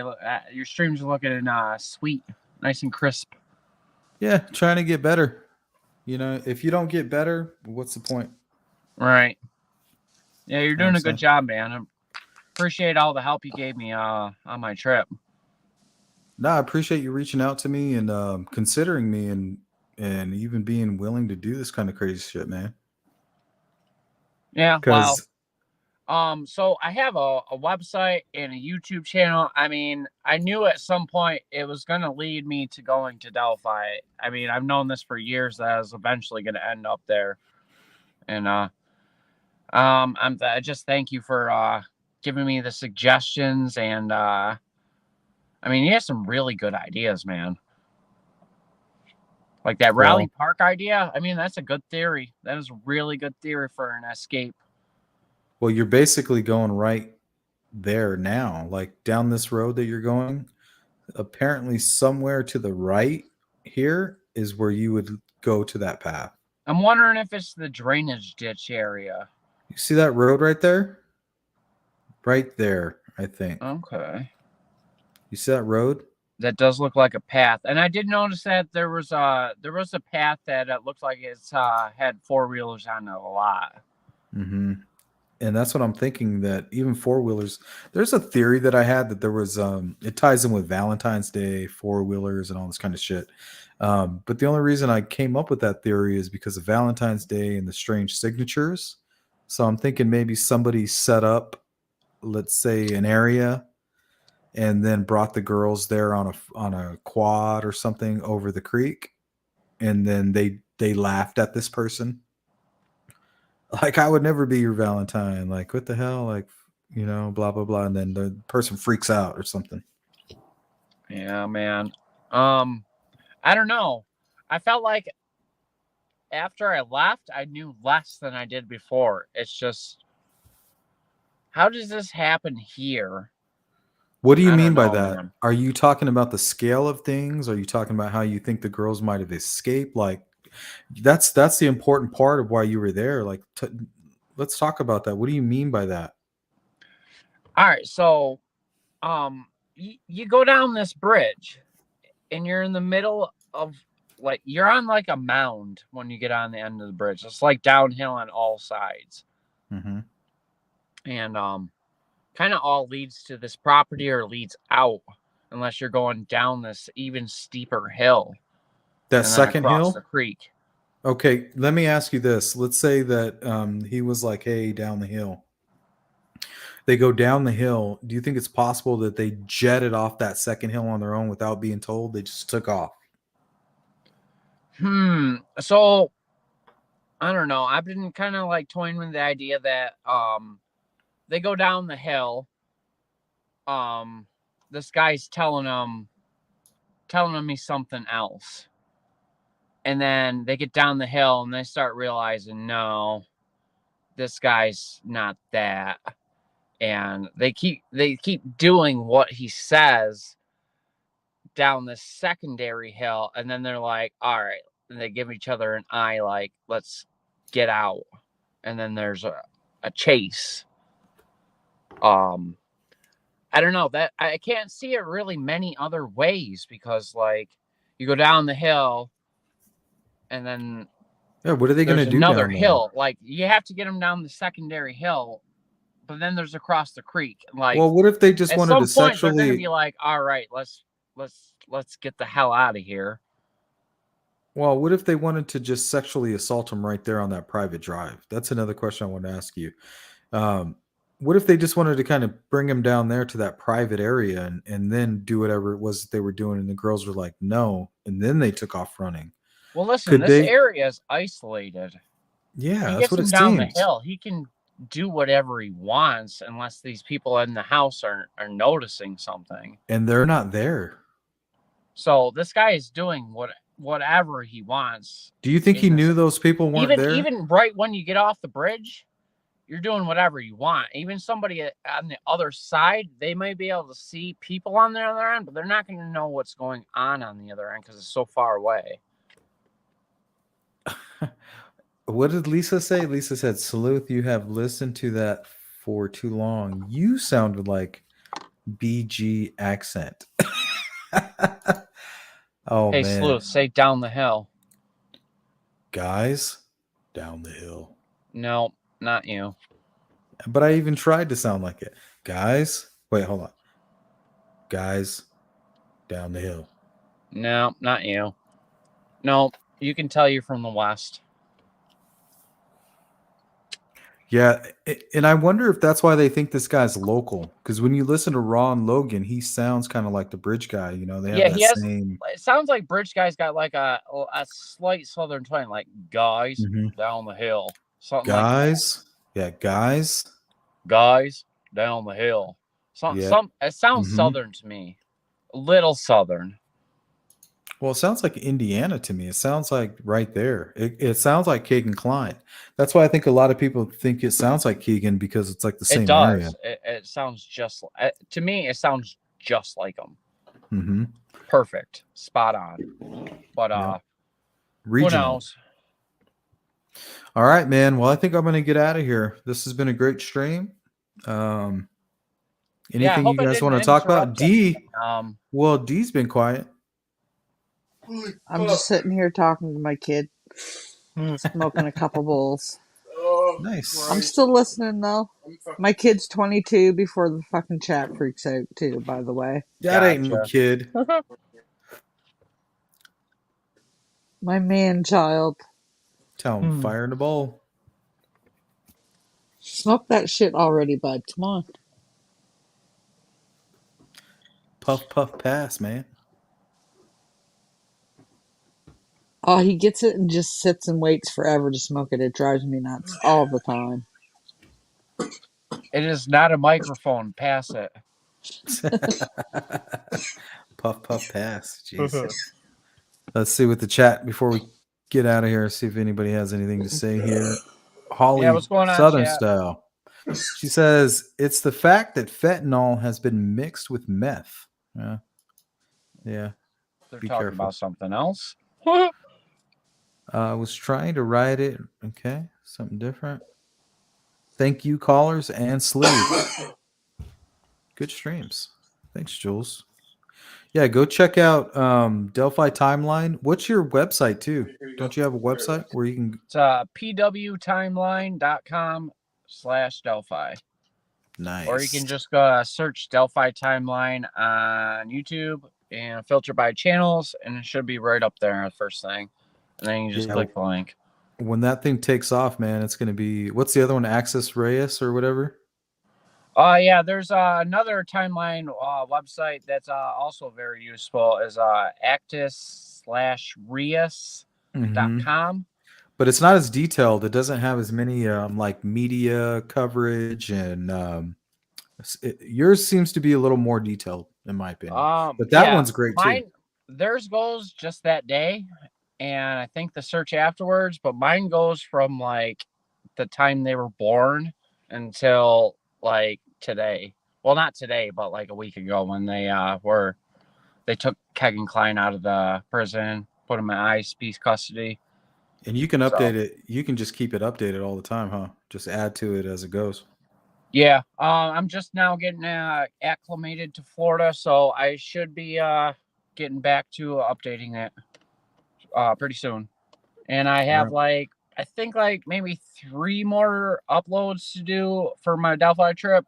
Your streams are looking sweet, nice and crisp. Yeah, trying to get better. You know, if you don't get better, what's the point? Right. Yeah, you're doing a good job, man. I appreciate all the help you gave me on my trip. No, I appreciate you reaching out to me and considering me and even being willing to do this kind of crazy shit, man. Yeah, wow. So I have a website and a YouTube channel. I mean, I knew at some point it was going to lead me to going to Delphi. I mean, I've known this for years that I was eventually going to end up there. And I just thank you for giving me the suggestions. And I mean, you have some really good ideas, man. Like that Raleigh Park idea. I mean, that's a good theory. That is a really good theory for an escape. Well, you're basically going right there now, like down this road that you're going. Apparently, somewhere to the right here is where you would go to that path. I'm wondering if it's the drainage ditch area. You see that road right there? Right there, I think. Okay. You see that road? That does look like a path, and I did notice that there was a path that looked like it's had 4-wheelers on it a lot. Mm-hmm. And that's what I'm thinking, that even 4-wheelers, there's a theory that I had that there was it ties in with Valentine's Day, 4-wheelers and all this kind of shit. But the only reason I came up with that theory is because of Valentine's Day and the strange signatures. So I'm thinking maybe somebody set up, let's say, an area and then brought the girls there on a quad or something over the creek, and then they laughed at this person. Like, I would never be your Valentine. Like, what the hell? Like, you know, blah, blah, blah. And then the person freaks out or something. Yeah, man. I don't know. I felt like after I left, I knew less than I did before. It's just, how does this happen here? What do you mean by that? Man. Are you talking about the scale of things? Are you talking about how you think the girls might have escaped? Like, that's the important part of why you were there. Like, let's talk about that. What do you mean by that? All right, so you go down this bridge, and you're in the middle of like you're on like a mound when you get on the end of the bridge. It's like downhill on all sides, Mm-hmm. and kind of all leads to this property or leads out, unless you're going down this even steeper hill. That second hill, the creek. Okay, let me ask you this. Let's say that he was like, "Hey, down the hill." They go down the hill. Do you think it's possible that they jetted off that second hill on their own without being told? They just took off. So I don't know. I've been kind of like toying with the idea that they go down the hill. This guy's telling me something else. And then they get down the hill and they start realizing, no, this guy's not that. And they keep doing what he says down this secondary hill, and then they're like, all right, and they give each other an eye like, let's get out. And then there's a chase. I don't know, that I can't see it really many other ways, because like you go down the hill and then what are they going to do? Another hill, like you have to get them down the secondary hill, but then there's across the creek. Like, well, what if they just wanted to at some point sexually? They're going to be like, all right, let's get the hell out of here. Well, what if they wanted to just sexually assault him right there on that private drive? That's another question I want to ask you. What if they just wanted to kind of bring him down there to that private area and then do whatever it was that they were doing, and the girls were like, no, and then they took off running? Well, listen, this area is isolated. Yeah, he gets him down the hill. He can do whatever he wants unless these people in the house are noticing something. And they're not there. So this guy is doing whatever he wants. Do you think he knew those people weren't there? Even right when you get off the bridge, you're doing whatever you want. Even somebody on the other side, they may be able to see people on the other end, but they're not going to know what's going on the other end because it's so far away. What did Lisa say? Lisa said, Sleuth, you have listened to that for too long. You sounded like BG accent. Oh, hey, man. Sleuth, say down the hill. Guys, down the hill. No, not you. But I even tried to sound like it. Guys, wait, hold on. Guys, down the hill. No, not you. No, you can tell you're from the West. Yeah, and I wonder if that's why they think this guy's local. Because when you listen to Ron Logan, he sounds kind of like the Bridge guy. You know, they have that same. It sounds like Bridge guy's got like a slight Southern twang, like guys down the hill. Something guys, like guys down the hill. It sounds Southern to me, a little Southern. Well, it sounds like Indiana to me. It sounds like right there. It sounds like Keegan Klein. That's why I think a lot of people think it sounds like Keegan, because it's like the same area. It sounds just to me. It sounds just like him. Mm-hmm. Perfect, spot on. But regional. Who knows? All right, man. Well, I think I'm going to get out of here. This has been a great stream. Anything you guys want to talk about? D. Well, D's been quiet. I'm just sitting here talking to my kid, smoking a couple bowls. Nice. I'm still listening though. My kid's 22 before the fucking chat freaks out too, by the way. That ain't no kid. My man child. Tell him fire in the bowl. Smoke that shit already, bud. Come on. Puff, puff, pass, man. Oh, he gets it and just sits and waits forever to smoke it. It drives me nuts all the time. It is not a microphone. Pass it. Puff, puff, pass. Jesus. Let's see with the chat before we get out of here. See if anybody has anything to say here. Holly, what's going on, Southern chat? style. She says, it's the fact that fentanyl has been mixed with meth. Yeah. They're Be talking careful. about something else. I was trying to write it. Okay. Something different. Thank you, callers and sleep. Good streams. Thanks, Jules. Yeah, go check out Delphi Timeline. What's your website too? Don't you have a website where you can? It's pwtimeline.com/Delphi. Nice. Or you can just go search Delphi Timeline on YouTube and filter by channels, and it should be right up there the first thing. And then you just click the link. When that thing takes off, man, it's going to be, what's the other one? Access Reyes or whatever? Yeah, there's another timeline website that's also very useful is actus/reus.com. But it's not as detailed. It doesn't have as many like media coverage, and yours seems to be a little more detailed, in my opinion. But that one's great too. Theirs goes just that day, and I think the search afterwards. But mine goes from like the time they were born until like today. Well, not today, but like a week ago when they took Kegan Klein out of the prison, put him in ICE custody. And you can update it. You can just keep it updated all the time, huh? Just add to it as it goes. Yeah. I'm just now getting acclimated to Florida, so I should be getting back to updating it pretty soon. And I have I think maybe 3 more uploads to do for my Delphi trip.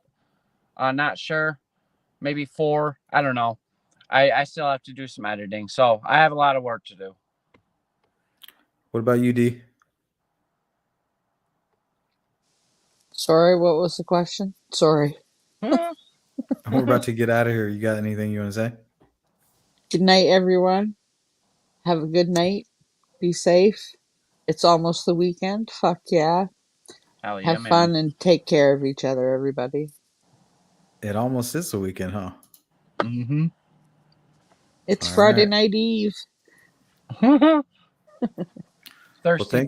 Not sure. Maybe 4. I don't know. I still have to do some editing, so I have a lot of work to do. What about you, D? Sorry, what was the question? Sorry. We're about to get out of here. You got anything you want to say? Good night, everyone. Have a good night. Be safe. It's almost the weekend. Fuck yeah. Hell yeah, Have fun and take care of each other, everybody. It almost is the weekend, huh? Mm-hmm. It's Friday Night Eve. Thursday.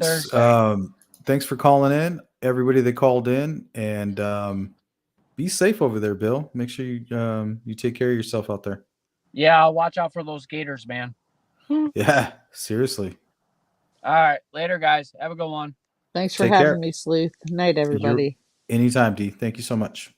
Thanks for calling in, everybody that called in, and be safe over there, Bill. Make sure you take care of yourself out there. Yeah, watch out for those gators, man. Yeah, seriously. All right, later, guys. Have a good one. Thanks for having me, Sleuth. Night, everybody. Anytime, D. Thank you so much.